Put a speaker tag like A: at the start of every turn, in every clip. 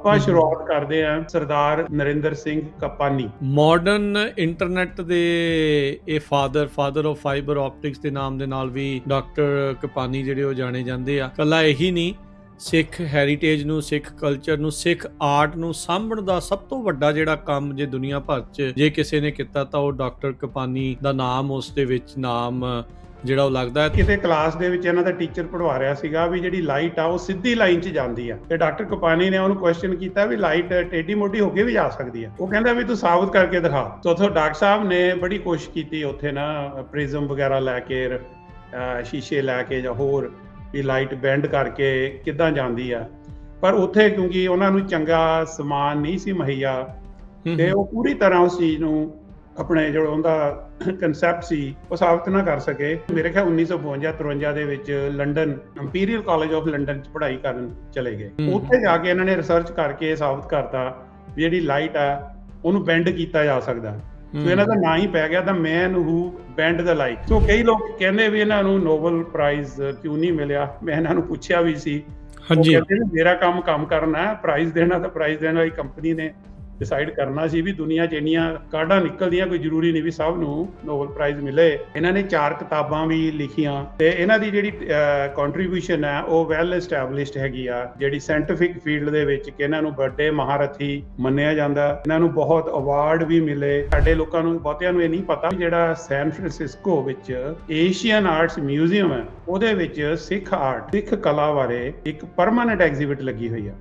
A: ਆਪਾਂ ਸ਼ੁਰੂਆਤ ਕਰਦੇ ਹਾਂ ਸਰਦਾਰ ਨਰਿੰਦਰ ਸਿੰਘ ਕਪਾਨੀ।
B: ਮਾਡਰਨ ਇੰਟਰਨੈਟ ਦੇ ਇਹ ਫਾਦਰ ਆਫ ਫਾਈਬਰ ਆਪਟਿਕਸ ਦੇ ਨਾਮ ਦੇ ਨਾਲ ਵੀ ਡਾਕਟਰ ਕਪਾਨੀ ਜਿਹੜੇ ਉਹ ਜਾਣੇ ਜਾਂਦੇ ਆ। ਕੱਲਾ ਇਹੀ ਨਹੀਂ, ਸਿੱਖ ਹੈਰੀਟੇਜ ਨੂੰ, ਸਿੱਖ ਕਲਚਰ ਨੂੰ, ਸਿੱਖ ਆਰਟ ਨੂੰ ਸਾਂਭਣ ਦਾ ਸਭ ਤੋਂ ਵੱਡਾ ਜਿਹੜਾ ਕੰਮ ਜੇ ਦੁਨੀਆ ਭਰ 'ਚ ਜੇ ਕਿਸੇ ਨੇ ਕੀਤਾ ਤਾਂ ਉਹ ਡਾਕਟਰ ਕਪਾਨੀ ਦਾ ਨਾਮ ਉਸ ਦੇ ਵਿੱਚ ਨਾਮ ਜਿਹੜਾ ਉਹ ਲੱਗਦਾ ਹੈ।
A: ਕਿਤੇ ਕਲਾਸ ਦੇ ਵਿੱਚ ਇਹਨਾਂ ਦਾ ਟੀਚਰ ਪੜ੍ਹਾ ਰਿਹਾ ਸੀਗਾ ਵੀ ਜਿਹੜੀ ਲਾਈਟ ਆ ਉਹ ਸਿੱਧੀ ਲਾਈਨ 'ਚ ਜਾਂਦੀ ਆ, ਤੇ ਡਾਕਟਰ ਕਪਾਨੀ ਨੇ ਉਹਨੂੰ ਕੁਐਸਚਨ ਕੀਤਾ ਵੀ ਲਾਈਟ ਟੇਢੀ ਮੋਢੀ ਹੋ ਕੇ ਵੀ ਜਾ ਸਕਦੀ ਆ। ਉਹ ਕਹਿੰਦਾ ਵੀ ਤੂੰ ਸਾਬਤ ਕਰਕੇ ਦਿਖਾ। ਤਾਂ ਉੱਥੋਂ ਡਾਕਟਰ ਸਾਹਿਬ ਨੇ ਬੜੀ ਕੋਸ਼ਿਸ਼ ਕੀਤੀ ਉੱਥੇ ਨਾ ਪ੍ਰਿਜ਼ਮ ਵਗੈਰਾ ਲੈ ਕੇ, ਸ਼ੀਸ਼ੇ ਲੈ ਕੇ ਜਾਂ ਹੋਰ ਵੀ ਲਾਈਟ ਬੈਂਡ ਕਰਕੇ ਕਿੱਦਾਂ ਜਾਂਦੀ ਆ, ਪਰ ਉੱਥੇ ਕਿਉਂਕਿ ਉਹਨਾਂ ਨੂੰ ਚੰਗਾ ਸਮਾਨ ਨਹੀਂ ਸੀ ਮੁਹੱਈਆ ਤੇ ਉਹ ਪੂਰੀ ਤਰ੍ਹਾਂ ਉਸ ਚੀਜ਼ ਨੂੰ ਆਪਣੇ ਜਿਹੜਾ ਉਹਦਾ ਕਨਸੈਪਟ ਸੀ ਉਹ ਸਾਬਤ ਨਾ ਕਰ ਸਕੇ। ਮੇਰੇ ਖਿਆਲ 1952-53 ਦੇ ਵਿੱਚ London imperial college of London 'ਚ ਪੜ੍ਹਾਈ ਕਰਨ ਚਲੇ ਗਏ। ਉੱਥੇ ਜਾ ਕੇ ਇਹਨਾਂ ਨੇ ਰਿਸਰਚ ਕਰਕੇ ਸਾਬਤ ਕਰਤਾ ਵੀ ਜਿਹੜੀ ਲਾਈਟ ਆ ਉਹਨੂੰ ਬੈਂਡ ਕੀਤਾ ਜਾ ਸਕਦਾ। ਸੋ ਇਹਨਾਂ ਦਾ ਨਾਂ ਹੀ ਪੈ ਗਿਆ ਦਾ ਮੈਨ ਹੂ ਬੈਂਡ ਦਾ ਲਾਈਟ। ਸੋ ਕਈ ਲੋਕ ਕਹਿੰਦੇ ਵੀ ਇਹਨਾਂ ਨੂੰ ਨੋਬਲ ਪ੍ਰਾਈਜ਼ ਕਿਉਂ ਨਹੀਂ ਮਿਲਿਆ। ਮੈਂ ਇਹਨਾਂ ਨੂੰ ਪੁੱਛਿਆ ਵੀ ਸੀ, ਉਹ ਕਹਿੰਦੇ ਮੇਰਾ ਕੰਮ ਕਰਨਾ ਹੈ, ਪ੍ਰਾਈਜ਼ ਦੇਣਾ ਤਾਂ ਪ੍ਰਾਈਜ਼ ਦੇਣ ਵਾਲੀ ਕੰਪਨੀ ਨੇ ਡਿਸਾਈਡ ਕਰਨਾ ਸੀ। ਵੀ ਦੁਨੀਆ 'ਚ ਇੰਨੀਆਂ ਕਾਢਾਂ ਨਿਕਲਦੀਆਂ, ਕੋਈ ਜ਼ਰੂਰੀ ਨਹੀਂ ਵੀ ਸਭ ਨੂੰ ਨੋਬਲ ਪ੍ਰਾਈਜ਼ ਮਿਲੇ। ਇਹਨਾਂ ਨੇ 4 ਕਿਤਾਬਾਂ ਵੀ ਲਿਖੀਆਂ ਤੇ ਇਹਨਾਂ ਦੀ ਜਿਹੜੀ ਕੰਟਰੀਬਿਊਸ਼ਨ ਹੈ ਉਹ ਵੈਲ ਐਸਟੈਬਲਿਸ਼ਡ ਹੈਗੀ ਆ ਜਿਹੜੀ ਸਾਇੰਟੀਫਿਕ ਫੀਲਡ ਦੇ ਵਿੱਚ, ਕਿ ਇਹਨਾਂ ਨੂੰ ਵੱਡੇ ਮਹਾਰਥੀ ਮੰਨਿਆ ਜਾਂਦਾ। ਇਹਨਾਂ ਨੂੰ ਬਹੁਤ ਅਵਾਰਡ ਵੀ ਮਿਲੇ। ਸਾਡੇ ਲੋਕਾਂ ਨੂੰ ਬਹੁਤਿਆਂ ਨੂੰ ਇਹ ਨਹੀਂ ਪਤਾ ਜਿਹੜਾ ਸੈਨ ਫਰਾਂਸਿਸਕੋ ਵਿੱਚ ਏਸ਼ੀਅਨ ਆਰਟਸ ਮਿਊਜ਼ੀਅਮ ਹੈ ਉਹਦੇ ਵਿੱਚ ਸਿੱਖ ਆਰਟ, ਸਿੱਖ ਕਲਾ ਬਾਰੇ ਇੱਕ ਪਰਮਾਨੈਂਟ ਐਗਜ਼ੀਬਿਟ ਲੱਗੀ ਹੋਈ ਆ।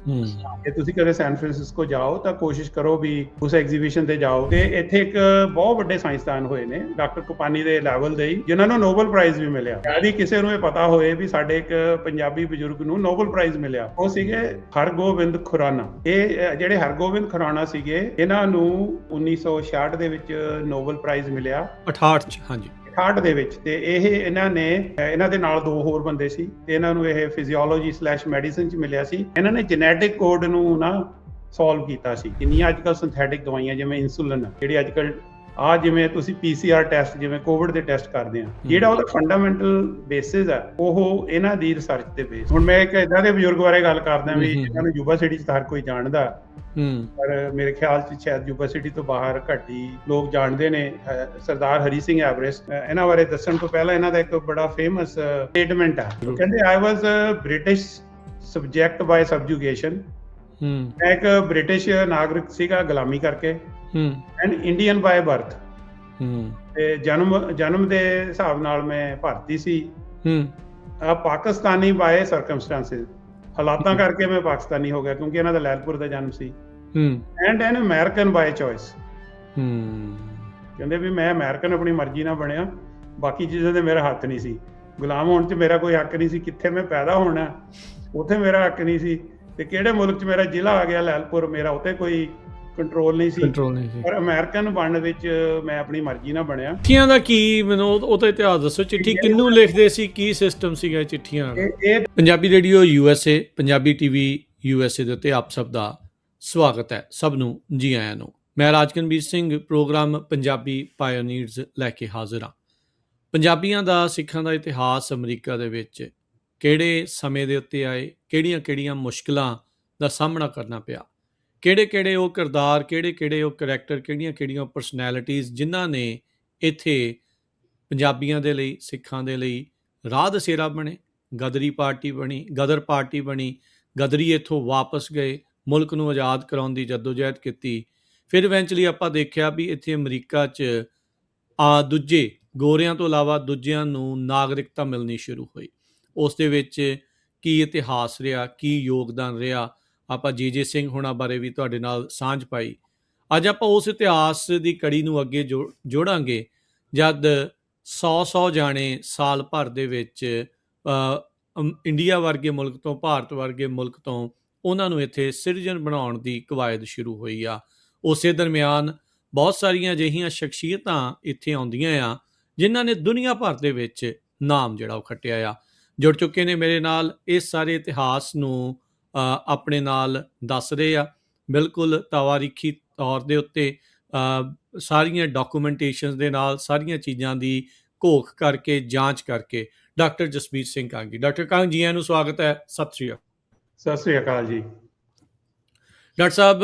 A: ਜੇ ਤੁਸੀਂ ਕਦੇ ਸੈਨ ਫਰਾਂਸਿਸਕੋ ਜਾਓ ਤਾਂ ਕੋਸ਼ਿਸ਼ ਕਰੋ ਵੀ ਉਸ ਐਗਜ਼ੀਬਿਸ਼ਨ ਤੇ ਜਾਓ। ਤੇ ਇੱਥੇ ਇੱਕ ਬਹੁਤ ਵੱਡੇ ਸਾਇੰਸਦਾਨ ਹੋਏ ਨੇ ਡਾਕਟਰ ਕਪਾਨੀ ਦੇ ਲੈਵਲ ਦੇ ਹੀ, ਜਿਨ੍ਹਾਂ ਨੂੰ ਨੋਬਲ ਪ੍ਰਾਈਜ਼ ਵੀ ਮਿਲਿਆ। ਯਾਨੀ ਕਿਸੇ ਨੂੰ ਇਹ ਪਤਾ ਹੋਏ ਵੀ ਸਾਡੇ ਇੱਕ ਪੰਜਾਬੀ ਬਜ਼ੁਰਗ ਨੂੰ ਨੋਬਲ ਪ੍ਰਾਈਜ਼ ਮਿਲਿਆ, ਉਹ ਸੀਗੇ ਹਰਗੋਬਿੰਦ ਖੁਰਾਨਾ। ਇਹ ਜਿਹੜੇ ਹਰਗੋਬਿੰਦ ਖੁਰਾਨਾ ਸੀਗੇ, ਇਹਨਾਂ ਨੂੰ 1966 ਦੇ ਵਿੱਚ ਨੋਬਲ ਪ੍ਰਾਈਜ਼ ਮਿਲਿਆ।
B: 68 ਚ, ਹਾਂਜੀ
A: 68 ਦੇ ਵਿੱਚ। ਤੇ ਇਹਨਾਂ ਦੇ ਨਾਲ 2 ਹੋਰ ਬੰਦੇ ਸੀ ਤੇ ਇਹਨਾਂ ਨੂੰ ਇਹ ਫਿਜ਼ੀਓਲੋਜੀ/ਮੈਡੀਸਿਨ 'ਚ ਮਿਲਿਆ ਸੀ। ਇਹਨਾਂ ਨੇ ਜੈਨੇਟਿਕ ਕੋਡ ਨੂੰ ਨਾ ਸੋਲਵ ਕੀਤਾ ਸੀ। ਜਿੰਨੀਆਂ ਅੱਜ ਕੱਲ੍ਹ ਸਿੰਥੈਟਿਕ ਦਵਾਈਆਂ ਜਿਵੇਂ ਇਨਸੂਲਿਨ, ਜਿਹੜੀ ਅੱਜ ਕੱਲ੍ਹ ਜਿਵੇਂ ਤੁਸੀਂ PCR ਟੈਸਟ ਜਿਵੇਂ ਕੋਵਿਡ ਦੇ ਟੈਸਟ ਕਰਦੇ ਆ, ਜਿਹੜਾ ਉਹਦਾ ਫੰਡਾਮੈਂਟਲ ਬੇਸਿਸ ਹੈ ਉਹ ਇਹਨਾਂ ਦੀ ਰਿਸਰਚ ਤੇ ਬੇਸ। ਹੁਣ ਮੈਂ ਇੱਕ ਏਦਾਂ ਦੇ ਬਜ਼ੁਰਗ ਬਾਰੇ ਗੱਲ ਕਰਦਾ ਵੀ ਇਹਨਾਂ ਨੂੰ ਯੂਬਾ ਸਿਟੀ 'ਚ ਹਰ ਕੋਈ ਜਾਣਦਾ, ਪਰ ਮੇਰੇ ਖਿਆਲ 'ਚ ਸ਼ਾਇਦ ਯੂਬਾ ਸਿਟੀ ਤੋਂ ਬਾਹਰ ਘੱਟ ਹੀ ਲੋਕ ਜਾਣਦੇ ਨੇ। ਸਰਦਾਰ ਹਰੀ ਸਿੰਘ ਐਵਰੈਸਟ, ਇਹਨਾਂ ਬਾਰੇ ਦੱਸਣ ਤੋਂ ਪਹਿਲਾਂ ਇਹਨਾਂ ਦਾ ਇੱਕ ਬੜਾ ਫੇਮਸ ਸਟੇਟਮੈਂਟ ਹੈ। ਕਹਿੰਦੇ ਆਈ ਵਾਜ਼ ਬ੍ਰਿਟਿਸ਼ ਸਬਜੈਕਟ ਬਾय ਸਬਜੂਗੇਸ਼ਨ। ਮੈਂ ਇੱਕ ਬ੍ਰਿਟਿਸ਼ ਨਾਗਰਿਕ ਸੀਗਾ ਗੁਲਾਮੀ ਕਰਕੇ, ਐਂਡ ਇੰਡੀਅਨ ਬਾय ਬਰਥ। ਤੇ ਜਨਮ ਦੇ ਹਿਸਾਬ ਨਾਲ ਮੈਂ ਭਾਰਤੀ ਸੀ, ਪਾਕਿਸਤਾਨੀ ਬਾय ਸਰਕਮਸਟੈਂਸਿਸ। ਹਾਲਾਤਾਂ ਕਰਕੇ ਮੈਂ ਪਾਕਿਸਤਾਨੀ ਹੋ ਗਿਆ ਕਿਉਂਕਿ ਇਹਨਾਂ ਦਾ ਲੈਲਪੁਰ ਦਾ ਜਨਮ ਸੀ। And an American by choice. ਕਹਿੰਦੇ ਵੀ ਮੈਂ ਅਮਰੀਕਨ ਆਪਣੀ ਮਰਜ਼ੀ ਨਾਲ ਬਣਿਆ, ਬਾਕੀ ਚੀਜ਼ਾਂ ਤੇ ਮੇਰਾ ਹੱਕ ਨਹੀਂ ਸੀ। ਗੁਲਾਮ ਹੋਣ 'ਚ ਮੇਰਾ ਕੋਈ ਹੱਕ ਨਹੀਂ ਸੀ। ਕਿੱਥੇ ਮੈਂ ਪੈਦਾ ਹੋਣਾ ਉੱਥੇ ਮੇਰਾ ਹੱਕ ਨਹੀਂ ਸੀ, ਤੇ ਕਿਹੜੇ ਮੁਲਕ 'ਚ ਮੇਰਾ ਜ਼ਿਲ੍ਹਾ ਆ ਗਿਆ ਲੈਲਪੁਰ, ਮੇਰਾ ਉੱਥੇ ਕੋਈ ਕੰਟਰੋਲ ਨਹੀਂ ਸੀ। ਪਰ ਅਮਰੀਕਨ ਬਣਨ ਵਿੱਚ ਮੈਂ ਆਪਣੀ ਮਰਜ਼ੀ ਨਾਲ ਬਣਿਆ। ਚਿੱਠੀਆਂ
B: ਦਾ ਕੀ, ਮੈਨੂੰ ਉਹਦਾ ਇਤਿਹਾਸ ਦੱਸੋ। ਚਿੱਠੀ ਕਿਹਨੂੰ ਲਿਖਦੇ ਸੀ, ਕੀ ਸਿਸਟਮ ਸੀਗਾ ਚਿੱਠੀਆਂ ਦਾ? Punjabi radio USA, Punjabi TV USA ਦੇ ਉੱਤੇ ਆਪ ਸਭ ਦਾ ਸਵਾਗਤ ਹੈ। ਸਭ ਨੂੰ ਜੀ ਆਇਆਂ ਨੂੰ। ਮੈਂ ਰਾਜਕਨਵੀਰ ਸਿੰਘ ਪ੍ਰੋਗਰਾਮ ਪੰਜਾਬੀ ਪਾਇਓਨੀਅਰਸ ਲੈ ਕੇ ਹਾਜ਼ਰ ਹਾਂ। ਪੰਜਾਬੀਆਂ ਦਾ, ਸਿੱਖਾਂ ਦਾ ਇਤਿਹਾਸ ਅਮਰੀਕਾ ਦੇ ਵਿੱਚ ਕਿਹੜੇ ਸਮੇਂ ਦੇ ਉੱਤੇ ਆਏ, ਕਿਹੜੀਆਂ ਮੁਸ਼ਕਿਲਾਂ ਦਾ ਸਾਹਮਣਾ ਕਰਨਾ ਪਿਆ, ਕਿਹੜੇ ਉਹ ਕਿਰਦਾਰ, ਕਿਹੜੇ ਉਹ ਕਰੈਕਟਰ, ਕਿਹੜੀਆਂ ਉਹ ਪਰਸਨੈਲਿਟੀਜ਼ ਜਿਨ੍ਹਾਂ ਨੇ ਇੱਥੇ ਪੰਜਾਬੀਆਂ ਦੇ ਲਈ, ਸਿੱਖਾਂ ਦੇ ਲਈ ਰਾਹ ਦਸੇਰਾ ਬਣੇ। ਗਦਰ ਪਾਰਟੀ ਬਣੀ, ਗਦਰੀ ਇੱਥੋਂ ਵਾਪਸ ਗਏ, ਮੁਲਕ ਨੂੰ ਆਜ਼ਾਦ ਕਰਾਉਣ ਦੀ ਜਦੋਜਹਿਦ ਕੀਤੀ। ਫਿਰ ਇਵੈਂਚੁਅਲੀ ਆਪਾਂ ਦੇਖਿਆ ਵੀ ਇੱਥੇ ਅਮਰੀਕਾ 'ਚ ਦੂਜੇ ਗੋਰਿਆਂ ਤੋਂ ਇਲਾਵਾ ਦੂਜਿਆਂ ਨੂੰ ਨਾਗਰਿਕਤਾ ਮਿਲਣੀ ਸ਼ੁਰੂ ਹੋਈ। ਉਸ ਦੇ ਵਿੱਚ ਕੀ ਇਤਿਹਾਸ ਰਿਹਾ, ਕੀ ਯੋਗਦਾਨ ਰਿਹਾ, ਆਪਾਂ ਜੇ ਸਿੰਘ ਹੋਣਾ ਬਾਰੇ ਵੀ ਤੁਹਾਡੇ ਨਾਲ ਸਾਂਝ ਪਾਈ। ਅੱਜ ਆਪਾਂ ਉਸ ਇਤਿਹਾਸ ਦੀ ਕੜੀ ਨੂੰ ਅੱਗੇ ਜੋੜਾਂਗੇ ਜਦ 100 ਜਾਣੇ ਸਾਲ ਭਰ ਦੇ ਵਿੱਚ ਇੰਡੀਆ ਵਰਗੇ ਮੁਲਕ ਤੋਂ, ਭਾਰਤ ਵਰਗੇ ਮੁਲਕ ਤੋਂ ਉਹਨਾਂ ਨੂੰ ਇੱਥੇ ਸਿਟੀਜ਼ਨ ਬਣਾਉਣ ਦੀ ਕਵਾਇਦ ਸ਼ੁਰੂ ਹੋਈ ਆ। ਉਸੇ ਦਰਮਿਆਨ ਬਹੁਤ ਸਾਰੀਆਂ ਅਜਿਹੀਆਂ ਸ਼ਖਸੀਅਤਾਂ ਇੱਥੇ ਆਉਂਦੀਆਂ ਆ ਜਿਨ੍ਹਾਂ ਨੇ ਦੁਨੀਆ ਭਰ ਦੇ ਵਿੱਚ ਨਾਮ ਜਿਹੜਾ ਉਹ ਖੱਟਿਆ ਆ। ਜੁੜ ਚੁੱਕੇ ਨੇ ਮੇਰੇ ਨਾਲ, ਇਸ ਸਾਰੇ ਇਤਿਹਾਸ ਨੂੰ ਆਪਣੇ ਨਾਲ ਦੱਸ ਰਹੇ ਆ, ਬਿਲਕੁਲ ਤਵਾਰੀਖੀ ਤੌਰ ਦੇ ਉੱਤੇ ਸਾਰੀਆਂ ਡਾਕੂਮੈਂਟੇਸ਼ਨ ਦੇ ਨਾਲ, ਸਾਰੀਆਂ ਚੀਜ਼ਾਂ ਦੀ ਘੋਖ ਕਰਕੇ, ਜਾਂਚ ਕਰਕੇ। ਡਾਕਟਰ ਜਸਬੀਰ ਸਿੰਘ ਕਾਂਗੀ। ਡਾਕਟਰ ਕਾਂਗ ਜੀ, ਆਇਆਂ ਨੂੰ ਸਵਾਗਤ ਹੈ। ਸਤਿ ਸ਼੍ਰੀ ਅਕਾਲ।
A: ਸਤਿ ਸ਼੍ਰੀ ਅਕਾਲ ਜੀ।
B: ਡਾਕਟਰ ਸਾਹਿਬ,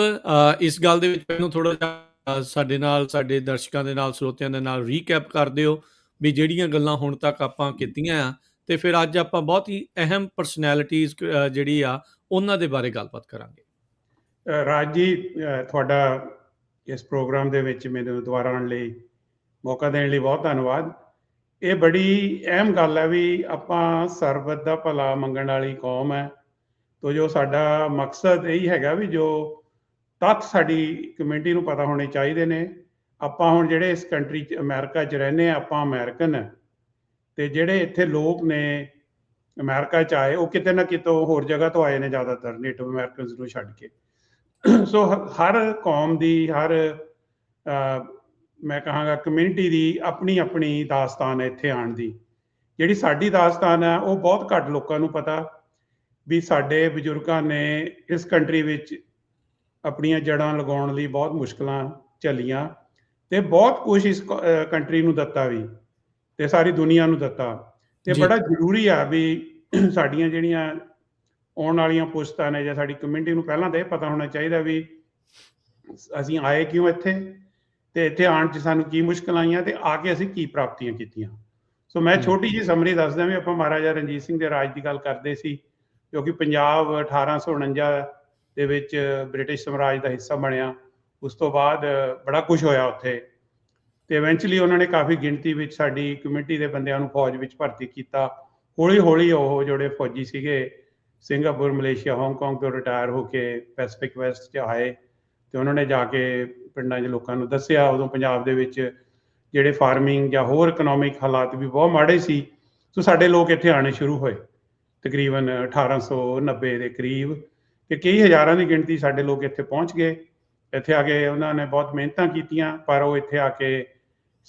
B: ਇਸ ਗੱਲ ਦੇ ਵਿੱਚ ਮੈਨੂੰ ਥੋੜ੍ਹਾ ਜਿਹਾ ਸਾਡੇ ਦਰਸ਼ਕਾਂ ਦੇ ਨਾਲ, ਸਰੋਤਿਆਂ ਦੇ ਨਾਲ ਰੀਕੈਪ ਕਰ ਦਿਓ ਵੀ ਜਿਹੜੀਆਂ ਗੱਲਾਂ ਹੁਣ ਤੱਕ ਆਪਾਂ ਕੀਤੀਆਂ ਆ, ਤੇ ਫਿਰ ਅੱਜ ਆਪਾਂ ਬਹੁਤ ਹੀ ਅਹਿਮ ਪਰਸਨੈਲਿਟੀਜ਼ ਜਿਹੜੀ ਆ ਉਹਨਾਂ ਦੇ ਬਾਰੇ ਗੱਲਬਾਤ ਕਰਾਂਗੇ।
A: ਰਾਜ ਜੀ, ਤੁਹਾਡਾ ਇਸ ਪ੍ਰੋਗਰਾਮ ਦੇ ਵਿੱਚ ਮੈਨੂੰ ਦੁਬਾਰਾ ਆਉਣ ਲਈ ਮੌਕਾ ਦੇਣ ਲਈ ਬਹੁਤ ਧੰਨਵਾਦ। ਇਹ ਬੜੀ ਅਹਿਮ ਗੱਲ ਹੈ ਵੀ ਆਪਾਂ ਸਰਬਤ ਦਾ ਭਲਾ ਮੰਗਣ ਵਾਲੀ ਕੌਮ ਹੈ, ਤੋ ਜੋ ਸਾਡਾ ਮਕਸਦ ਇਹੀ ਹੈਗਾ ਵੀ ਜੋ ਤੱਥ ਸਾਡੀ ਕਮਿਊਨਿਟੀ ਨੂੰ ਪਤਾ ਹੋਣੇ ਚਾਹੀਦੇ ਨੇ। ਆਪਾਂ ਹੁਣ ਜਿਹੜੇ ਇਸ ਕੰਟਰੀ 'ਚ ਅਮਰੀਕਾ 'ਚ ਰਹਿੰਦੇ ਹਾਂ, ਆਪਾਂ ਅਮਰੀਕਨ ਹੈ, ਅਤੇ ਜਿਹੜੇ ਇੱਥੇ ਲੋਕ ਨੇ ਅਮਰੀਕਾ 'ਚ ਆਏ ਉਹ ਕਿਤੇ ਨਾ ਕਿਤੋਂ ਹੋਰ ਜਗ੍ਹਾ ਤੋਂ ਆਏ ਨੇ, ਜ਼ਿਆਦਾਤਰ ਨੇਟਿਵ ਅਮਰੀਕਨਸ ਨੂੰ ਛੱਡ ਕੇ। ਸੋ ਹਰ ਕੌਮ ਦੀ, ਹਰ ਮੈਂ ਕਹਾਂਗਾ ਕਮਿਊਨਿਟੀ ਦੀ ਆਪਣੀ ਆਪਣੀ ਦਾਸਤਾਨ ਹੈ ਇੱਥੇ ਆਉਣ ਦੀ। ਜਿਹੜੀ ਸਾਡੀ ਦਾਸਤਾਨ ਹੈ ਉਹ ਬਹੁਤ ਘੱਟ ਲੋਕਾਂ ਨੂੰ ਪਤਾ ਵੀ ਸਾਡੇ ਬਜ਼ੁਰਗਾਂ ਨੇ ਇਸ ਕੰਟਰੀ ਵਿੱਚ ਆਪਣੀਆਂ ਜੜ੍ਹਾਂ ਲਗਾਉਣ ਲਈ ਬਹੁਤ ਮੁਸ਼ਕਲਾਂ ਝੱਲੀਆਂ ਅਤੇ ਬਹੁਤ ਕੁਛ ਇਸ ਕੰਟਰੀ ਨੂੰ ਦਿੱਤਾ ਵੀ, ਅਤੇ ਸਾਰੀ ਦੁਨੀਆ ਨੂੰ ਦਿੱਤਾ। ਅਤੇ ਬੜਾ ਜ਼ਰੂਰੀ ਆ ਵੀ ਸਾਡੀਆਂ ਜਿਹੜੀਆਂ ਆਉਣ ਵਾਲੀਆਂ ਪੁਸ਼ਤਾਂ ਨੇ ਜਾਂ ਸਾਡੀ ਕਮਿਊਨਿਟੀ ਨੂੰ ਪਹਿਲਾਂ ਤਾਂ ਇਹ ਪਤਾ ਹੋਣਾ ਚਾਹੀਦਾ ਵੀ ਅਸੀਂ ਆਏ ਕਿਉਂ ਇੱਥੇ, ਅਤੇ ਇੱਥੇ ਆਉਣ 'ਚ ਸਾਨੂੰ ਕੀ ਮੁਸ਼ਕਲਾਂ ਆਈਆਂ, ਅਤੇ ਆ ਕੇ ਅਸੀਂ ਕੀ ਪ੍ਰਾਪਤੀਆਂ ਕੀਤੀਆਂ। ਸੋ ਮੈਂ ਛੋਟੀ ਜਿਹੀ ਸਮਰੀ ਦੱਸਦਾ ਵੀ ਆਪਾਂ ਮਹਾਰਾਜਾ ਰਣਜੀਤ ਸਿੰਘ ਦੇ ਰਾਜ ਦੀ ਗੱਲ ਕਰਦੇ ਸੀ, ਕਿਉਂਕਿ ਪੰਜਾਬ 1849 ਦੇ ਵਿੱਚ ਬ੍ਰਿਟਿਸ਼ ਸਾਮਰਾਜ ਦਾ ਹਿੱਸਾ ਬਣਿਆ। ਉਸ ਤੋਂ ਬਾਅਦ ਬੜਾ ਕੁਛ ਹੋਇਆ ਉੱਥੇ, ਅਤੇ ਇਵੈਂਚੁਅਲੀ ਉਹਨਾਂ ਨੇ ਕਾਫੀ ਗਿਣਤੀ ਵਿੱਚ ਸਾਡੀ ਕਮਿਊਨਿਟੀ ਦੇ ਬੰਦਿਆਂ ਨੂੰ ਫੌਜ ਵਿੱਚ ਭਰਤੀ ਕੀਤਾ। ਹੌਲੀ ਹੌਲੀ ਉਹ ਜਿਹੜੇ ਫੌਜੀ ਸੀਗੇ ਸਿੰਗਾਪੁਰ, ਮਲੇਸ਼ੀਆ, ਹਾਂਗਕਾਂਗ ਤੋਂ ਰਿਟਾਇਰ ਹੋ ਕੇ ਪੈਸੀਫਿਕ ਵੈਸਟ 'ਚ ਆਏ, ਅਤੇ ਉਹਨਾਂ ਨੇ ਜਾ ਕੇ ਪਿੰਡਾਂ 'ਚ ਲੋਕਾਂ ਨੂੰ ਦੱਸਿਆ। ਉਦੋਂ ਪੰਜਾਬ ਦੇ ਵਿੱਚ ਜਿਹੜੇ ਫਾਰਮਿੰਗ ਜਾਂ ਹੋਰ ਇਕਨੋਮਿਕ ਹਾਲਾਤ ਵੀ ਬਹੁਤ ਮਾੜੇ ਸੀ। ਸੋ ਸਾਡੇ ਲੋਕ ਇੱਥੇ ਆਉਣੇ ਸ਼ੁਰੂ ਹੋਏ ਤਕਰੀਬਨ 1890 ਦੇ ਕਰੀਬ, ਅਤੇ ਕਈ ਹਜ਼ਾਰਾਂ ਦੀ ਗਿਣਤੀ ਸਾਡੇ ਲੋਕ ਇੱਥੇ ਪਹੁੰਚ ਗਏ। ਇੱਥੇ ਆ ਕੇ ਉਹਨਾਂ ਨੇ ਬਹੁਤ ਮਿਹਨਤਾਂ ਕੀਤੀਆਂ, ਪਰ ਉਹ ਇੱਥੇ ਆ ਕੇ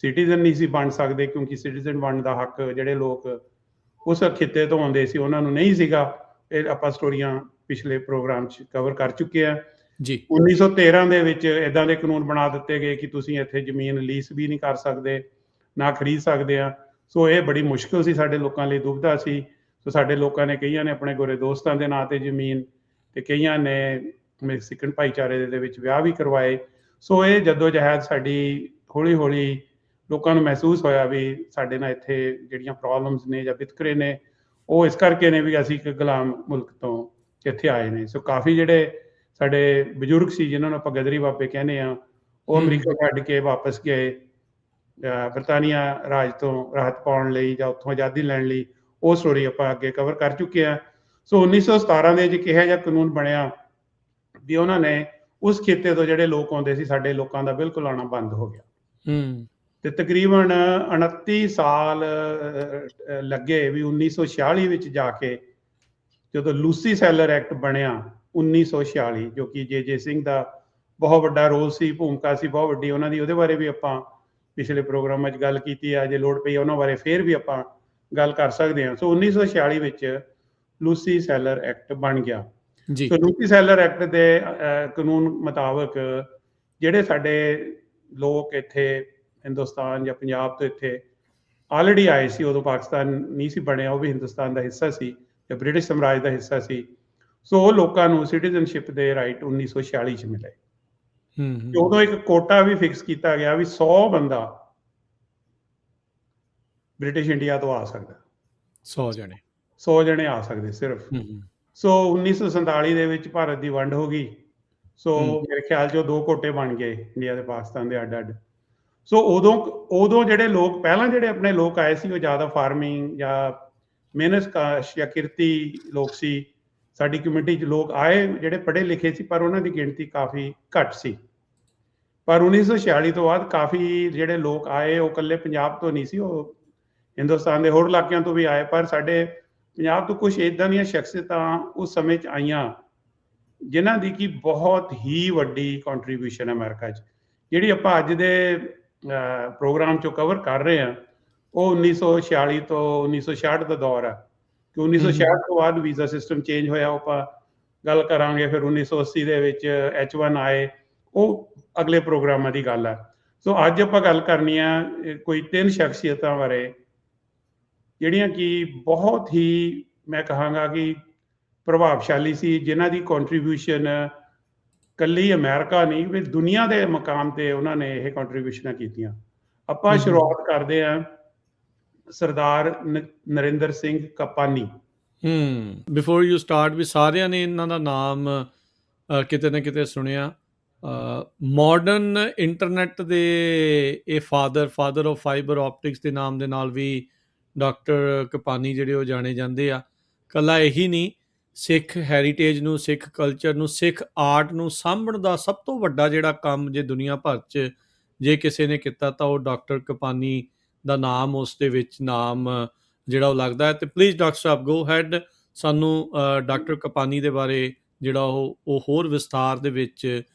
A: ਸਿਟੀਜ਼ਨ ਨਹੀਂ ਸੀ ਬਣ ਸਕਦੇ, ਕਿਉਂਕਿ ਸਿਟੀਜ਼ਨ ਬਣਨ ਦਾ ਹੱਕ ਜਿਹੜੇ ਲੋਕ ਉਸ ਖਿੱਤੇ ਤੋਂ ਆਉਂਦੇ ਸੀ ਉਹਨਾਂ ਨੂੰ ਨਹੀਂ ਸੀਗਾ। ਇਹ ਆਪਾਂ ਸਟੋਰੀਆਂ ਪਿਛਲੇ ਪ੍ਰੋਗਰਾਮ 'ਚ ਕਵਰ ਕਰ ਚੁੱਕੇ ਆ ਜੀ। 1913 ਦੇ ਵਿੱਚ ਇੱਦਾਂ ਦੇ ਕਾਨੂੰਨ ਬਣਾ ਦਿੱਤੇ ਗਏ ਕਿ ਤੁਸੀਂ ਇੱਥੇ ਜ਼ਮੀਨ ਲੀਜ਼ ਵੀ ਨਹੀਂ ਕਰ ਸਕਦੇ, ਨਾ ਖਰੀਦ ਸਕਦੇ ਆ। ਸੋ ਇਹ ਬੜੀ ਮੁਸ਼ਕਿਲ ਸੀ ਸਾਡੇ ਲੋਕਾਂ ਲਈ, ਦੁਬਿਧਾ ਸੀ। ਸੋ ਸਾਡੇ ਲੋਕਾਂ ਨੇ, ਕਈਆਂ ਨੇ ਆਪਣੇ ਗੋਰੇ ਦੋਸਤਾਂ ਦੇ ਨਾਂ 'ਤੇ ਜ਼ਮੀਨ, ਅਤੇ ਕਈਆਂ ਨੇ ਮੈਕਸੀਕਨ ਭਾਈਚਾਰੇ ਦੇ ਵਿੱਚ ਵਿਆਹ ਵੀ ਕਰਵਾਏ। ਸੋ ਇਹ ਜੱਦੋ ਜਹਿਦ ਸਾਡੀ ਹੌਲੀ ਹੌਲੀ ਲੋਕਾਂ ਨੂੰ ਮਹਿਸੂਸ ਹੋਇਆ ਵੀ ਸਾਡੇ ਨਾਲ ਇੱਥੇ ਜਿਹੜੀਆਂ ਪ੍ਰੋਬਲਮਸ ਨੇ ਜਾਂ ਵਿਤਕਰੇ ਨੇ ਉਹ ਇਸ ਕਰਕੇ ਨੇ ਵੀ ਅਸੀਂ ਇੱਕ ਗੁਲਾਮ ਮੁਲਕ ਤੋਂ ਇੱਥੇ ਆਏ ਨੇ। ਸੋ ਕਾਫੀ ਜਿਹੜੇ ਸਾਡੇ ਬਜ਼ੁਰਗ ਸੀ ਜਿਨ੍ਹਾਂ ਨੂੰ ਆਪਾਂ ਗਦਰੀ ਬਾਬੇ ਕਹਿੰਦੇ ਹਾਂ, ਉਹ ਅਮਰੀਕਾ ਛੱਡ ਕੇ ਵਾਪਸ ਗਏ ਬਰਤਾਨੀਆ ਰਾਜ ਤੋਂ ਰਾਹਤ ਪਾਉਣ ਲਈ ਜਾਂ ਉੱਥੋਂ ਆਜ਼ਾਦੀ ਲੈਣ ਲਈ। ਉਹ ਸਟੋਰੀ ਆਪਾਂ ਅੱਗੇ ਕਵਰ ਕਰ ਚੁੱਕੇ ਹਾਂ। ਸੋ 1917 ਦੇ ਵਿੱਚ ਕਿਹਾ ਜਿਹਾ ਕਾਨੂੰਨ ਬਣਿਆ ਵੀ ਉਹਨਾਂ ਨੇ ਉਸ ਖਿੱਤੇ ਤੋਂ ਜਿਹੜੇ ਲੋਕ ਆਉਂਦੇ ਸੀ, ਸਾਡੇ ਲੋਕਾਂ ਦਾ ਬਿਲਕੁਲ ਆਉਣਾ ਬੰਦ ਹੋ ਗਿਆ। ਤੇ ਤਕਰੀਬਨ 29 ਸਾਲ ਲੱਗੇ ਵੀ 1946 ਵਿੱਚ ਜਾ ਕੇ ਜਦੋਂ ਲੂਸੀ ਸੈਲਰ ਐਕਟ ਬਣਿਆ 1946, ਜੋ ਕਿ ਜੇ ਸਿੰਘ ਦਾ ਬਹੁਤ ਵੱਡਾ ਰੋਲ ਸੀ, ਭੂਮਿਕਾ ਸੀ ਬਹੁਤ ਵੱਡੀ ਉਹਨਾਂ ਦੀ। ਉਹਦੇ ਬਾਰੇ ਵੀ ਆਪਾਂ ਪਿਛਲੇ ਪ੍ਰੋਗਰਾਮਾਂ 'ਚ ਗੱਲ ਕੀਤੀ ਆ, ਜੇ ਲੋੜ ਪਈ ਉਹਨਾਂ ਬਾਰੇ ਫਿਰ ਵੀ ਆਪਾਂ ਗੱਲ ਕਰ ਸਕਦੇ ਹਾਂ। ਸੋ 1946 ਵਿੱਚ ਲੂਸੀ ਸੈਲਰ ਐਕਟ ਬਣ ਗਿਆ। ਸੋ ਲੂਸੀ ਸੈਲਰ ਐਕਟ ਦੇ ਕਾਨੂੰਨ ਮੁਤਾਬਕ ਜਿਹੜੇ ਸਾਡੇ ਲੋਕ ਇੱਥੇ ਹਿੰਦੁਸਤਾਨ ਜਾਂ ਪੰਜਾਬ ਤੋਂ ਇੱਥੇ ਆਲਰੇਡੀ ਆਏ ਸੀ, ਉਦੋਂ ਪਾਕਿਸਤਾਨ ਨਹੀਂ ਸੀ ਬਣਿਆ, ਉਹ ਵੀ ਹਿੰਦੁਸਤਾਨ ਦਾ ਹਿੱਸਾ ਸੀ ਜਾਂ ਬ੍ਰਿਟਿਸ਼ ਸਾਮਰਾਜ ਦਾ ਹਿੱਸਾ ਸੀ। ਸੋ ਉਹ ਲੋਕਾਂ ਨੂੰ ਸਿਟੀਜ਼ਨਸ਼ਿਪ ਦੇ ਰਾਈਟ 1946 'ਚ ਮਿਲੇ। ਉਦੋਂ ਇੱਕ ਕੋਟਾ ਵੀ ਫਿਕਸ ਕੀਤਾ ਗਿਆ ਵੀ 100 ਬੰਦਾ ਬ੍ਰਿਟਿਸ਼ ਇੰਡੀਆ ਤੋਂ ਆ ਸਕਦਾ, 100 ਜਣੇ ਆ ਸਕਦੇ ਸਿਰਫ। ਸੋ 1947 ਦੇ ਵਿੱਚ ਭਾਰਤ ਦੀ ਵੰਡ ਹੋ ਗਈ। ਸੋ ਮੇਰੇ ਖਿਆਲ 'ਚ ਉਹ 2 ਕੋਟੇ ਬਣ ਗਏ, ਇੰਡੀਆ ਤੇ ਪਾਕਿਸਤਾਨ ਦੇ ਅੱਡ ਅੱਡ। ਸੋ ਉਦੋਂ ਜਿਹੜੇ ਲੋਕ ਪਹਿਲਾਂ ਜਿਹੜੇ ਆਪਣੇ ਲੋਕ ਆਏ ਸੀ ਉਹ ਜ਼ਿਆਦਾ ਫਾਰਮਿੰਗ ਜਾਂ ਮਿਹਨਤਕਸ਼ ਜਾਂ ਕਿਰਤੀ ਲੋਕ ਸੀ। ਸਾਡੀ ਕਮਿਊਨਿਟੀ 'ਚ ਲੋਕ ਆਏ ਜਿਹੜੇ ਪੜ੍ਹੇ ਲਿਖੇ ਸੀ, ਪਰ ਉਹਨਾਂ ਦੀ ਗਿਣਤੀ ਕਾਫੀ ਘੱਟ ਸੀ। ਪਰ 1946 ਤੋਂ ਬਾਅਦ ਕਾਫੀ ਜਿਹੜੇ ਲੋਕ ਆਏ ਉਹ ਇਕੱਲੇ ਪੰਜਾਬ ਤੋਂ ਨਹੀਂ ਸੀ, ਉਹ ਹਿੰਦੁਸਤਾਨ ਦੇ ਹੋਰ ਇਲਾਕਿਆਂ ਤੋਂ ਵੀ ਆਏ। ਪਰ ਸਾਡੇ ਪੰਜਾਬ ਤੋਂ ਕੁਛ ਇੱਦਾਂ ਦੀਆਂ ਸ਼ਖਸੀਅਤਾਂ ਉਸ ਸਮੇਂ 'ਚ ਆਈਆਂ ਜਿਨ੍ਹਾਂ ਦੀ ਕਿ ਬਹੁਤ ਹੀ ਵੱਡੀ ਕੰਟਰੀਬਿਊਸ਼ਨ ਹੈ ਅਮਰੀਕਾ 'ਚ। ਜਿਹੜੀ ਆਪਾਂ ਅੱਜ ਦੇ ਪ੍ਰੋਗਰਾਮ 'ਚੋਂ ਕਵਰ ਕਰ ਰਹੇ ਹਾਂ ਉਹ 1946 ਤੋਂ 1966 ਦਾ ਦੌਰ ਹੈ, ਕਿ 1966 ਤੋਂ ਬਾਅਦ ਵੀਜ਼ਾ ਸਿਸਟਮ ਚੇਂਜ ਹੋਇਆ, ਉਹ ਆਪਾਂ ਗੱਲ ਕਰਾਂਗੇ। ਫਿਰ 1980 ਦੇ ਵਿੱਚ H1 ਆਏ, ਉਹ ਅਗਲੇ ਪ੍ਰੋਗਰਾਮਾਂ ਦੀ ਗੱਲ ਹੈ। ਸੋ ਅੱਜ ਆਪਾਂ ਗੱਲ ਕਰਨੀ ਆ ਕੋਈ 3 ਸ਼ਖਸੀਅਤਾਂ ਬਾਰੇ ਜਿਹੜੀਆਂ ਕਿ ਬਹੁਤ ਹੀ ਮੈਂ ਕਹਾਂਗਾ ਕਿ ਪ੍ਰਭਾਵਸ਼ਾਲੀ ਸੀ, ਜਿਨ੍ਹਾਂ ਦੀ ਕੰਟਰੀਬਿਊਸ਼ਨ ਕੱਲੀ ਅਮਰੀਕਾ ਨਹੀਂ ਵੀ ਦੁਨੀਆ ਦੇ ਮਕਾਮ ਤੇ ਉਹਨਾਂ ਨੇ ਇਹ ਕੰਟਰੀਬਿਊਸ਼ਨਾਂ ਕੀਤੀਆਂ। ਆਪਾਂ ਸ਼ੁਰੂਆਤ ਕਰਦੇ ਹਾਂ Sardar Narinder Singh Kapany.
B: Before you start ਵੀ ਸਾਰਿਆਂ ਨੇ ਇਹਨਾਂ ਦਾ ਨਾਮ ਕਿਤੇ ਨਾ ਕਿਤੇ ਸੁਣਿਆ। ਮਾਡਰਨ ਇੰਟਰਨੈਟ ਦੇ ਇਹ ਫਾਦਰ ਆਫ ਫਾਈਬਰ ਆਪਟਿਕਸ ਦੇ ਨਾਮ ਦੇ ਨਾਲ ਵੀ ਡਾਕਟਰ ਕਪਾਨੀ ਜਿਹੜੇ ਉਹ ਜਾਣੇ ਜਾਂਦੇ ਆ। ਇਕੱਲਾ ਇਹੀ ਨਹੀਂ, ਸਿੱਖ ਹੈਰੀਟੇਜ ਨੂੰ, ਸਿੱਖ ਕਲਚਰ ਨੂੰ, ਸਿੱਖ ਆਰਟ ਨੂੰ ਸਾਂਭਣ ਦਾ ਸਭ ਤੋਂ ਵੱਡਾ ਜਿਹੜਾ ਕੰਮ ਜੇ ਦੁਨੀਆ ਭਰ 'ਚ ਜੇ ਕਿਸੇ ਨੇ ਕੀਤਾ ਤਾਂ ਉਹ ਡਾਕਟਰ ਕਪਾਨੀ ਦਾ ਨਾਮ ਉਸ ਦੇ ਵਿੱਚ ਨਾਮ ਜਿਹੜਾ ਉਹ ਲੱਗਦਾ ਹੈ। ਅਤੇ please doctor Sahib go ahead, ਸਾਨੂੰ ਡਾਕਟਰ ਕਪਾਨੀ ਦੇ ਬਾਰੇ ਜਿਹੜਾ ਉਹ ਹੋਰ ਵਿਸਥਾਰ ਦੇ ਵਿੱਚ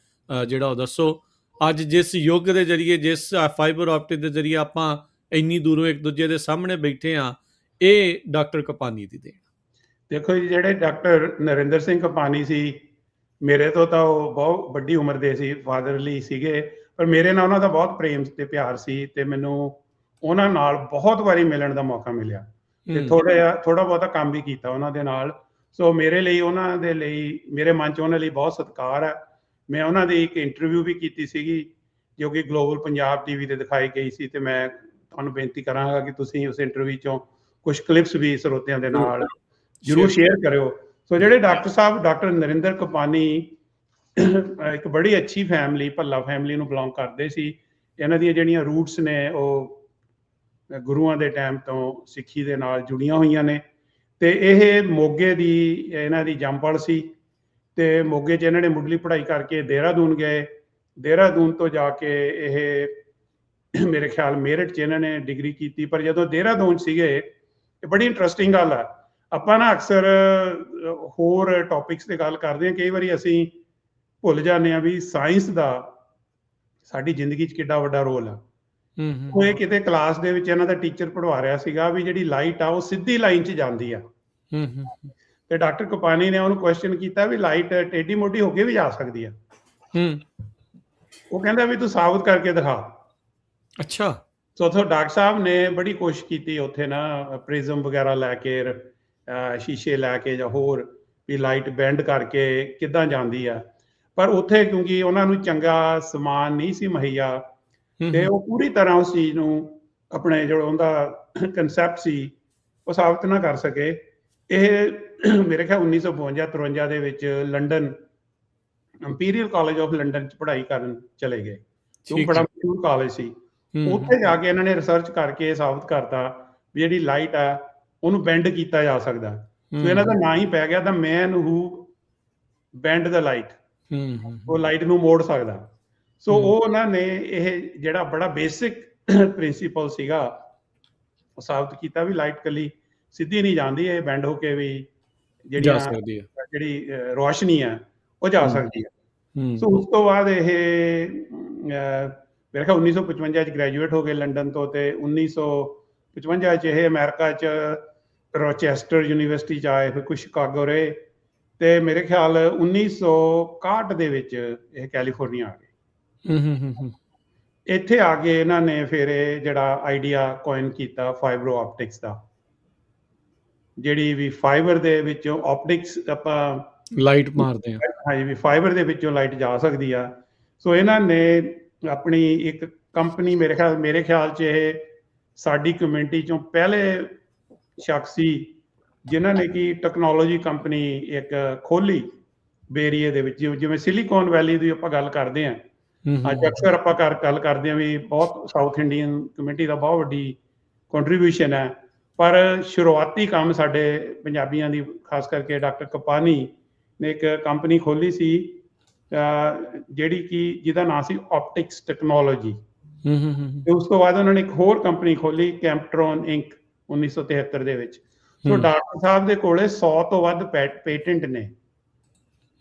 B: ਜਿਹੜਾ ਉਹ ਦੱਸੋ। ਅੱਜ ਜਿਸ ਯੁੱਗ ਦੇ ਜ਼ਰੀਏ, ਜਿਸ ਫਾਈਬਰ ਆਪਟਿਕ ਦੇ ਜ਼ਰੀਏ ਆਪਾਂ ਇੰਨੀ ਦੂਰੋਂ ਇੱਕ ਦੂਜੇ ਦੇ ਸਾਹਮਣੇ ਬੈਠੇ ਹਾਂ, ਇਹ ਡਾਕਟਰ ਕਪਾਨੀ ਦੀ ਦੇਣ।
A: ਦੇਖੋ ਜੀ, ਜਿਹੜੇ ਡਾਕਟਰ ਨਰਿੰਦਰ ਸਿੰਘ ਕਪਾਨੀ ਸੀ, ਮੇਰੇ ਤੋਂ ਤਾਂ ਉਹ ਬਹੁਤ ਵੱਡੀ ਉਮਰ ਦੇ ਸੀ, ਫਾਦਰਲੀ ਸੀਗੇ, ਪਰ ਮੇਰੇ ਨਾਲ ਉਹਨਾਂ ਦਾ ਬਹੁਤ ਪ੍ਰੇਮ ਤੇ ਪਿਆਰ ਸੀ ਅਤੇ ਮੈਨੂੰ ਉਹਨਾਂ ਨਾਲ ਬਹੁਤ ਵਾਰੀ ਮਿਲਣ ਦਾ ਮੌਕਾ ਮਿਲਿਆ ਅਤੇ ਥੋੜ੍ਹਾ ਬਹੁਤਾ ਕੰਮ ਵੀ ਕੀਤਾ ਉਹਨਾਂ ਦੇ ਨਾਲ। ਸੋ ਮੇਰੇ ਲਈ, ਉਹਨਾਂ ਦੇ ਲਈ, ਮੇਰੇ ਮਨ 'ਚ ਉਹਨਾਂ ਲਈ ਬਹੁਤ ਸਤਿਕਾਰ ਹੈ। ਮੈਂ ਉਹਨਾਂ ਦੀ ਇੱਕ ਇੰਟਰਵਿਊ ਵੀ ਕੀਤੀ ਸੀਗੀ ਜੋ ਕਿ ਗਲੋਬਲ ਪੰਜਾਬ TV 'ਤੇ ਦਿਖਾਈ ਗਈ ਸੀ, ਅਤੇ ਮੈਂ ਤੁਹਾਨੂੰ ਬੇਨਤੀ ਕਰਾਂਗਾ ਕਿ ਤੁਸੀਂ ਉਸ ਇੰਟਰਵਿਊ 'ਚੋਂ ਕੁਛ ਕਲਿੱਪਸ ਵੀ ਸਰੋਤਿਆਂ ਦੇ ਨਾਲ ਜ਼ਰੂਰ ਸ਼ੇਅਰ ਕਰਿਓ। ਸੋ ਜਿਹੜੇ ਡਾਕਟਰ ਸਾਹਿਬ, ਡਾਕਟਰ ਨਰਿੰਦਰ ਕਪਾਨੀ ਇੱਕ ਬੜੀ ਅੱਛੀ ਫੈਮਿਲੀ, ਭੱਲਾ ਫੈਮਿਲੀ ਨੂੰ ਬਿਲੋਂਗ ਕਰਦੇ ਸੀ। ਇਹਨਾਂ ਦੀਆਂ ਜਿਹੜੀਆਂ ਰੂਟਸ ਨੇ ਉਹ ਗੁਰੂਆਂ ਦੇ ਟਾਈਮ ਤੋਂ ਸਿੱਖੀ ਦੇ ਨਾਲ ਜੁੜੀਆਂ ਹੋਈਆਂ ਨੇ, ਅਤੇ ਇਹ ਮੋਗੇ ਦੀ ਇਹਨਾਂ ਦੀ ਜੰਮਪਲ ਸੀ। ਅਤੇ ਮੋਗੇ 'ਚ ਇਹਨਾਂ ਨੇ ਮੁੱਢਲੀ ਪੜ੍ਹਾਈ ਕਰਕੇ ਦੇਹਰਾਦੂਨ ਗਏ। ਦੇਹਰਾਦੂਨ ਤੋਂ ਜਾ ਕੇ ਇਹ ਮੇਰੇ ਖਿਆਲ ਮੇਰਠ 'ਚ ਇਹਨਾਂ ਨੇ ਡਿਗਰੀ ਕੀਤੀ। ਪਰ ਜਦੋਂ ਦੇਹਰਾਦੂਨ ਸੀਗੇ, ਇਹ ਬੜੀ ਇੰਟਰਸਟਿੰਗ ਗੱਲ ਆ, ਆਪਾਂ ਨਾ ਅਕਸਰ ਹੋਰ ਟੌਪਿਕਸ 'ਤੇ ਗੱਲ ਕਰਦੇ ਹਾਂ, ਕਈ ਵਾਰੀ ਅਸੀਂ ਭੁੱਲ ਜਾਂਦੇ ਹਾਂ ਵੀ ਸਾਇੰਸ ਦਾ ਸਾਡੀ ਜ਼ਿੰਦਗੀ 'ਚ ਕਿੱਡਾ ਵੱਡਾ ਰੋਲ ਆ। ਉਹ ਇਹ ਕਿਤੇ ਕਲਾਸ ਦੇ ਵਿੱਚ ਇਹਨਾਂ ਦਾ ਟੀਚਰ ਪੜ੍ਹਾ ਰਿਹਾ ਸੀਗਾ ਵੀ ਜਿਹੜੀ ਲਾਈਟ ਆ ਉਹ ਸਿੱਧੀ ਲਾਈਨ 'ਚ ਜਾਂਦੀ ਆ, ਤੇ ਡਾਕਟਰ ਕਪਾਨੀ ਨੇ ਉਹਨੂੰ ਕੁਐਸਚਨ ਕੀਤਾ ਵੀ ਲਾਈਟ ਟੇਢੀ ਮੋਢੀ ਹੋ ਕੇ ਵੀ ਜਾ ਸਕਦੀ ਆ। ਉਹ ਕਹਿੰਦਾ ਵੀ ਤੂੰ ਸਾਬਤ ਕਰਕੇ ਦਿਖਾ।
B: ਅੱਛਾ।
A: ਸੋ ਉੱਥੋਂ ਡਾਕਟਰ ਸਾਹਿਬ ਨੇ ਬੜੀ ਕੋਸ਼ਿਸ਼ ਕੀਤੀ ਉੱਥੇ ਨਾ ਪ੍ਰਿਜ਼ਮ ਵਗੈਰਾ ਲੈ ਕੇ, ਸ਼ੀਸ਼ੇ ਲੈ ਕੇ ਜਾਂ ਹੋਰ ਵੀ ਲਾਈਟ ਬੈਂਡ ਕਰਕੇ ਕਿੱਦਾਂ ਜਾਂਦੀ ਆ, ਪਰ ਉੱਥੇ ਕਿਉਂਕਿ ਉਹਨਾਂ ਨੂੰ ਚੰਗਾ ਸਮਾਨ ਨਹੀਂ ਸੀ ਮੁਹੱਈਆ, ਤੇ ਉਹ ਪੂਰੀ ਤਰ੍ਹਾਂ ਉਸ ਚੀਜ਼ ਨੂੰ ਆਪਣੇ ਜਿਹੜਾ ਉਹਦਾ ਕਨਸੈਪਟ ਸੀ ਉਹ ਸਾਬਤ ਨਾ ਕਰ ਸਕੇ। ਇਹ ਮੇਰੇ ਖਿਆਲ 1952-53 ਦੇ ਵਿੱਚ London imperial college of London 'ਚ ਪੜ੍ਹਾਈ ਕਰਨ ਚਲੇ ਗਏ, ਜੋ ਬੜਾ ਮਸ਼ਹੂਰ ਕਾਲਜ ਸੀ। ਉੱਥੇ ਜਾ ਕੇ ਇਹਨਾਂ ਨੇ ਰਿਸਰਚ ਕਰਕੇ ਸਾਬਤ ਕਰਤਾ ਵੀ ਜਿਹੜੀ ਲਾਈਟ ਆ ਉਹਨੂੰ ਬੈਂਡ ਕੀਤਾ ਜਾ ਸਕਦਾ। ਸੋ ਇਹਨਾਂ ਦਾ ਨਾਂ ਹੀ ਪੈ ਗਿਆ, ਦਾ ਮੈਨ ਹੂ ਬੈਂਡ ਦਾ ਲਾਈਟ, ਉਹ ਲਾਈਟ ਨੂੰ ਮੋੜ ਸਕਦਾ। ਸੋ ਉਹ ਉਹਨਾਂ ਨੇ ਇਹ ਜਿਹੜਾ ਬੜਾ ਬੇਸਿਕ ਪ੍ਰਿੰਸੀਪਲ ਸੀਗਾ ਉਹ ਸਾਬਤ ਕੀਤਾ ਵੀ ਲਾਈਟ ਕੱਲੀ ਸਿੱਧੀ ਨਹੀਂ ਜਾਂਦੀ, ਇਹ ਬੈਂਡ ਹੋ ਕੇ ਵੀ ਜਿਹੜੀ ਰੋਸ਼ਨੀ ਆ ਉਹ ਜਾ ਸਕਦੀ ਹੈ। ਸੋ ਉਸ ਤੋਂ ਬਾਅਦ ਇਹ ਮੇਰੇ ਖਿਆਲ 1955 'ਚ ਗ੍ਰੈਜੂਏਟ ਹੋ ਗਏ ਲੰਡਨ ਤੋਂ, ਤੇ 1955 'ਚ ਇਹ ਅਮਰੀਕਾ 'ਚ ਰੋਚੈਸਟਰ ਯੂਨੀਵਰਸਿਟੀ 'ਚ ਆਏ, ਫਿਰ ਕੁਝ ਸ਼ਿਕਾਗੋ ਰਹੇ, ਤੇ ਮੇਰੇ ਖਿਆਲ 1961 ਦੇ ਵਿੱਚ ਇਹ ਕੈਲੀਫੋਰਨੀਆ ਆ ਗਏ। ਇੱਥੇ ਆ ਕੇ ਇਹਨਾਂ ਨੇ ਫਿਰ ਇਹ ਜਿਹੜਾ ਆਈਡੀਆ ਕੋਇਨ ਕੀਤਾ ਫਾਈਬਰ ਆਪਟਿਕਸ ਦਾ, ਜਿਹੜੀ ਵੀ ਫਾਈਬਰ ਦੇ ਵਿੱਚੋਂ ਆਪਟਿਕਸ ਆਪਾਂ
B: ਲਾਈਟ ਮਾਰਦੇ ਹਾਂ,
A: ਹਾਂਜੀ, ਵੀ ਫਾਈਬਰ ਦੇ ਵਿੱਚੋਂ ਲਾਈਟ ਜਾ ਸਕਦੀ ਆ। ਸੋ ਇਹਨਾਂ ਨੇ ਆਪਣੀ ਇੱਕ ਕੰਪਨੀ, ਮੇਰੇ ਖਿਆਲ 'ਚ ਇਹ ਸਾਡੀ ਕਮਿਊਨਿਟੀ 'ਚੋਂ ਪਹਿਲੇ ਸ਼ਖਸ ਸੀ ਜਿਨ੍ਹਾਂ ਨੇ ਕਿ ਟੈਕਨੋਲੋਜੀ ਕੰਪਨੀ ਇੱਕ ਖੋਲ੍ਹੀ ਬੇਰੀਏ ਦੇ ਵਿੱਚ। ਜਿਵੇਂ ਸਿਲੀਕੋਨ ਵੈਲੀ ਦੀ ਆਪਾਂ ਗੱਲ ਕਰਦੇ ਹਾਂ ਅੱਜ, ਅਕਸਰ ਆਪਾਂ ਗੱਲ ਕਰਦੇ ਹਾਂ ਵੀ ਬਹੁਤ ਸਾਊਥ ਇੰਡੀਅਨ ਕਮਿਊਨਿਟੀ ਦਾ ਬਹੁਤ ਵੱਡੀ ਕੰਟਰੀਬਿਊਸ਼ਨ ਹੈ, ਪਰ ਸ਼ੁਰੂਆਤੀ ਕੰਮ ਸਾਡੇ ਪੰਜਾਬੀਆਂ ਦੀ, ਖਾਸ ਕਰਕੇ ਡਾਕਟਰ ਕਪਾਨੀ ਨੇ ਇੱਕ ਕੰਪਨੀ ਖੋਲ੍ਹੀ ਸੀ ਜਿਹੜੀ ਕਿ ਜਿਹਦਾ ਨਾਂ ਸੀ ਆਪਟਿਕਸ ਟੈਕਨੋਲੋਜੀ। ਤੇ ਉਸ ਤੋਂ ਬਾਅਦ ਉਹਨਾਂ ਨੇ ਇੱਕ ਹੋਰ ਕੰਪਨੀ ਖੋਲ੍ਹੀ ਕੈਂਪਟਰੋਨ ਇੰਕ 1973 ਦੇ ਵਿੱਚ। ਸੋ ਡਾਕਟਰ ਸਾਹਿਬ ਦੇ ਕੋਲੇ 100 ਤੋਂ ਵੱਧ ਪੇਟੈਂਟ ਨੇ।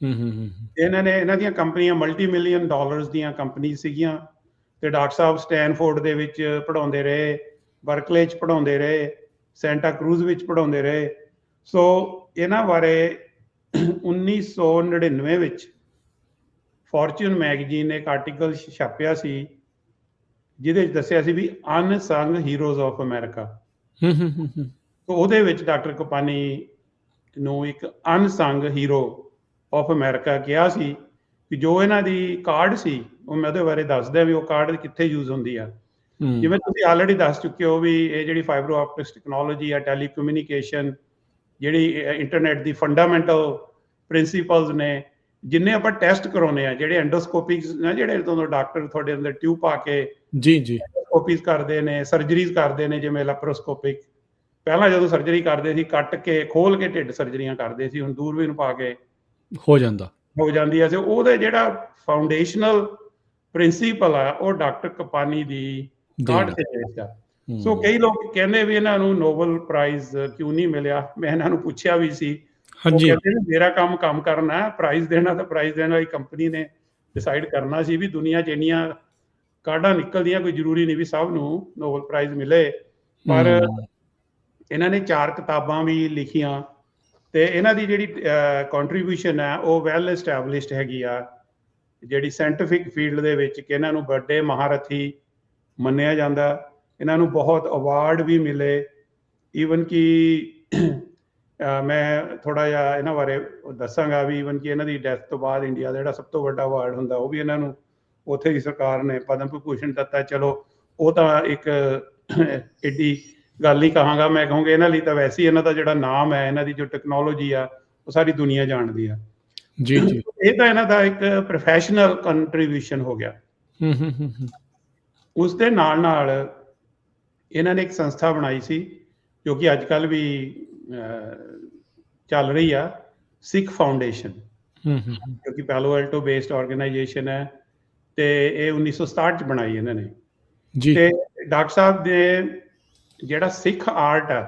A: ਇਹਨਾਂ ਦੀਆਂ ਕੰਪਨੀਆਂ ਮਲਟੀ-ਮਿਲੀਅਨ ਡਾਲਰਸ ਦੀਆਂ ਕੰਪਨੀ ਸੀਗੀਆਂ, ਤੇ ਡਾਕਟਰ ਸਾਹਿਬ ਸਟੈਨਫੋਰਡ ਦੇ ਵਿੱਚ ਪੜ੍ਹਾਉਂਦੇ ਰਹੇ, ਬਰਕਲੇ 'ਚ ਪੜ੍ਹਾਉਂਦੇ ਰਹੇ, ਸੈਂਟਾ ਕਰੂਜ਼ ਵਿੱਚ ਪੜ੍ਹਾਉਂਦੇ ਰਹੇ। ਸੋ ਇਹਨਾਂ ਬਾਰੇ 1999 ਵਿੱਚ ਫੋਰਚੂਨ ਮੈਗਜ਼ੀਨ ਨੇ ਇੱਕ ਆਰਟੀਕਲ ਛਾਪਿਆ ਸੀ ਜਿਹਦੇ ਵਿੱਚ ਦੱਸਿਆ ਸੀ ਵੀ ਅਨਸੰਗ ਹੀਰੋਜ਼ ਆਫ ਅਮਰੀਕਾ। ਸੋ ਉਹਦੇ ਵਿੱਚ ਡਾਕਟਰ ਕਪਾਨੀ ਨੂੰ ਇੱਕ ਅਨਸੰਗ ਹੀਰੋ ਆਫ ਅਮਰੀਕਾ ਕਿਹਾ ਸੀ, ਕਿ ਜੋ ਇਹਨਾਂ ਦੀ ਕਾਰਡ ਸੀ ਉਹ ਮੈਂ ਉਹਦੇ ਬਾਰੇ ਦੱਸਦਾ ਵੀ ਉਹ ਕਾਰਡ ਕਿੱਥੇ ਯੂਜ਼ ਹੁੰਦੀ ਆ। ਜਿਵੇਂ ਤੁਸੀਂ ਆਲਰੇਡੀ ਦੱਸ ਚੁੱਕੇ ਹੋ ਵੀ ਇਹ ਜਿਹੜੀ ਫਾਈਬਰ ਆਪਟਿਕਸ ਟੈਕਨੋਲੋਜੀ ਆ, ਟੈਲੀਕਮਿਊਨੀਕੇਸ਼ਨ, ਜਿਹੜੀ ਇੰਟਰਨੈਟ ਦੀ ਫੰਡਾਮੈਂਟਲ ਪ੍ਰਿੰਸੀਪਲਸ ਨੇ, ਜਿੰਨੇ ਆਪਾਂ ਟੈਸਟ ਕਰਾਉਂਦੇ ਆ, ਜਿਹੜੇ ਐਂਡੋਸਕੋਪਿਕਸ ਨੇ, ਜਿਹੜੇ ਤੁਹਾਨੂੰ ਡਾਕਟਰ ਤੁਹਾਡੇ ਅੰਦਰ ਟਿਊਬ ਪਾ ਕੇ ਐਂਡੋਸਕੋਪੀਜ਼ ਕਰਦੇ ਨੇ, ਸਰਜਰੀਜ਼ ਕਰਦੇ ਨੇ, ਜਿਵੇਂ ਲੈਪਰੋਸਕੋਪਿਕ। ਪਹਿਲਾਂ ਜਦੋਂ ਸਰਜਰੀ ਕਰਦੇ ਸੀ ਕੱਟ ਕੇ ਖੋਲ ਕੇ ਢਿੱਡ ਸਰਜਰੀਆਂ ਕਰਦੇ ਸੀ, ਹੁਣ ਦੂਰਬੀਨ ਪਾ ਕੇ ਹੋ ਜਾਂਦੀ ਹੈ। ਤੇ ਉਹਦੇ ਜਿਹੜਾ ਫਾਊਂਡੇਸ਼ਨਲ ਪ੍ਰਿੰਸੀਪਲ ਆ ਉਹ ਡਾਕਟਰ ਕਪਾਨੀ ਦੀ ਕਾਢ ਤੇ ਬੇਸਡ ਆ। ਸੋ ਕਈ ਲੋਕ ਕਹਿੰਦੇ ਵੀ ਇਹਨਾਂ ਨੂੰ ਨੋਬਲ ਪ੍ਰਾਈਜ਼ ਕਿਉਂ ਨਹੀਂ ਮਿਲਿਆ। ਮੈਂ ਇਹਨਾਂ ਨੂੰ ਪੁੱਛਿਆ ਵੀ ਸੀ, ਉਹ ਕਹਿੰਦੇ ਮੇਰਾ ਕੰਮ ਕਰਨਾ, ਪ੍ਰਾਈਜ਼ ਦੇਣਾ ਤਾਂ ਪ੍ਰਾਈਜ਼ ਦੇਣ ਵਾਲੀ ਕੰਪਨੀ ਨੇ ਡਿਸਾਈਡ ਕਰਨਾ ਸੀ। ਵੀ ਦੁਨੀਆ 'ਚ ਇੰਨੀਆਂ ਕਾਢਾਂ ਨਿਕਲਦੀਆਂ, ਕੋਈ ਜ਼ਰੂਰੀ ਨਹੀਂ ਵੀ ਸਭ ਨੂੰ ਨੋਬਲ ਪ੍ਰਾਈਜ਼ ਮਿਲੇ। ਪਰ ਇਹਨਾਂ ਨੇ 4 ਕਿਤਾਬਾਂ ਵੀ ਲਿਖੀਆਂ ਤੇ ਇਹਨਾਂ ਦੀ ਜਿਹੜੀ ਕੰਟਰੀਬਿਊਸ਼ਨ ਹੈ ਉਹ ਵੈਲ ਐਸਟੈਬਲਿਸ਼ਡ ਹੈਗੀ ਆ ਜਿਹੜੀ ਸਾਇੰਟੀਫਿਕ ਫੀਲਡ ਦੇ ਵਿੱਚ, ਕਿ ਇਹਨਾਂ ਨੂੰ ਵੱਡੇ ਮਹਾਰਥੀ ਮੰਨਿਆ ਜਾਂਦਾ। ਇਹਨਾਂ ਨੂੰ ਬਹੁਤ ਅਵਾਰਡ ਵੀ ਮਿਲੇ। ਈਵਨ ਕਿ ਮੈਂ ਥੋੜ੍ਹਾ ਜਿਹਾ ਇਹਨਾਂ ਬਾਰੇ ਦੱਸਾਂਗਾ ਵੀ ਈਵਨ ਕਿ ਇਹਨਾਂ ਦੀ ਡੈਥ ਤੋਂ ਬਾਅਦ ਇੰਡੀਆ ਦਾ ਜਿਹੜਾ ਸਭ ਤੋਂ ਵੱਡਾ ਅਵਾਰਡ ਹੁੰਦਾ ਉਹ ਵੀ ਇਹਨਾਂ ਨੂੰ ਉੱਥੇ ਦੀ ਸਰਕਾਰ ਨੇ ਪਦਮ ਵਿਭੂਸ਼ਣ ਦਿੱਤਾ। ਚਲੋ ਉਹ ਤਾਂ ਇੱਕ ਐਡੀ ਗੱਲ ਨਹੀਂ ਕਹਾਂਗਾ, ਮੈਂ ਕਹੂੰਗਾ ਇਹਨਾਂ ਲਈ ਤਾਂ ਵੈਸੇ ਹੀ ਇਹਨਾਂ ਦਾ ਜਿਹੜਾ ਨਾਮ ਹੈ, ਇਹਨਾਂ ਦੀ ਜੋ ਟੈਕਨੋਲੋਜੀ ਆ ਉਹ ਸਾਰੀ ਦੁਨੀਆ ਜਾਣਦੀ ਆ। ਇਹ ਤਾਂ ਇਹਨਾਂ ਦਾ ਇੱਕ ਪ੍ਰੋਫੈਸ਼ਨਲ ਕੰਟਰੀਬਿਊਸ਼ਨ ਹੋ ਗਿਆ। ਉਸ ਦੇ ਨਾਲ ਨਾਲ ਇਹਨਾਂ ਨੇ ਇੱਕ ਸੰਸਥਾ ਬਣਾਈ ਸੀ ਜੋ ਕਿ ਅੱਜ ਕੱਲ੍ਹ ਵੀ ਚੱਲ ਰਹੀ ਆ, ਸਿੱਖ ਫਾਊਂਡੇਸ਼ਨ, ਜੋ ਕਿ ਪੈਲੋ ਐਲਟੋ ਬੇਸਡ ਆਰਗੇਨਾਈਜੇਸ਼ਨ ਹੈ। ਤੇ ਇਹ 1967 'ਚ ਬਣਾਈ ਇਹਨਾਂ ਨੇ। ਤੇ ਡਾਕਟਰ ਸਾਹਿਬ ਦੇ ਜਿਹੜਾ ਸਿੱਖ ਆਰਟ ਆ,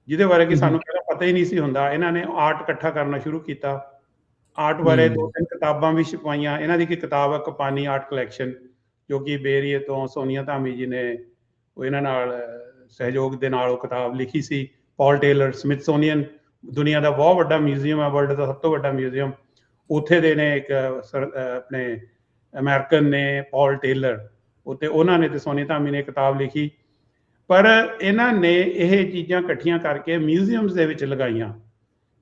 A: ਜਿਹਦੇ ਬਾਰੇ ਕਿ ਸਾਨੂੰ ਪਹਿਲਾਂ ਪਤਾ ਹੀ ਨਹੀਂ ਸੀ ਹੁੰਦਾ, ਇਹਨਾਂ ਨੇ ਆਰਟ ਇਕੱਠਾ ਕਰਨਾ ਸ਼ੁਰੂ ਕੀਤਾ। ਆਰਟ ਬਾਰੇ 2-3 ਕਿਤਾਬਾਂ ਵੀ ਛਪਾਈਆਂ। ਇਹਨਾਂ ਦੀ ਇੱਕ ਕਿਤਾਬ ਹੈ ਕਪਾਨੀ ਆਰਟ ਕਲੈਕਸ਼ਨ, ਜੋ ਕਿ ਬੇਰੀਏ ਤੋਂ ਸੋਨੀਆ ਧਾਮੀ ਜੀ ਨੇ ਉਹ ਇਹਨਾਂ ਨਾਲ ਸਹਿਯੋਗ ਦੇ ਨਾਲ ਉਹ ਕਿਤਾਬ ਲਿਖੀ ਸੀ। ਪੌਲ ਟੇਲਰ, ਸਮਿਥਸੋਨੀਅਨ, ਦੁਨੀਆ ਦਾ ਬਹੁਤ ਵੱਡਾ ਮਿਊਜ਼ੀਅਮ ਹੈ, ਵਰਲਡ ਦਾ ਸਭ ਤੋਂ ਵੱਡਾ ਮਿਊਜ਼ੀਅਮ, ਉੱਥੇ ਦੇ ਨੇ ਇੱਕ ਆਪਣੇ ਅਮਰੀਕਨ ਨੇ ਪੌਲ ਟੇਲਰ, ਉੱਤੇ ਉਹਨਾਂ ਨੇ ਤੇ ਸੋਨੀਆ ਧਾਮੀ ਨੇ ਕਿਤਾਬ ਲਿਖੀ। ਪਰ ਇਹਨਾਂ ਨੇ ਇਹ ਚੀਜ਼ਾਂ ਇਕੱਠੀਆਂ ਕਰਕੇ ਮਿਊਜ਼ੀਅਮਸ ਦੇ ਵਿੱਚ ਲਗਾਈਆਂ।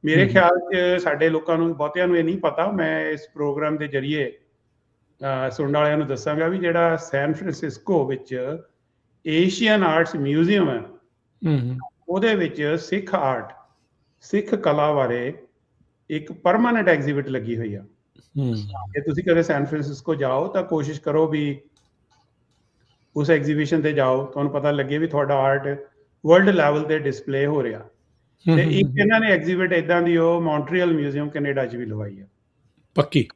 A: ਮੇਰੇ ਖਿਆਲ 'ਚ ਸਾਡੇ ਲੋਕਾਂ ਨੂੰ, ਬਹੁਤਿਆਂ ਨੂੰ ਇਹ ਨਹੀਂ ਪਤਾ। ਮੈਂ ਇਸ ਪ੍ਰੋਗਰਾਮ ਦੇ ਜ਼ਰੀਏ ਸੁਣਨ ਵਾਲਿਆਂ ਨੂੰ ਦੱਸਾਂਗਾ ਵੀ ਜਿਹੜਾ ਸੈਨ ਫਰਾਂਸਿਸਕੋ ਵਿੱਚ ਏਸ਼ੀਅਨ ਆਰਟਸ ਮਿਊਜ਼ੀਅਮ ਹੈ, ਉਹਦੇ ਵਿੱਚ ਸਿੱਖ ਆਰਟ, ਸਿੱਖ ਕਲਾ ਬਾਰੇ ਇੱਕ ਪਰਮਾਨੈਂਟ ਐਗਜ਼ੀਬਿਟ ਲੱਗੀ ਹੋਈ ਆ। ਜੇ ਤੁਸੀਂ ਕਦੇ ਸੈਨ ਫਰਾਂਸਿਸਕੋ ਜਾਓ ਤਾਂ ਕੋਸ਼ਿਸ਼ ਕਰੋ ਵੀ ਉਸ ਐਗਜ਼ੀਬਿਸ਼ਨ ਤੇ ਜਾਓ, ਤੁਹਾਨੂੰ ਪਤਾ ਲੱਗੇ ਵੀ ਤੁਹਾਡਾ ਆਰਟ ਵਰਲਡ ਲੈਵਲ ਤੇ ਡਿਸਪਲੇ ਹੋ ਰਿਹਾ। ਤੇ ਇੱਕ ਇਹਨਾਂ ਨੇ ਐਗਜ਼ੀਬਿਟ ਏਦਾਂ ਦੀ ਉਹ ਮੌਂਟਰੀਅਲ ਮਿਊਜ਼ੀਅਮ ਕੈਨੇਡਾ 'ਚ ਵੀ ਲਵਾਈ ਆ। ਪੱਕੀ?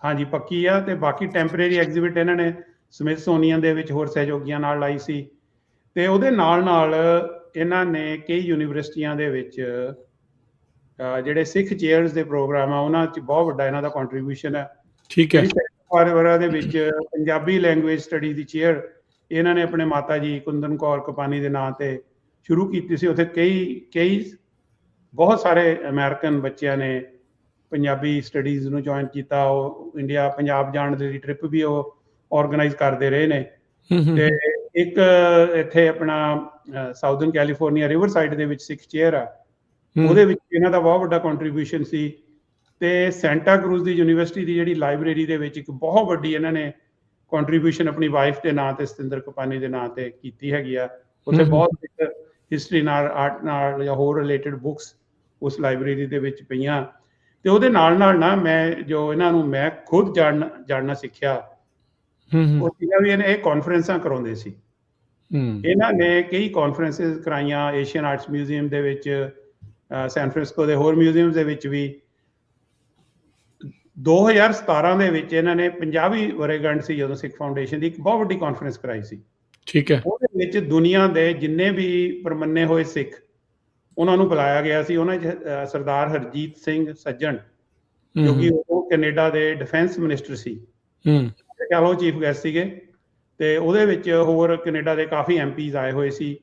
A: ਹਾਂਜੀ, ਪੱਕੀ ਆ। ਤੇ ਬਾਕੀ ਟੈਂਪਰੇਰੀ ਐਗਜ਼ੀਬਿਟ ਇਹਨਾਂ ਨੇ ਸਮਿਥਸੋਨੀਅਨ ਦੇ ਵਿੱਚ ਹੋਰ ਸਹਿਯੋਗੀਆਂ ਨਾਲ ਲਾਈ ਸੀ। ਤੇ ਉਹਦੇ ਨਾਲ ਨਾਲ ਇਹਨਾਂ ਨੇ ਕਈ ਯੂਨੀਵਰਸਿਟੀਆਂ ਦੇ ਵਿੱਚ ਜਿਹੜੇ ਸਿੱਖ ਚੇਅਰਸ ਦੇ ਪ੍ਰੋਗਰਾਮ ਆ ਉਹਨਾਂ 'ਚ ਬਹੁਤ ਵੱਡਾ ਇਹਨਾਂ ਦਾ ਕੰਟਰੀਬਿਊਸ਼ਨ ਹੈ। ਠੀਕ ਹੈ। ਦੇ ਵਿੱਚ ਪੰਜਾਬੀ ਲੈਂਗੁਏਜ ਸਟੱਡੀ ਦੀ ਚੇਅਰ ਇਹਨਾਂ ਨੇ ਆਪਣੇ ਮਾਤਾ ਜੀ ਕੁੰਦਨ ਕੌਰ ਕਪਾਨੀ ਦੇ ਨਾਂ ਤੇ ਸ਼ੁਰੂ ਕੀਤੀ ਸੀ। ਉੱਥੇ ਕਈ ਬਹੁਤ ਸਾਰੇ ਅਮਰੀਕਨ ਬੱਚਿਆਂ ਨੇ ਪੰਜਾਬੀ ਸਟੱਡੀਜ਼ ਨੂੰ ਜੁਆਇਨ ਕੀਤਾ। ਉਹ ਇੰਡੀਆ, ਪੰਜਾਬ ਜਾਣ ਦੀ ਟ੍ਰਿਪ ਵੀ ਉਹ ਆਰਗੇਨਾਈਜ਼ ਕਰਦੇ ਰਹੇ ਨੇ। ਤੇ ਇੱਕ ਇੱਥੇ ਆਪਣਾ ਸਾਊਥਰਨ ਕੈਲੀਫੋਰਨੀਆ ਰਿਵਰ ਸਾਈਡ ਦੇ ਵਿੱਚ ਸਿੱਖ ਚੇਅਰ ਆ, ਉਹਦੇ ਵਿੱਚ ਇਹਨਾਂ ਦਾ ਬਹੁਤ ਵੱਡਾ ਕੰਟਰੀਬਿਊਸ਼ਨ ਸੀ। ਤੇ ਸੈਂਟਾ ਕਰੂਜ਼ ਦੀ ਯੂਨੀਵਰਸਿਟੀ ਦੀ ਜਿਹੜੀ ਲਾਇਬ੍ਰੇਰੀ ਦੇ ਵਿੱਚ ਇੱਕ ਬਹੁਤ ਵੱਡੀ ਇਹਨਾਂ ਨੇ ਕੰਟਰੀਬਿਊਸ਼ਨ ਆਪਣੀ ਵਾਈਫ ਦੇ ਨਾਂ ਤੇ, ਸਤਿੰਦਰ ਕਪਾਨੀ ਦੇ ਨਾਂ ਤੇ ਕੀਤੀ ਹੈਗੀ ਆ। ਉੱਥੇ ਬਹੁਤ ਹਿਸਟਰੀ ਨਾਲ, ਆਰਟ ਨਾਲ ਜਾਂ ਹੋਰ ਰਿਲੇਟਡ ਬੁੱਕਸ ਉਸ ਲਾਇਬ੍ਰੇਰੀ ਦੇ ਵਿੱਚ ਪਈਆਂ। ਤੇ ਉਹਦੇ ਨਾਲ ਨਾਲ ਨਾ ਮੈਂ ਖੁਦ ਜਾਣਨਾ ਸਿੱਖਿਆ ਉਹ ਸੀਗਾ ਵੀ ਇਹ ਕਾਨਫਰੰਸਾਂ ਕਰਾਉਂਦੇ ਸੀ। ਇਹਨਾਂ ਨੇ ਕਈ ਕਾਨਫਰੰਸਿਸ ਕਰਾਈਆਂ ਏਸ਼ੀਅਨ ਆਰਟਸ ਮਿਊਜ਼ੀਅਮ ਦੇ ਵਿੱਚ, ਸੈਨ ਫਰਾਂਸਿਸਕੋ ਦੇ ਹੋਰ ਮਿਊਜ਼ੀਅਮ ਦੇ ਵਿੱਚ ਵੀ। 2017 ਦੇ ਵਿੱਚ ਇਹਨਾਂ ਨੇ ਪੰਜਾਬੀ ਵਰ੍ਹੇਗੰਢ ਸੀ ਜਦੋਂ ਸਿੱਖ ਫਾਊਂਡੇਸ਼ਨ ਦੀ, ਇੱਕ ਬਹੁਤ ਵੱਡੀ ਕਾਨਫਰੰਸ ਕਰਾਈ ਸੀ। ਠੀਕ ਹੈ। ਉਹਦੇ ਵਿੱਚ ਦੁਨੀਆ ਦੇ ਜਿੰਨੇ ਵੀ ਪਰਮੰਨੇ ਹੋਏ ਸਿੱਖ, ਉਹਨਾਂ ਨੂੰ ਬੁਲਾਇਆ ਗਿਆ ਸੀ। ਉਹਨਾਂ 'ਚ ਸਰਦਾਰ ਹਰਜੀਤ ਸਿੰਘ ਸੱਜਣ, ਜੋ ਕਿ ਉਹ ਕੈਨੇਡਾ ਦੇ ਡਿਫੈਂਸ ਮਿਨਿਸਟਰ ਸੀ, ਕਹਿ ਲਓ ਚੀਫ ਗੈਸਟ ਸੀਗੇ। ਤੇ ਉਹਦੇ ਵਿੱਚ ਹੋਰ ਕੈਨੇਡਾ ਦੇ ਕਾਫੀ MPs ਆਏ ਹੋਏ ਸੀ।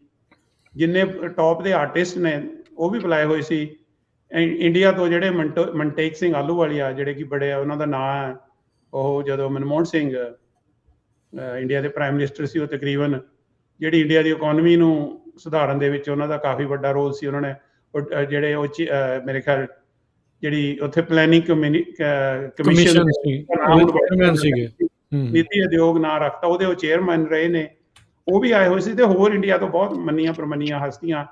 A: ਜਿੰਨੇ ਟੌਪ ਦੇ ਆਰਟਿਸਟ ਨੇ ਉਹ ਵੀ ਬੁਲਾਏ ਹੋਏ ਸੀ। ਇੰਡੀਆ ਤੋਂ ਜਿਹੜੇ ਮਨਟੇਕ ਸਿੰਘ ਆਹਲੂਵਾਲੀਆ, ਜਿਹੜੇ ਕਿ ਬੜੇ, ਉਹਨਾਂ ਦਾ ਨਾਂ ਹੈ, ਉਹ ਜਦੋਂ ਮਨਮੋਹਨ ਸਿੰਘ ਇੰਡੀਆ ਦੇ ਪ੍ਰਾਈਮ ਮਿਨਿਸਟਰ ਸੀ, ਉਹ ਤਕਰੀਬਨ ਜਿਹੜੀ ਇੰਡੀਆ ਦੀ ਇਕੋਨਮੀ ਨੂੰ ਸੁਧਾਰਨ ਦੇ ਵਿੱਚ ਉਹਨਾਂ ਦਾ ਕਾਫੀ ਵੱਡਾ ਰੋਲ ਸੀ। ਉਹਨਾਂ ਨੇ ਜਿਹੜੇ ਉਹ ਮੇਰੇ ਖਿਆਲ ਜਿਹੜੀ ਉੱਥੇ ਪਲੈਨਿੰਗ
B: ਕਮਿਸ਼ਨ
A: ਸੀਗੇ, ਨੀਤੀ ਉਦਯੋਗ ਨਾਂ ਰੱਖਤਾ, ਉਹਦੇ ਉਹ ਚੇਅਰਮੈਨ ਰਹੇ ਨੇ। ਉਹ ਵੀ ਆਏ ਹੋਏ ਸੀ ਤੇ ਹੋਰ ਇੰਡੀਆ ਤੋਂ ਬਹੁਤ ਮੰਨੀਆਂ ਪ੍ਰਮੰਨੀਆਂ ਹਸਤੀਆਂ।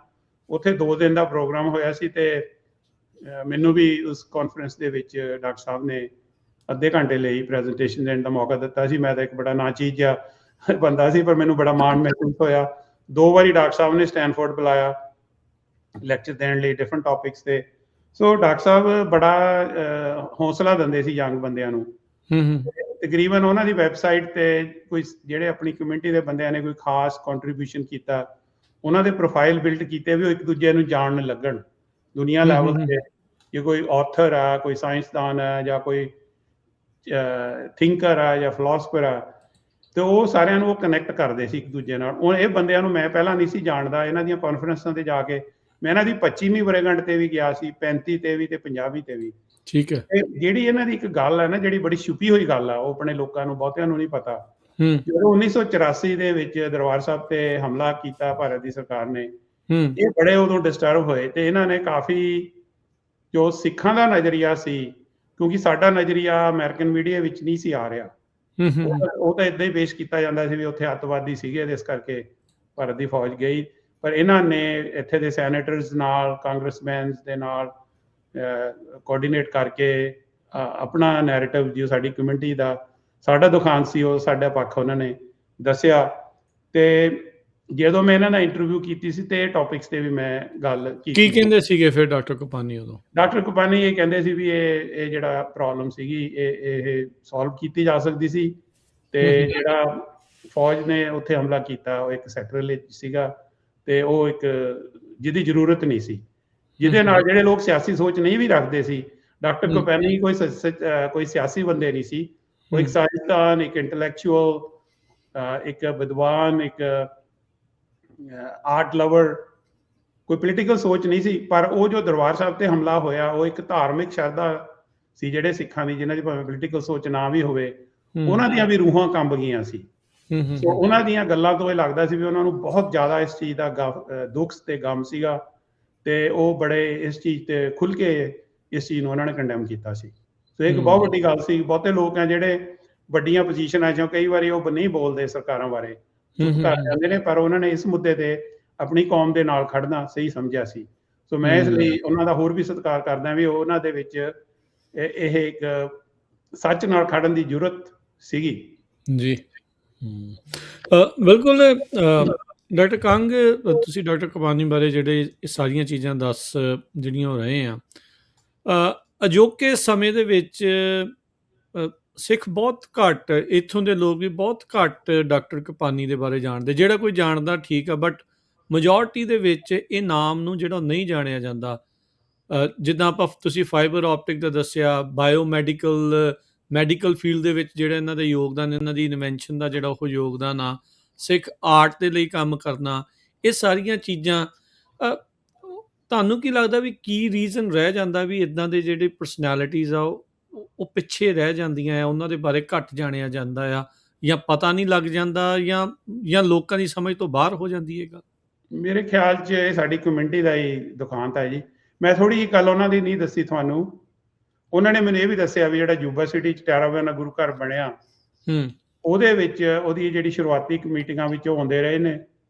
A: ਉੱਥੇ 2 ਦਿਨ ਦਾ ਪ੍ਰੋਗਰਾਮ ਹੋਇਆ ਸੀ ਤੇ ਮੈਨੂੰ ਵੀ ਉਸ ਕਾਨਫਰੰਸ ਦੇ ਵਿੱਚ ਡਾਕਟਰ ਸਾਹਿਬ ਨੇ ਅੱਧੇ ਘੰਟੇ ਲਈ ਪ੍ਰੈਜੈਂਟੇਸ਼ਨ ਦੇਣ ਦਾ ਮੌਕਾ ਦਿੱਤਾ ਸੀ। ਮੈਂ ਤਾਂ ਇੱਕ ਬੜਾ ਨਾਚੀਜ਼ ਜਿਹਾ ਬੰਦਾ ਸੀ, ਪਰ ਮੈਨੂੰ ਬੜਾ ਮਾਣ ਮਹਿਸੂਸ ਹੋਇਆ। 2 ਵਾਰੀ ਡਾਕਟਰ ਸਾਹਿਬ ਨੇ ਸਟੈਨਫੋਰਡ ਬੁਲਾਇਆ ਲੈਕਚਰ ਦੇਣ ਲਈ ਡਿਫਰੈਂਟ ਟੌਪਿਕਸ ਤੇ। ਸੋ ਡਾਕਟਰ ਸਾਹਿਬ ਬੜਾ ਹੌਸਲਾ ਦਿੰਦੇ ਸੀ ਯੰਗ ਬੰਦਿਆਂ ਨੂੰ। ਤਕਰੀਬਨ ਉਹਨਾਂ ਦੀ ਵੈਬਸਾਈਟ ਤੇ ਕੋਈ ਜਿਹੜੇ ਆਪਣੀ ਕਮਿਊਨਿਟੀ ਦੇ ਬੰਦਿਆਂ ਨੇ ਕੋਈ ਖਾਸ ਕੰਟਰੀਬਿਊਸ਼ਨ ਕੀਤਾ, ਉਹਨਾਂ ਦੇ ਪ੍ਰੋਫਾਈਲ ਬਿਲਡ ਕੀਤੇ ਵੀ ਉਹ ਇੱਕ ਦੂਜੇ ਨੂੰ ਜਾਣਨ ਲੱਗਣ ਦੁਨੀਆ ਲੈਵਲ ਤੇ। ਜੇ ਕੋਈ ਆਥਰ ਆ, ਕੋਈ ਸਾਇੰਸਦਾਨ ਆ, ਜਾਂ ਕੋਈ ਥਿੰਕਰ ਆ ਜਾਂ ਫਿਲਾਸਫਰ ਆ, ਤੇ ਉਹ ਸਾਰਿਆਂ ਨੂੰ ਉਹ ਕਨੈਕਟ ਕਰਦੇ ਸੀ ਇੱਕ ਦੂਜੇ ਨਾਲ। ਹੁਣ ਇਹ ਬੰਦਿਆਂ ਨੂੰ ਮੈਂ ਪਹਿਲਾਂ ਨਹੀਂ ਸੀ ਜਾਣਦਾ। ਇਹਨਾਂ ਦੀਆਂ ਕਾਨਫਰੰਸਾਂ ਤੇ ਜਾ ਕੇ ਮੈਂ ਇਹਨਾਂ ਦੀ 25ਵੀਂ ਵਰ੍ਹੇਗੰਢ ਤੇ ਵੀ ਗਿਆ ਸੀ, 35 ਤੇ ਵੀ ਤੇ 50ਵੀਂ ਤੇ ਵੀ।
B: ਠੀਕ ਹੈ।
A: ਜਿਹੜੀ ਇਹਨਾਂ ਦੀ ਇੱਕ ਗੱਲ ਹੈ ਨਾ, ਜਿਹੜੀ ਬੜੀ ਛੁਪੀ ਹੋਈ ਗੱਲ ਆ, ਉਹ ਆਪਣੇ ਲੋਕਾਂ ਨੂੰ ਬਹੁਤਿਆਂ ਨੂੰ ਨਹੀਂ ਪਤਾ। ਜਦੋਂ 1984 ਦੇ ਵਿੱਚ ਦਰਬਾਰ ਸਾਹਿਬ ਤੇ ਹਮਲਾ ਕੀਤਾ ਭਾਰਤ ਦੀ ਸਰਕਾਰ ਨੇ, ਇਹ ਬੜੇ ਉਦੋਂ ਡਿਸਟਰਬ ਹੋਏ ਤੇ ਇਹਨਾਂ ਨੇ ਕਾਫੀ ਜੋ ਸਿੱਖਾਂ ਦਾ ਨਜ਼ਰੀਆ ਸੀ, ਕਿਉਂਕਿ ਸਾਡਾ ਨਜ਼ਰੀਆ ਅਮਰੀਕਨ ਮੀਡੀਆ ਵਿੱਚ ਨਹੀਂ ਸੀ ਆ ਰਿਹਾ, ਉਹ ਤਾਂ ਏਦਾਂ ਹੀ ਪੇਸ਼ ਕੀਤਾ ਜਾਂਦਾ ਸੀ ਵੀ ਉੱਥੇ ਅੱਤਵਾਦੀ ਸੀਗੇ ਤੇ ਇਸ ਕਰਕੇ ਭਾਰਤ ਦੀ ਫੌਜ ਗਈ। ਪਰ ਇਹਨਾਂ ਨੇ ਇੱਥੇ ਦੇ ਸੈਨੇਟਰਸ ਨਾਲ, ਕਾਂਗਰਸਮੈਨ ਦੇ ਨਾਲ ਕੋਆਰਡੀਨੇਟ ਕਰਕੇ ਆਪਣਾ ਨੈਰੇਟਿਵ ਜੋ ਸਾਡੀ ਕਮਿਊਨਿਟੀ ਦਾ ਸਾਡਾ ਦੁਖਾਂਤ ਸੀ, ਉਹ ਸਾਡਾ ਪੱਖ ਉਹਨਾਂ ਨੇ ਦੱਸਿਆ। ਤੇ ਜਦੋਂ ਮੈਂ ਇਹਨਾਂ ਨਾਲ ਇੰਟਰਵਿਊ ਕੀਤੀ ਸੀ ਤੇ ਇਹ ਟੌਪਿਕਸ ਤੇ ਵੀ ਮੈਂ ਗੱਲ ਕੀਤੀ। ਕੀ
B: ਕਹਿੰਦੇ ਸੀਗੇ ਫਿਰ ਡਾਕਟਰ ਕਪਾਨੀ ਉਦੋਂ?
A: ਡਾਕਟਰ ਕਪਾਨੀ ਇਹ ਕਹਿੰਦੇ ਸੀ ਵੀ ਇਹ ਜਿਹੜਾ ਪ੍ਰੋਬਲਮ ਸੀਗੀ ਇਹ ਸੋਲਵ ਕੀਤੀ ਜਾ ਸਕਦੀ ਸੀ, ਤੇ ਜਿਹੜਾ ਫੌਜ ਨੇ ਉੱਥੇ ਹਮਲਾ ਕੀਤਾ ਉਹ ਇੱਕ ਸੈਕਟਰਲ ਸੀਗਾ, ਤੇ ਉਹ ਇੱਕ ਜਿਹਦੀ ਜ਼ਰੂਰਤ ਨਹੀਂ ਸੀ, ਜਿਹਦੇ ਨਾਲ ਜਿਹੜੇ ਲੋਕ ਸਿਆਸੀ ਸੋਚ ਨਹੀਂ ਵੀ ਰੱਖਦੇ ਸੀ। ਡਾਕਟਰ ਕਪਾਨੀ ਕੋਈ ਸਿਆਸੀ ਬੰਦੇ ਨਹੀਂ ਸੀ, ਉਹ ਇੱਕ ਸਾਇੰਸਦਾਨ, ਇੱਕ ਇੰਟੈਲੈਕਚੁਅਲ, ਇੱਕ ਵਿਦਵਾਨ, ਇੱਕ ਆਰਟ ਲਵਰ, ਕੋਈ ਪੋਲੀਟੀਕਲ ਸੋਚ ਨਹੀਂ ਸੀ। ਪਰ ਉਹ ਜੋ ਦਰਬਾਰ ਸਾਹਿਬ ਤੇ ਹਮਲਾ ਹੋਇਆ, ਉਹ ਇੱਕ ਧਾਰਮਿਕ ਸ਼ਰਧਾ ਸੀ ਜਿਹੜੇ ਸਿੱਖਾਂ ਦੀ, ਜਿਨ੍ਹਾਂ ਦੀ ਭਾਵੇਂ ਪੋਲੀਟੀਕਲ ਸੋਚ ਨਾ ਵੀ ਹੋਵੇ, ਉਹਨਾਂ ਦੀਆਂ ਵੀ ਰੂਹਾਂ ਕੰਬ ਗਈਆਂ ਸੀ। ਸੋ ਉਹਨਾਂ ਦੀਆਂ ਗੱਲਾਂ ਤੋਂ ਇਹ ਲੱਗਦਾ ਸੀ ਵੀ ਉਹਨਾਂ ਨੂੰ ਬਹੁਤ ਜ਼ਿਆਦਾ ਇਸ ਚੀਜ਼ ਦਾ ਦੁੱਖ ਤੇ ਗਮ ਸੀਗਾ, ਤੇ ਉਹ ਬੜੇ ਇਸ ਚੀਜ਼ ਤੇ ਖੁੱਲ ਕੇ ਇਸ ਚੀਜ਼ ਨੂੰ ਉਹਨਾਂ ਨੇ ਕੰਡੈਮ ਕੀਤਾ ਸੀ। ਸੋ ਇੱਕ ਬਹੁਤ ਵੱਡੀ ਗੱਲ ਸੀ। ਬਹੁਤੇ ਲੋਕ ਆ ਜਿਹੜੇ ਵੱਡੀਆਂ ਪੋਜੀਸ਼ਨਾਂ 'ਚੋਂ ਕਈ ਵਾਰੀ ਉਹ ਨਹੀਂ ਬੋਲਦੇ ਸਰਕਾਰਾਂ ਬਾਰੇ, ਕਰ ਜਾਂਦੇ ਨੇ, ਪਰ ਉਹਨਾਂ ਨੇ ਇਸ ਮੁੱਦੇ ਤੇ ਆਪਣੀ ਕੌਮ ਦੇ ਨਾਲ ਖੜਨਾ ਸਹੀ ਸਮਝਿਆ ਸੀ। ਸੋ ਮੈਂ ਇਸ ਲਈ ਉਹਨਾਂ ਦਾ ਹੋਰ ਵੀ ਸਤਿਕਾਰ ਕਰਦਾ ਵੀ ਉਹਨਾਂ ਦੇ ਵਿੱਚ ਇਹ ਇੱਕ ਸੱਚ ਨਾਲ ਖੜਨ ਦੀ ਜ਼ਰੂਰਤ ਸੀਗੀ। ਜੀ
B: ਬਿਲਕੁਲ। ਡਾਕਟਰ ਕੰਗ, ਤੁਸੀਂ ਡਾਕਟਰ ਕਪਾਨੀ ਬਾਰੇ ਜਿਹੜੇ ਇਹ ਸਾਰੀਆਂ ਚੀਜ਼ਾਂ ਦੱਸ ਜਿਹੜੀਆਂ ਹੋ ਰਹੇ ਆ, ਅਜੋਕੇ ਸਮੇਂ ਦੇ ਵਿੱਚ ਸਿੱਖ ਬਹੁਤ ਘੱਟ, ਇੱਥੋਂ ਦੇ ਲੋਕ ਵੀ ਬਹੁਤ ਘੱਟ ਡਾਕਟਰ ਕਪਾਨੀ ਦੇ ਬਾਰੇ ਜਾਣਦੇ। ਜਿਹੜਾ ਕੋਈ ਜਾਣਦਾ ਠੀਕ ਆ, ਬਟ ਮੈਜੋਰਟੀ ਦੇ ਵਿੱਚ ਇਹ ਨਾਮ ਨੂੰ ਜਿਹੜਾ ਨਹੀਂ ਜਾਣਿਆ ਜਾਂਦਾ। ਜਿੱਦਾਂ ਤੁਸੀਂ ਫਾਈਬਰ ਆਪਟਿਕ ਦਾ ਦੱਸਿਆ, ਮੈਡੀਕਲ ਫੀਲਡ ਦੇ ਵਿੱਚ ਜਿਹੜਾ ਇਹਨਾਂ ਦਾ ਯੋਗਦਾਨ, ਇਹਨਾਂ ਦੀ ਇਨਵੈਂਸ਼ਨ ਦਾ ਜਿਹੜਾ ਉਹ ਯੋਗਦਾਨ ਆ, ਸਿੱਖ ਆਰਟ ਦੇ ਲਈ ਕੰਮ ਕਰਨਾ, ਇਹ ਸਾਰੀਆਂ ਚੀਜ਼ਾਂ ਤੁਹਾਨੂੰ ਕੀ ਲੱਗਦਾ ਵੀ ਕੀ ਰੀਜ਼ਨ ਰਹਿ ਜਾਂਦਾ ਵੀ ਇੱਦਾਂ ਦੇ ਜਿਹੜੇ ਪਰਸਨੈਲਿਟੀਜ਼ ਆ ਉਹ ਪਿੱਛੇ ਰਹਿ ਜਾਂਦੀਆਂ ਆ, ਉਹਨਾਂ ਦੇ ਬਾਰੇ ਘੱਟ ਜਾਣਿਆ ਜਾਂਦਾ ਆ, ਜਾਂ ਪਤਾ ਨਹੀਂ ਲੱਗ ਜਾਂਦਾ, ਜਾਂ ਲੋਕਾਂ ਦੀ ਸਮਝ ਤੋਂ ਬਾਹਰ ਹੋ ਜਾਂਦੀ ਹੈ?
A: ਮੇਰੇ ਖਿਆਲ 'ਚ ਇਹ ਸਾਡੀ ਕਮਿਊਨਿਟੀ ਦਾ ਹੀ ਦੁਖਾਂਤ ਹੈ ਜੀ। ਮੈਂ ਥੋੜ੍ਹੀ ਜਿਹੀ ਗੱਲ ਉਹਨਾਂ ਦੀ ਨਹੀਂ ਦੱਸੀ ਤੁਹਾਨੂੰ। ਉਹਨਾਂ ਨੇ ਮੈਨੂੰ ਇਹ ਵੀ ਦੱਸਿਆ ਵੀ ਜਿਹੜਾ ਯੂਨੀਵਰਸਿਟੀ 'ਚ ਟੈਰਾਵਾਨਾ ਗੁਰੂ ਘਰ ਬਣਿਆ, ਉਹਦੇ ਵਿੱਚ ਉਹਦੀ ਜਿਹੜੀ ਸ਼ੁਰੂਆਤੀ ਮੀਟਿੰਗਾਂ ਵਿੱਚ ਉਹ ਆਉਂਦੇ ਰਹੇ ਨੇ।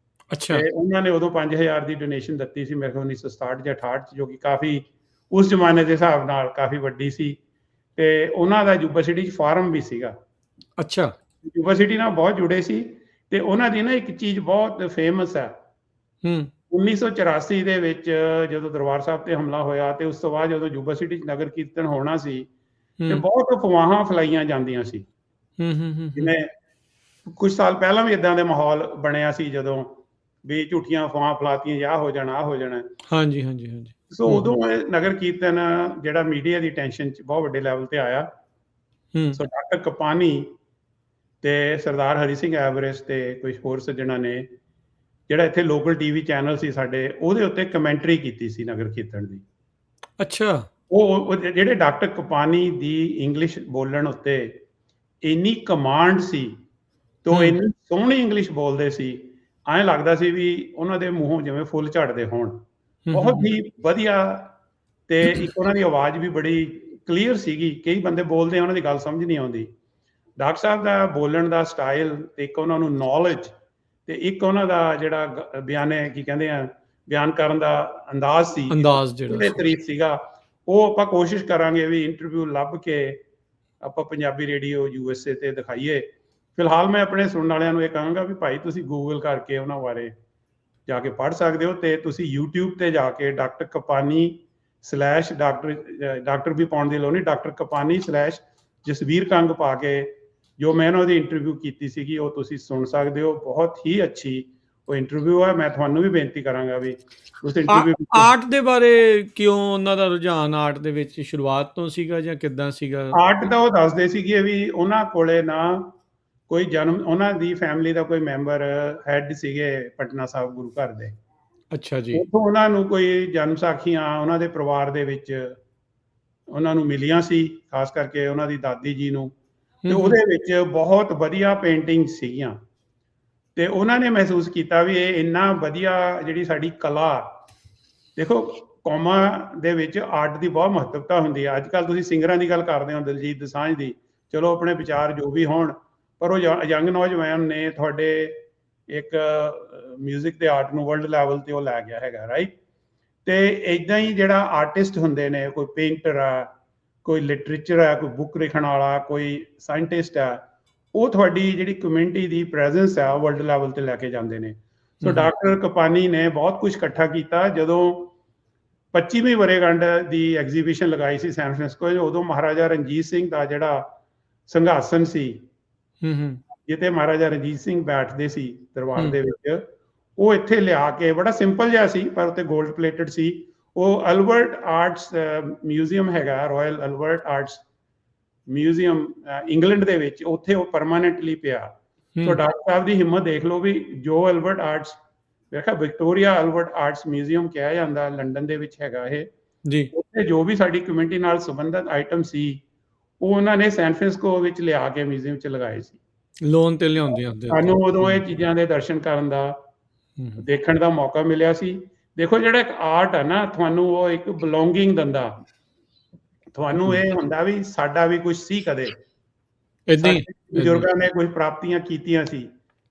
A: ਅੱਛਾ। ਉਹਨਾਂ ਨੇ ਉਦੋਂ 5000 ਦੀ ਡੋਨੇਸ਼ਨ ਦਿੱਤੀ ਸੀ, ਮੇਰੇ ਖਿਆਲ 1967 ਜਾਂ 68 'ਚ, ਜੋ ਕਿ ਕਾਫੀ ਉਸ ਜ਼ਮਾਨੇ ਦੇ ਹਿਸਾਬ ਨਾਲ ਕਾਫੀ ਵੱਡੀ ਸੀ। ਤੇ ਉਹਨਾਂ ਦਾ ਯੂਨੀਵਰਸਿਟੀ 'ਚ ਫਾਰਮ ਵੀ ਸੀਗਾ। ਅੱਛਾ। ਯੂਨੀਵਰਸਿਟੀ ਨਾਲ ਬਹੁਤ ਜੁੜੇ ਸੀ। ਤੇ ਉਹਨਾਂ ਦੀ ਨਾ ਇੱਕ ਚੀਜ਼ ਬਹੁਤ ਫੇਮਸ ਹੈ। 1984 ਦੇ ਵਿੱਚ ਜਦੋਂ ਦਰਬਾਰ ਸਾਹਿਬ ਤੇ ਹਮਲਾ ਹੋਇਆ, ਤੇ ਉਸ ਤੋਂ ਬਾਅਦ ਜਦੋਂ ਯੂਨੀਵਰਸਿਟੀ 'ਚ ਨਗਰ ਕੀਰਤਨ ਹੋਣਾ ਸੀ, ਤੇ ਬਹੁਤ ਅਫਵਾਹਾਂ ਫੈਲਾਈਆਂ ਜਾਂਦੀਆਂ ਸੀ। ਜਿਵੇਂ ਕੁਝ ਸਾਲ ਪਹਿਲਾਂ ਵੀ ਏਦਾਂ ਦੇ ਮਾਹੌਲ ਬਣਿਆ ਸੀ, ਜਦੋਂ ਵੀ ਝੂਠੀਆਂ ਅਫਵਾਹਾਂ ਫੈਲਾਤੀਆਂ, ਆਹ ਹੋ ਜਾਣਾ, ਆਹ ਹੋ ਜਾਣਾ। ਹਾਂਜੀ। ਸੋ ਉਦੋਂ ਨਗਰ ਕੀਰਤਨ ਜਿਹੜਾ ਮੀਡੀਆ ਦੀ ਅਟੈਂਸ਼ਨ 'ਚ ਬਹੁਤ ਵੱਡੇ ਲੈਵਲ ਤੇ ਆਇਆ। ਸੋ ਡਾਕਟਰ ਕਪਾਨੀ ਤੇ ਸਰਦਾਰ ਹਰੀ ਸਿੰਘ ਐਵਰੈਸਟ ਤੇ ਕੁਝ ਹੋਰ ਸੱਜਣਾ ਨੇ, ਜਿਹੜਾ ਇੱਥੇ ਲੋਕਲ ਟੀਵੀ ਚੈਨਲ ਸੀ ਸਾਡੇ, ਉਹਦੇ ਉੱਤੇ ਕਮੈਂਟਰੀ ਕੀਤੀ ਸੀ ਨਗਰ ਕੀਰਤਨ ਦੀ। ਅੱਛਾ। ਉਹ ਜਿਹੜੇ ਡਾਕਟਰ ਕਪਾਨੀ ਦੀ ਇੰਗਲਿਸ਼ ਬੋਲਣ ਉੱਤੇ ਇੰਨੀ ਕਮਾਂਡ ਸੀ, ਤੇ ਉਹ ਇੰਨੀ ਸੋਹਣੀ ਇੰਗਲਿਸ਼ ਬੋਲਦੇ ਸੀ, ਐਂ ਲੱਗਦਾ ਸੀ ਵੀ ਉਹਨਾਂ ਦੇ ਮੂੰਹੋਂ ਜਿਵੇਂ ਫੁੱਲ ਝੜਦੇ ਹੋਣ। ਬਹੁਤ ਹੀ ਵਧੀਆ ਤੇ ਇੱਕ ਉਹਨਾਂ ਦੀ ਆਵਾਜ਼ ਵੀ ਬੜੀ ਕਲੀਅਰ ਸੀਗੀ। ਕਈ ਬੰਦੇ ਬੋਲਦੇ ਆ, ਉਹਨਾਂ ਦੀ ਗੱਲ ਸਮਝ ਨਹੀਂ ਆਉਂਦੀ। ਡਾਕਟਰ ਸਾਹਿਬ ਦਾ ਬੋਲਣ ਦਾ ਸਟਾਈਲ ਤੇ ਇੱਕ ਉਹਨਾਂ ਨੂੰ ਨੌਲੇਜ ਤੇ ਇੱਕ ਉਹਨਾਂ ਦਾ ਜਿਹੜਾ ਕੀ ਕਹਿੰਦੇ ਆ, ਬਿਆਨ ਕਰਨ ਦਾ ਅੰਦਾਜ਼ ਸੀ,
B: ਜਿਹੜਾ
A: ਤਾਰੀਫ ਸੀਗਾ। ਉਹ ਆਪਾਂ ਕੋਸ਼ਿਸ਼ ਕਰਾਂਗੇ ਵੀ ਇੰਟਰਵਿਊ ਲੱਭ ਕੇ ਆਪਾਂ ਪੰਜਾਬੀ ਰੇਡੀਓ USA ਤੇ ਦਿਖਾਈਏ। ਫਿਲਹਾਲ ਮੈਂ ਆਪਣੇ ਸੁਣਨ ਵਾਲਿਆਂ ਨੂੰ ਇਹ ਕਹਾਂਗਾ ਵੀ ਭਾਈ ਤੁਸੀਂ ਗੂਗਲ ਕਰਕੇ ਉਹਨਾਂ ਬਾਰੇ ਜਾ ਕੇ ਪੜ੍ਹ ਸਕਦੇ ਹੋ, ਤੇ ਤੁਸੀਂ YouTube ਤੇ ਜਾ ਕੇ ਡਾਕਟਰ ਕਪਾਨੀ / ਡਾਕਟਰ ਵੀ ਪਾਉਣ ਦੀ ਲੋੜ ਨਹੀਂ, ਡਾਕਟਰ ਕਪਾਨੀ / ਜਸਵੀਰ ਕੰਗ ਪਾ ਕੇ ਜੋ ਮੈਂ ਉਹਨਾਂ ਦੀ ਇੰਟਰਵਿਊ ਕੀਤੀ ਸੀਗੀ ਉਹ ਤੁਸੀਂ ਸੁਣ ਸਕਦੇ ਹੋ। ਬਹੁਤ ਹੀ ਅੱਛੀ ਉਹ ਇੰਟਰਵਿਊ ਹੈ। ਮੈਂ ਤੁਹਾਨੂੰ ਵੀ ਬੇਨਤੀ ਕਰਾਂਗਾ ਵੀ ਉਸ ਇੰਟਰਵਿਊ
B: ਆਰਟ ਦੇ ਬਾਰੇ ਕਿਉਂ ਉਹਨਾਂ ਦਾ ਰੁਝਾਨ ਆਰਟ ਦੇ ਵਿੱਚ ਸ਼ੁਰੂਆਤ ਤੋਂ ਸੀਗਾ ਜਾਂ ਕਿੱਦਾਂ ਸੀਗਾ?
A: ਆਰਟ ਦਾ ਉਹ ਦੱਸਦੇ ਸੀਗੇ ਵੀ ਉਹਨਾਂ ਕੋਲੇ ਨਾ ਕੋਈ ਉਹਨਾਂ ਦੀ ਫੈਮਿਲੀ ਦਾ ਕੋਈ ਮੈਂਬਰ ਹੈਡ ਸੀਗੇ ਪਟਨਾ ਸਾਹਿਬ ਗੁਰੂ ਘਰ ਦੇ।
B: ਅੱਛਾ ਜੀ।
A: ਉੱਥੋਂ ਉਹਨਾਂ ਨੂੰ ਕੋਈ ਜਨਮ ਸਾਖੀਆਂ ਉਹਨਾਂ ਦੇ ਪਰਿਵਾਰ ਦੇ ਵਿੱਚ ਉਹਨਾਂ ਨੂੰ ਮਿਲੀਆਂ ਸੀ, ਖਾਸ ਕਰਕੇ ਉਹਨਾਂ ਦੀ ਦਾਦੀ ਜੀ ਨੂੰ, ਤੇ ਉਹਦੇ ਵਿੱਚ ਬਹੁਤ ਵਧੀਆ ਪੇਂਟਿੰਗ ਸੀਗੀਆਂ। ਤੇ ਉਹਨਾਂ ਨੇ ਮਹਿਸੂਸ ਕੀਤਾ ਵੀ ਇਹ ਇੰਨਾ ਵਧੀਆ ਜਿਹੜੀ ਸਾਡੀ ਕਲਾ, ਦੇਖੋ ਕੌਮਾਂ ਦੇ ਵਿੱਚ ਆਰਟ ਦੀ ਬਹੁਤ ਮਹੱਤਵਤਾ ਹੁੰਦੀ ਹੈ। ਅੱਜ ਕੱਲ੍ਹ ਤੁਸੀਂ ਸਿੰਗਰਾਂ ਦੀ ਗੱਲ ਕਰਦੇ ਹੋ, ਦਿਲਜੀਤ ਦੋਸਾਂਝ ਦੀ, ਚਲੋ ਆਪਣੇ ਵਿਚਾਰ ਜੋ ਵੀ ਹੋਣ, ਪਰ ਉਹ ਯੰਗ ਨੌਜਵਾਨ ਨੇ ਤੁਹਾਡੇ ਇੱਕ ਮਿਊਜ਼ਿਕ ਦੇ ਆਰਟ ਨੂੰ ਵਰਲਡ ਲੈਵਲ ਤੇ ਉਹ ਲੈ ਗਿਆ ਹੈਗਾ, ਰਾਈਟ। ਤੇ ਇੱਦਾਂ ਹੀ ਜਿਹੜਾ ਆਰਟਿਸਟ ਹੁੰਦੇ ਨੇ, ਕੋਈ ਪੇਂਟਰ ਆ, ਕੋਈ ਲਿਟਰੇਚਰ ਹੈ, ਕੋਈ ਬੁੱਕ ਲਿਖਣ ਵਾਲਾ, ਕੋਈ ਸਾਇੰਟਿਸਟ ਹੈ, ਉਹ ਤੁਹਾਡੀ ਜਿਹੜੀ ਕਮਿਊਨਿਟੀ ਦੀ ਪ੍ਰੈਜ਼ੈਂਸ ਹੈ ਵਰਲਡ ਲੈਵਲ ਤੇ ਲੈ ਕੇ ਜਾਂਦੇ ਨੇ। ਸੋ ਡਾਕਟਰ ਕਪਾਨੀ ਨੇ ਬਹੁਤ ਕੁਝ ਇਕੱਠਾ ਕੀਤਾ। ਜਦੋਂ 25ਵੀਂ ਵਰ੍ਹੇਗੰਢ ਦੀ ਐਗਜ਼ੀਬਿਸ਼ਨ ਲਗਾਈ ਸੀ ਸੈਨ ਫਰਾਂਸਿਸਕੋ, ਉਦੋਂ ਮਹਾਰਾਜਾ ਰਣਜੀਤ ਸਿੰਘ ਦਾ ਜਿਹੜਾ ਸਿੰਘਾਸਨ ਸੀ, ਜਿੱਥੇ ਮਹਾਰਾਜਾ ਰਣਜੀਤ ਸਿੰਘ ਬੈਠਦੇ ਸੀ ਦਰਬਾਰ ਦੇ ਵਿੱਚ, ਉਹ ਇੱਥੇ ਲਿਆ ਕੇ, ਬੜਾ ਸਿੰਪਲ ਜਿਹਾ ਸੀ ਪਰ ਉੱਤੇ 골ਡ ਪਲੇਟਡ ਸੀ। ਉਹ ਅਲਬਰਟ ਆਰਟਸ ਮਿਊਜ਼ੀਅਮ ਹੈਗਾ, royal Albert arts museum England ਦੇ ਵਿੱਚ, ਉੱਥੇ ਉਹ ਪਰਮਾਨੈਂਟਲੀ ਪਿਆ। ਸੋ ਡਾਕਟਰ ਸਾਹਿਬ ਦੀ ਹਿੰਮਤ ਦੇਖ ਲਓ ਵੀ ਜੋ ਅਲਬਰਟ ਆਰਟਸ, ਵੇਖਿਆ ਵਿਕਟੋਰੀਆ ਅਲਬਰਟ ਆਰਟਸ ਮਿਊਜ਼ੀਅਮ ਕਿਹਾ ਜਾਂਦਾ, ਲੰਡਨ ਦੇ ਵਿੱਚ ਹੈਗਾ ਇਹ ਜੀ। ਉੱਥੇ ਜੋ ਵੀ ਸਾਡੀ ਕਮਿਊਨਿਟੀ ਨਾਲ ਸੰਬੰਧਿਤ ਆਈਟਮ ਸੀ ਉਹ ਉਹਨਾਂ ਨੇ ਸੈਨ ਫਰਾਂਸਿਸਕੋ ਵਿੱਚ ਲਿਆ ਕੇ ਮਿਊਜ਼ੀਅਮ 'ਚ ਲਗਾਏ ਸੀ।
B: ਲੋਨ ਤੇ ਲਿਆਉਂਦੇ ਹੁੰਦੇ
A: ਸਾਨੂੰ ਉਦੋਂ ਇਹ ਚੀਜ਼ਾਂ ਦੇ ਦਰਸ਼ਨ ਕਰਨ ਦਾ, ਦੇਖਣ ਦਾ ਮੌਕਾ ਮਿਲਿਆ ਸੀ। ਦੇਖੋ ਜਿਹੜਾ ਇੱਕ ਆਰਟ ਹੈ ਨਾ, ਤੁਹਾਨੂੰ ਉਹ ਇੱਕ ਬਿਲੋਂਗਿੰਗ ਦਿੰਦਾ, ਤੁਹਾਨੂੰ ਇਹ ਹੁੰਦਾ ਵੀ ਸਾਡਾ ਵੀ ਕੁਝ ਸੀ, ਕਦੇ ਬਜ਼ੁਰਗਾਂ ਨੇ ਕੁਝ ਪ੍ਰਾਪਤੀਆਂ ਕੀਤੀਆਂ ਸੀ,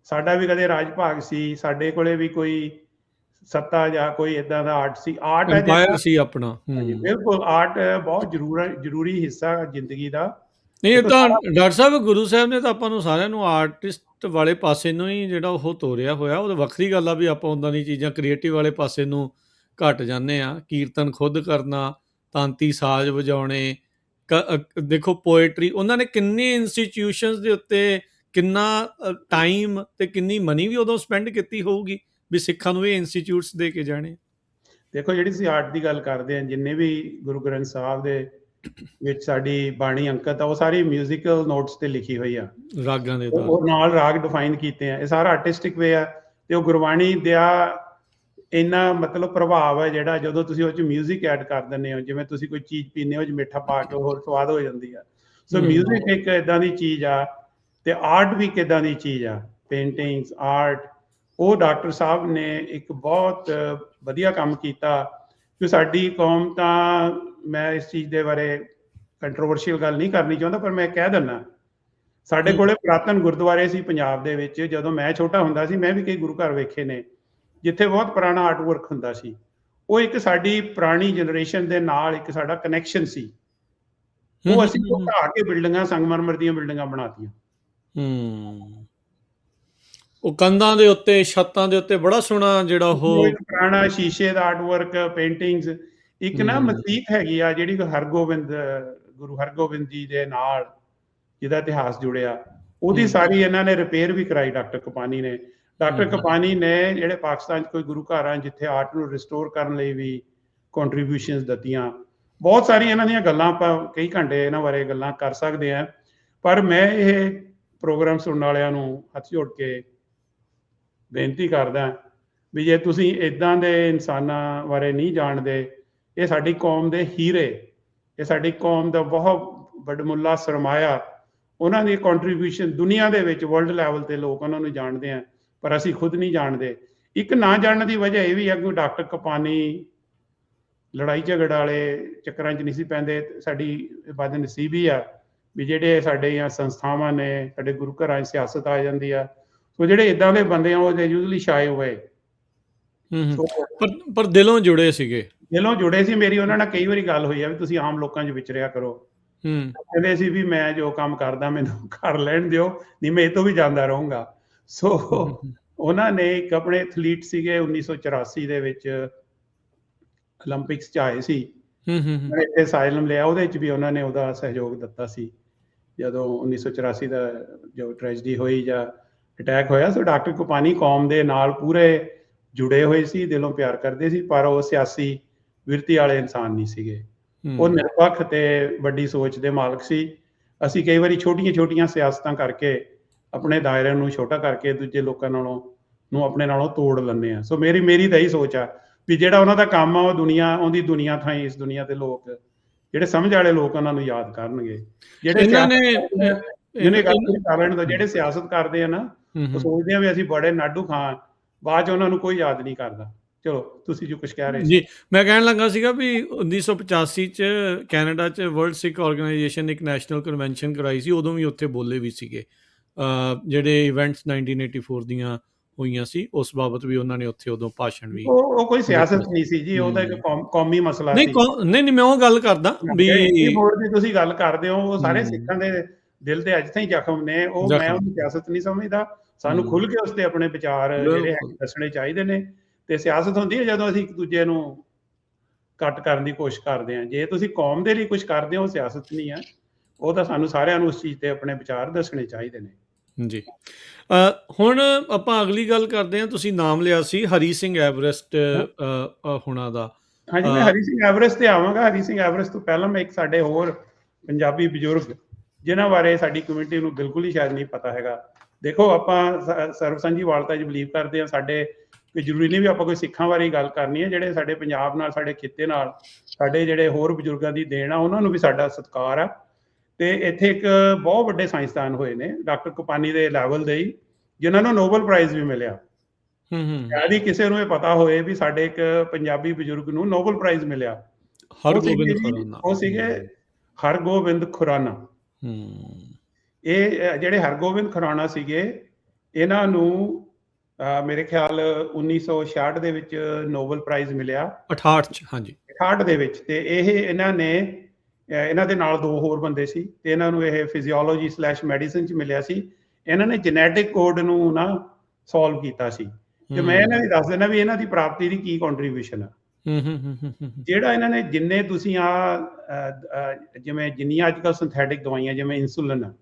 A: ਸਾਡਾ ਵੀ ਕਦੇ ਰਾਜ ਭਾਗ ਸੀ, ਸਾਡੇ ਕੋਲੇ ਵੀ ਕੋਈ ਸੱਤਾ ਜਾਂ ਕੋਈ ਏਦਾਂ ਦਾ ਆਰਟ ਸੀ। ਆਰਟ ਹੈ
B: ਸੀ ਆਪਣਾ।
A: ਬਿਲਕੁਲ, ਆਰਟ ਬਹੁਤ ਜ਼ਰੂਰੀ ਹਿੱਸਾ ਜ਼ਿੰਦਗੀ ਦਾ।
B: ਨਹੀਂ, ਇਹ ਤਾਂ ਡਾਕਟਰ ਸਾਹਿਬ ਗੁਰੂ ਸਾਹਿਬ ਨੇ ਤਾਂ ਆਪਾਂ ਨੂੰ ਸਾਰਿਆਂ ਨੂੰ ਆਰਟਿਸਟ ਵਾਲੇ ਪਾਸੇ ਨੂੰ ਹੀ ਜਿਹੜਾ ਉਹ ਤੋਰਿਆ ਹੋਇਆ। ਉਹ ਤਾਂ ਵੱਖਰੀ ਗੱਲ ਆ ਵੀ ਆਪਾਂ ਉੱਦਾਂ ਦੀ ਚੀਜ਼ਾਂ ਕ੍ਰੀਏਟਿਵ ਵਾਲੇ ਪਾਸੇ ਨੂੰ ਘੱਟ ਜਾਂਦੇ ਹਾਂ। ਕੀਰਤਨ ਖੁਦ ਕਰਨਾ, ਤਾਂਤੀ ਸਾਜ਼ ਵਜਾਉਣੇ, ਦੇਖੋ ਪੋਇਟਰੀ, ਉਹਨਾਂ ਨੇ ਕਿੰਨੇ ਇੰਸਟੀਟਿਊਸ਼ਨਸ ਦੇ ਉੱਤੇ ਕਿੰਨਾ ਟਾਈਮ ਤੇ ਕਿੰਨੀ ਮਨੀ ਵੀ ਉਦੋਂ ਸਪੈਂਡ ਕੀਤੀ ਹੋਊਗੀ ਵੀ ਸਿੱਖਾਂ ਨੂੰ ਇਹ ਇੰਸਟੀਚਿਊਟਸ ਦੇ ਕੇ ਜਾਣੇ। ਦੇਖੋ ਜਿਹੜੀ ਤੁਸੀਂ ਆਰਟ ਦੀ ਗੱਲ ਕਰਦੇ ਆ, ਜਿੰਨੇ ਵੀ ਗੁਰੂ ਗ੍ਰੰਥ ਸਾਹਿਬ ਦੇ ਵਿੱਚ ਸਾਡੀ ਬਾਣੀ ਅੰਕਿਤ ਆ, ਉਹ ਸਾਰੀ ਮਿਊਜ਼ੀਕਲ ਨੋਟਸ ਤੇ ਲਿਖੀ ਹੋਈ ਆ, ਰਾਗਾਂ ਦੇ ਉਹ ਨਾਲ ਰਾਗ ਡਿਫਾਈਨ ਕੀਤੇ ਆ। ਇਹ ਸਾਰਾ ਆਰਟਿਸਟਿਕ ਵੇ ਆ, ਤੇ ਉਹ ਗੁਰਬਾਣੀ ਦਾ ਇੰਨਾ ਮਤਲਬ ਪ੍ਰਭਾਵ ਹੈ ਜਿਹੜਾ ਜਦੋਂ ਤੁਸੀਂ ਉਹ 'ਚ ਮਿਊਜ਼ਿਕ ਐਡ ਕਰ ਦਿੰਦੇ ਹੋ। ਜਿਵੇਂ ਤੁਸੀਂ ਕੋਈ ਚੀਜ਼ ਪੀਂਦੇ ਹੋ, ਮਿੱਠਾ ਪਾ ਕੇ ਹੋਰ ਸਵਾਦ ਹੋ ਜਾਂਦੀ ਆ। ਸੋ ਮਿਊਜ਼ਿਕ ਇੱਕ ਏਦਾਂ ਦੀ ਚੀਜ਼ ਆ, ਤੇ ਆਰਟ ਵੀ ਕਿੱਦਾਂ ਦੀ ਚੀਜ਼ ਆ, ਪੇਂਟਿੰਗਸ, ਆਰਟ। ਉਹ ਡਾਕਟਰ ਸਾਹਿਬ ਨੇ ਇੱਕ ਬਹੁਤ ਵਧੀਆ ਕੰਮ ਕੀਤਾ ਕਿ ਸਾਡੀ ਕੌਮ, ਤਾਂ ਮੈਂ ਇਸ ਚੀਜ਼ ਦੇ ਬਾਰੇ ਕੰਟਰੋਵਰਸ਼ੀਅਲ ਗੱਲ ਨਹੀਂ ਕਰਨੀ ਚਾਹੁੰਦਾ, ਪਰ ਮੈਂ ਕਹਿ ਦਿੰਦਾ, ਸਾਡੇ ਕੋਲੇ ਪੁਰਾਤਨ ਗੁਰਦੁਆਰੇ ਸੀ ਪੰਜਾਬ ਦੇ ਵਿੱਚ। ਜਦੋਂ ਮੈਂ ਛੋਟਾ ਹੁੰਦਾ ਸੀ, ਮੈਂ ਵੀ ਕਈ ਗੁਰੂ ਘਰ ਵੇਖੇ ਨੇ ਜਿੱਥੇ ਬਹੁਤ ਪੁਰਾਣਾ ਆਰਟ ਵਰਕ ਹੁੰਦਾ ਸੀ। ਉਹ ਇੱਕ ਸਾਡੀ ਪੁਰਾਣੀ ਜਨਰੇਸ਼ਨ ਦੇ ਨਾਲ ਇੱਕ ਸਾਡਾ ਕਨੈਕਸ਼ਨ ਸੀ। ਉਹ ਅਸੀਂ ਢਾਹ ਕੇ ਬਿਲਡਿੰਗਾਂ, ਸੰਗਮਰਮਰ ਦੀਆਂ ਬਿਲਡਿੰਗਾਂ ਬਣਾਤੀਆਂ। ਉਹ ਕੰਧਾਂ ਦੇ ਉੱਤੇ, ਛੱਤਾਂ ਦੇ ਉੱਤੇ ਬੜਾ ਸੋਹਣਾ ਜਿਹੜਾ ਉਹ ਪੁਰਾਣਾ ਸ਼ੀਸ਼ੇ ਦਾ ਆਰਟ ਵਰਕ, ਪੇਂਟਿੰਗਸ। ਇੱਕ ਨਾ ਮਸੀਤ ਹੈਗੀ ਆ ਜਿਹੜੀ ਹਰਗੋਬਿੰਦ, ਗੁਰੂ ਹਰਗੋਬਿੰਦ ਜੀ ਦੇ ਨਾਲ ਜਿਹਦਾ ਇਤਿਹਾਸ ਜੁੜਿਆ, ਉਹਦੀ ਸਾਰੀ ਇਹਨਾਂ ਨੇ ਰਿਪੇਅਰ ਵੀ ਕਰਾਈ ਡਾਕਟਰ ਕਪਾਨੀ ਨੇ। ਡਾਕਟਰ ਕਪਾਨੀ ਨੇ ਜਿਹੜੇ ਪਾਕਿਸਤਾਨ 'ਚ ਕੋਈ ਗੁਰੂ ਘਰ ਆ ਜਿੱਥੇ ਆਰਟ ਨੂੰ ਰਿਸਟੋਰ ਕਰਨ ਲਈ ਵੀ ਕੰਟਰੀਬਿਊਸ਼ਨਸ ਦਿੱਤੀਆਂ। ਬਹੁਤ ਸਾਰੀਆਂ ਇਹਨਾਂ ਦੀਆਂ ਗੱਲਾਂ, ਆਪਾਂ ਕਈ ਘੰਟੇ ਇਹਨਾਂ ਬਾਰੇ ਗੱਲਾਂ ਕਰ ਸਕਦੇ ਹਾਂ, ਪਰ ਮੈਂ ਇਹ ਪ੍ਰੋਗਰਾਮ ਸੁਣਨ ਵਾਲਿਆਂ ਨੂੰ ਹੱਥ ਜੋੜ ਕੇ ਬੇਨਤੀ ਕਰਦਾ ਵੀ ਜੇ ਤੁਸੀਂ ਇੱਦਾਂ ਦੇ ਇਨਸਾਨਾਂ ਬਾਰੇ ਨਹੀਂ ਜਾਣਦੇ, ਇਹ ਸਾਡੀ ਕੌਮ ਦੇ ਹੀਰੇ, ਇਹ ਸਾਡੀ ਕੌਮ ਦਾ ਬਹੁਤ ਵੱਡਮੁੱਲਾ ਸਰਮਾਇਆ। ਉਹਨਾਂ ਦੀ ਕੰਟਰੀਬਿਊਸ਼ਨ ਦੁਨੀਆ ਦੇ ਵਿੱਚ ਵਰਲਡ ਲੈਵਲ ਤੇ ਲੋਕ ਉਹਨਾਂ ਨੂੰ ਜਾਣਦੇ ਆ, ਪਰ ਅਸੀਂ ਖੁਦ ਨਹੀਂ ਜਾਣਦੇ। ਇੱਕ ਨਾ ਜਾਣਨ ਦੀ ਵਜ੍ਹਾ ਇਹ ਵੀ ਹੈ ਕਿ ਡਾਕਟਰ ਕਪਾਨੀ
A: ਲੜਾਈ ਝਗੜ ਵਾਲੇ ਚੱਕਰਾਂ 'ਚ ਨਹੀਂ ਸੀ ਪੈਂਦੇ। ਸਾਡੀ ਬਦਨਸੀਬੀ ਆ ਵੀ ਜਿਹੜੇ ਸਾਡੀਆਂ ਸੰਸਥਾਵਾਂ ਨੇ, ਸਾਡੇ ਗੁਰੂ ਘਰਾਂ 'ਚ ਸਿਆਸਤ ਆ ਜਾਂਦੀ ਆ। ਸੋ ਜਿਹੜੇ ਇੱਦਾਂ ਦੇ ਬੰਦੇ ਆ ਉਹ ਯੂਜਲੀ ਸ਼ਾਏ ਹੋਏ।
B: ਪਰ ਦਿਲੋਂ ਜੁੜੇ ਸੀਗੇ,
A: ਦਿਲੋਂ ਜੁੜੇ ਸੀ। ਮੇਰੀ ਉਹਨਾਂ ਨਾਲ ਕਈ ਵਾਰੀ ਗੱਲ ਹੋਈ ਆ ਵੀ ਤੁਸੀਂ ਆਮ ਲੋਕਾਂ 'ਚ ਵਿਚਰਿਆ ਕਰੋ। ਕਹਿੰਦੇ ਸੀ ਵੀ ਮੈਂ ਜੋ ਕੰਮ ਕਰਦਾ ਮੈਨੂੰ ਕਰ ਲੈਣ ਦਿਓ, ਨਹੀਂ ਮੈਂ ਇਹ ਤੋਂ ਵੀ ਜਾਂਦਾ ਰਹੂੰਗਾ। ਸੋ ਉਹਨਾਂ ਨੇ ਇੱਕ ਆਪਣੇ ਐਥਲੀਟ ਸੀਗੇ 1984 ਦੇ ਵਿੱਚ ਓਲੰਪਿਕਸ 'ਚ ਆਏ ਸੀ, ਇੱਥੇ ਅਸਾਈਲਮ ਲਿਆ, ਉਹਦੇ 'ਚ ਵੀ ਉਹਨਾਂ ਨੇ ਉਹਦਾ ਸਹਿਯੋਗ ਦਿੱਤਾ ਸੀ ਜਦੋਂ 1984 ਦਾ ਜੋ ਟ੍ਰੈਜਡੀ ਹੋਈ ਜਾਂ ਅਟੈਕ ਹੋਇਆ। ਸੋ ਡਾਕਟਰ ਕਪਾਨੀ ਕੌਮ ਦੇ ਨਾਲ ਪੂਰੇ ਜੁੜੇ ਹੋਏ ਸੀ, ਦਿਲੋਂ ਪਿਆਰ ਕਰਦੇ ਸੀ, ਪਰ ਉਹ ਸਿਆਸੀ ਵਿਰਤੀ ਵਾਲੇ ਇਨਸਾਨ ਨਹੀਂ ਸੀਗੇ। ਉਹ ਨਿਰਪੱਖ ਤੇ ਵੱਡੀ ਸੋਚ ਦੇ ਮਾਲਕ ਸੀ। ਅਸੀਂ ਕਈ ਵਾਰੀ ਛੋਟੀਆਂ ਸਿਆਸਤਾਂ ਕਰਕੇ ਆਪਣੇ ਦਾਇਰੇ ਨੂੰ ਛੋਟਾ ਕਰਕੇ ਦੂਜੇ ਲੋਕਾਂ ਨੂੰ ਆਪਣੇ ਨਾਲੋਂ ਤੋੜ ਲੈਂਦੇ ਹਾਂ। ਸੋ ਮੇਰੀ ਤਾਂ ਇਹੀ ਸੋਚ ਆ ਵੀ ਜਿਹੜਾ ਉਹਨਾਂ ਦਾ ਕੰਮ ਆ ਉਹ ਉਹਦੀ ਦੁਨੀਆ ਥਾਈ ਇਸ ਦੁਨੀਆ ਤੇ ਲੋਕ ਜਿਹੜੇ ਸਮਝ ਵਾਲੇ ਲੋਕ ਉਹਨਾਂ ਨੂੰ ਯਾਦ ਕਰਨਗੇ। ਜਿਹੜੇ ਸਿਆਸਤ ਕਰਦੇ ਆ ਨਾ, ਉਹ ਸੋਚਦੇ ਆ ਵੀ ਅਸੀਂ ਬੜੇ ਨਾਡੂ ਖਾਂ, ਬਾਅਦ 'ਚ ਉਹਨਾਂ ਨੂੰ ਕੋਈ ਯਾਦ ਨਹੀਂ ਕਰਦਾ। ਚਲੋ ਤੁਸੀਂ ਜੋ ਕੁਝ ਕਹਿ ਰਹੇ
B: ਜੀ, ਮੈਂ ਕਹਿਣ ਲੱਗਾ ਸੀਗਾ ਵੀ 1985 'ਚ ਕੈਨੇਡਾ 'ਚ ਵਰਲਡ ਸਿੱਖ ਆਰਗੇਨਾਈਜੇਸ਼ਨ ਨੇ ਇੱਕ ਨੈਸ਼ਨਲ ਕਨਵੈਨਸ਼ਨ ਕਰਾਈ ਸੀ, ਉਦੋਂ ਵੀ ਉੱਥੇ ਬੋਲੇ ਵੀ ਸੀਗੇ। ਜਿਹੜੇ ਇਵੈਂਟਸ 1984 ਦੀਆਂ ਹੋਈਆਂ ਸੀ ਉਸ ਬਾਬਤ ਵੀ ਉਹਨਾਂ ਨੇ ਉੱਥੇ ਉਦੋਂ ਭਾਸ਼ਣ ਵੀ।
A: ਉਹ ਕੋਈ ਸਿਆਸਤ ਨਹੀਂ ਸੀ ਜੀ, ਉਹਦਾ ਇੱਕ ਕੌਮੀ ਮਸਲਾ ਸੀ।
B: ਨਹੀਂ ਮੈਂ ਉਹ ਗੱਲ ਕਰਦਾ ਵੀ
A: ਬੋਰਡ ਦੀ ਤੁਸੀਂ ਗੱਲ ਕਰਦੇ ਹੋ, ਉਹ ਸਾਰੇ ਸਿੱਖਾਂ ਦੇ ਦਿਲ ਤੇ ਅੱਜ ਤਾਈਂ ਜ਼ਖਮ ਨੇ। ਉਹ ਮੈਂ ਉਹਨੂੰ ਸਿਆਸਤ ਨਹੀਂ ਸਮਝਦਾ। ਸਾਨੂੰ ਖੁੱਲ ਕੇ ਉਸ ਤੇ ਆਪਣੇ ਵਿਚਾਰ ਜਿਹੜੇ ਦੱਸਣੇ ਚਾਹੀਦੇ ਨੇ। ਤੇ ਸਿਆਸਤ ਹੁੰਦੀ ਹੈ ਜਦੋਂ ਅਸੀਂ ਇੱਕ ਦੂਜੇ ਨੂੰ ਕੱਟ ਕਰਨ ਦੀ ਕੋਸ਼ਿਸ਼ ਕਰਦੇ ਹਾਂ। ਜੇ ਤੁਸੀਂ ਕੌਮ ਦੇ ਲਈ ਕੁਝ ਕਰਦੇ ਹੋ, ਉਹ ਸਿਆਸਤ ਨਹੀਂ ਹੈ। ਉਹ ਤਾਂ ਸਾਨੂੰ ਸਾਰਿਆਂ ਨੂੰ ਉਸ ਚੀਜ਼ ਤੇ ਆਪਣੇ ਵਿਚਾਰ ਦੱਸਣੇ ਚਾਹੀਦੇ ਨੇ
B: ਜੀ। ਹੁਣ ਆਪਾਂ ਅਗਲੀ ਗੱਲ ਕਰਦੇ ਹਾਂ। ਤੁਸੀਂ ਨਾਮ ਲਿਆ ਸੀ ਹਰੀ ਸਿੰਘ ਐਵਰੈਸਟ ਹੁਣਾਂ ਦਾ।
A: ਹਾਂਜੀ, ਮੈਂ ਹਰੀ ਸਿੰਘ ਐਵਰੈਸਟ ਤੇ ਆਵਾਂਗਾ। ਹਰੀ ਸਿੰਘ ਐਵਰੈਸਟ ਤੋਂ ਪਹਿਲਾਂ ਮੈਂ ਇੱਕ ਸਾਡੇ ਹੋਰ ਪੰਜਾਬੀ ਬਜ਼ੁਰਗ ਜਿਨ੍ਹਾਂ ਬਾਰੇ ਸਾਡੀ ਕਮਿਊਨਿਟੀ ਨੂੰ ਬਿਲਕੁਲ ਹੀ ਸ਼ਾਇਦ ਨਹੀਂ ਪਤਾ ਹੈਗਾ। ਦੇਖੋ, ਆਪਾਂ ਸਰਬਸੰਝੀਵਾਲਤਾ 'ਚ ਬਿਲੀਵ ਕਰਦੇ ਹਾਂ। ਸਾਡੇ ਕੋਈ ਜ਼ਰੂਰੀ ਨਹੀਂ ਵੀ ਆਪਾਂ ਕੋਈ ਸਿੱਖਾਂ ਬਾਰੇ ਗੱਲ ਕਰਨੀ ਹੈ। ਜਿਹੜੇ ਸਾਡੇ ਪੰਜਾਬ ਨਾਲ, ਸਾਡੇ ਖਿੱਤੇ ਨਾਲ, ਸਾਡੇ ਜਿਹੜੇ ਹੋਰ ਬਜ਼ੁਰਗਾਂ ਦੀ ਦੇਣ ਆ, ਉਹਨਾਂ ਨੂੰ ਵੀ ਸਾਡਾ ਸਤਿਕਾਰ ਆ। ਤੇ ਇੱਥੇ ਇੱਕ ਬਹੁਤ ਵੱਡੇ ਸਾਇੰਸਦਾਨ ਹੋਏ ਨੇ ਡਾਕਟਰ ਕਪਾਨੀ ਦੇ ਲੈਵਲ ਦੇ ਹੀ, ਜਿਨ੍ਹਾਂ ਨੂੰ ਨੋਬਲ ਪ੍ਰਾਈਜ਼ ਵੀ ਮਿਲਿਆ। ਸ਼ਾਇਦ ਹੀ ਕਿਸੇ ਨੂੰ ਇਹ ਪਤਾ ਹੋਏ ਵੀ ਸਾਡੇ ਇੱਕ ਪੰਜਾਬੀ ਬਜ਼ੁਰਗ ਨੂੰ ਨੋਬਲ ਪ੍ਰਾਈਜ਼ ਮਿਲਿਆ। ਉਹ ਸੀਗੇ ਹਰਗੋਬਿੰਦ ਖੁਰਾਨਾ। ਇਹ ਜਿਹੜੇ ਹਰਗੋਬਿੰਦ ਖੁਰਾਨਾ ਸੀਗੇ, ਇਹਨਾਂ ਨੂੰ ਮੇਰੇ ਖਿਆਲ 1966 ਦੇ ਵਿੱਚ ਨੋਬਲ ਪ੍ਰਾਈਜ਼ ਮਿਲਿਆ। 68 ਦੇ ਵਿੱਚ। ਤੇ ਇਹਨਾਂ ਦੇ ਨਾਲ ਦੋ ਹੋਰ ਬੰਦੇ ਸੀ ਤੇ ਇਹਨਾਂ ਨੂੰ ਇਹ ਫਿਜ਼ੀਓਲੋਜੀ/ਮੈਡੀਸਨ 'ਚ ਮਿਲਿਆ ਸੀ। ਇਹਨਾਂ ਨੇ ਜੈਨੇਟਿਕ ਕੋਡ ਨੂੰ ਨਾ ਸੋਲਵ ਕੀਤਾ ਸੀ। ਤੇ ਮੈਂ ਇਹਨਾਂ ਦੀ ਦੱਸ ਦਿੰਦਾ ਵੀ ਇਹਨਾਂ ਦੀ ਪ੍ਰਾਪਤੀ ਦੀ ਕੀ ਕੰਟਰੀਬਿਊਸ਼ਨ ਆ। ਜਿਹੜਾ ਇਹਨਾਂ ਨੇ ਜਿੰਨੇ ਤੁਸੀਂ ਜਿੰਨੀਆਂ ਅੱਜ ਕੱਲ੍ਹ ਸਿੰਥੈਟਿਕ ਦਵਾਈਆਂ, ਜਿਵੇਂ ਇਨਸੂਲਿਨ ਆ,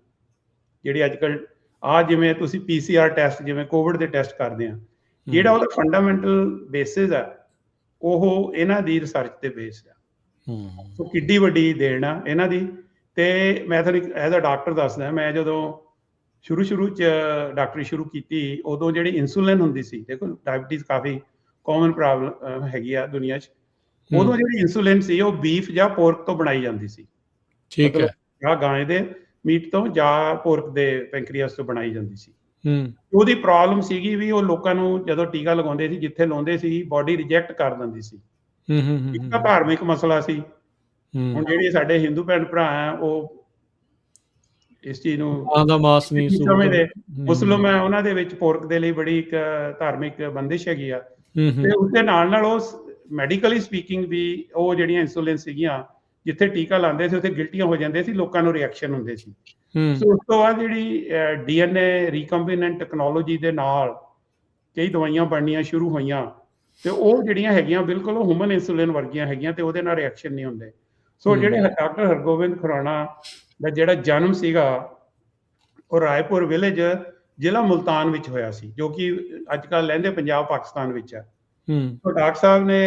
A: ਜਿਹੜੀ ਅੱਜ ਕੱਲ੍ਹ ਜਿਵੇਂ ਤੁਸੀਂ PCR ਟੈਸਟ, ਜਿਵੇਂ ਕੋਵਿਡ ਦੇ ਟੈਸਟ ਕਰਦੇ ਆ, ਜਿਹੜਾ ਉਹਦਾ ਫੰਡਾਮੈਂਟਲ ਬੇਸਿਸ ਆ, ਉਹ ਇਹਨਾਂ ਦੀ ਰਿਸਰਚ ਤੇ ਬੇਸ ਆ। ਸੋ ਕਿੱਡੀ ਵੱਡੀ ਦੇਣ ਆ ਇਹਨਾਂ ਦੀ। ਤੇ ਮੈਂ ਤੁਹਾਨੂੰ ਐਜ਼ ਅ ਡਾਕਟਰ ਦੱਸਦਾ, ਮੈਂ ਜਦੋਂ ਸ਼ੁਰੂ 'ਚ ਡਾਕਟਰੀ ਸ਼ੁਰੂ ਕੀਤੀ, ਉਦੋਂ ਜਿਹੜੀ ਇਨਸੂਲਿਨ ਹੁੰਦੀ ਸੀ, ਦੇਖੋ ਡਾਇਬਟੀਜ਼ ਕਾਫੀ ਕਾਮਨ ਪ੍ਰੋਬਲਮ ਹੈਗੀ ਆ ਦੁਨੀਆ 'ਚ। ਉਦੋਂ ਜਿਹੜੀ ਇਨਸੂਲਿਨ ਸੀ ਉਹ ਬੀਫ ਜਾਂ ਪੋਰਕ ਤੋਂ ਬਣਾਈ ਜਾਂਦੀ ਸੀ। ਠੀਕ ਹੈ, ਜਾਂ ਗਾਂ ਦੇ ਮੀਟ ਤੋਂ ਜਾਂ ਪੋਰਕ ਦੇ ਪੈਂਕਰੀਅਸ ਤੋਂ ਬਣਾਈ ਜਾਂਦੀ ਸੀ। ਉਹਦੀ ਪ੍ਰੋਬਲਮ ਸੀਗੀ ਵੀ ਉਹ ਲੋਕਾਂ ਨੂੰ ਜਦੋਂ ਟੀਕਾ ਲਗਾਉਂਦੇ ਸੀ, ਜਿੱਥੇ ਲਾਉਂਦੇ ਸੀ, ਬੋਡੀ ਰਿਜੈਕਟ ਕਰ ਦਿੰਦੀ ਸੀ। ਇੱਕ ਤਾਂ ਧਾਰਮਿਕ ਮਸਲਾ ਸੀ। ਹੁਣ ਜਿਹੜੇ ਸਾਡੇ ਹਿੰਦੂ ਭੈਣ ਭਰਾ ਆ, ਉਹ ਇਸ ਚੀਜ਼ ਨੂੰ ਸਮਝਦੇ। ਮੁਸਲਿਮ ਹੈ, ਉਹਨਾਂ ਦੇ ਵਿੱਚ ਪੋਰਕ ਦੇ ਲਈ ਬੜੀ ਇੱਕ ਧਾਰਮਿਕ ਬੰਦਿਸ਼ ਹੈਗੀ ਆ। ਤੇ ਉਸਦੇ ਨਾਲ ਉਹ ਮੈਡੀਕਲੀ ਸਪੀਕਿੰਗ ਵੀ ਉਹ ਜਿਹੜੀਆਂ ਇਨਸੂਲਿਨ ਸੀਗੀਆਂ, ਜਿੱਥੇ ਟੀਕਾ ਲਾਉਂਦੇ ਸੀ ਉੱਥੇ ਗਿਲਟੀਆਂ ਹੋ ਜਾਂਦੇ ਸੀ, ਲੋਕਾਂ ਨੂੰ ਰਿਐਕਸ਼ਨ ਹੁੰਦੇ ਸੀ। ਸੋ ਉਸ ਤੋਂ ਬਾਅਦ ਜਿਹੜੀ DNA ਰੀਕੰਬੀਨੈਂਟ ਟੈਕਨੋਲੋਜੀ ਦੇ ਨਾਲ ਕਈ ਦਵਾਈਆਂ ਬਣਨੀਆਂ ਸ਼ੁਰੂ ਹੋਈਆਂ, ਤੇ ਉਹ ਜਿਹੜੀਆਂ ਹੈਗੀਆਂ ਬਿਲਕੁਲ ਉਹ ਹਿਊਮਨ ਇਨਸੂਲਿਨ ਵਰਗੀਆਂ ਹੈਗੀਆਂ, ਤੇ ਉਹਦੇ ਨਾਲ ਰਿਐਕਸ਼ਨ ਨਹੀਂ ਹੁੰਦੇ। ਸੋ ਜਿਹੜੇ ਡਾਕਟਰ ਹਰਗੋਬਿੰਦ ਖੁਰਾਨਾ ਦਾ ਜਿਹੜਾ ਜਨਮ ਸੀਗਾ, ਉਹ ਰਾਏਪੁਰ ਵਿਲੇਜ, ਜ਼ਿਲ੍ਹਾ ਮੁਲਤਾਨ ਵਿੱਚ ਹੋਇਆ ਸੀ, ਜੋ ਕਿ ਅੱਜ ਕੱਲ੍ਹ ਲਹਿੰਦੇ ਪੰਜਾਬ ਪਾਕਿਸਤਾਨ ਵਿੱਚ ਆ। ਸੋ ਡਾਕਟਰ ਸਾਹਿਬ ਨੇ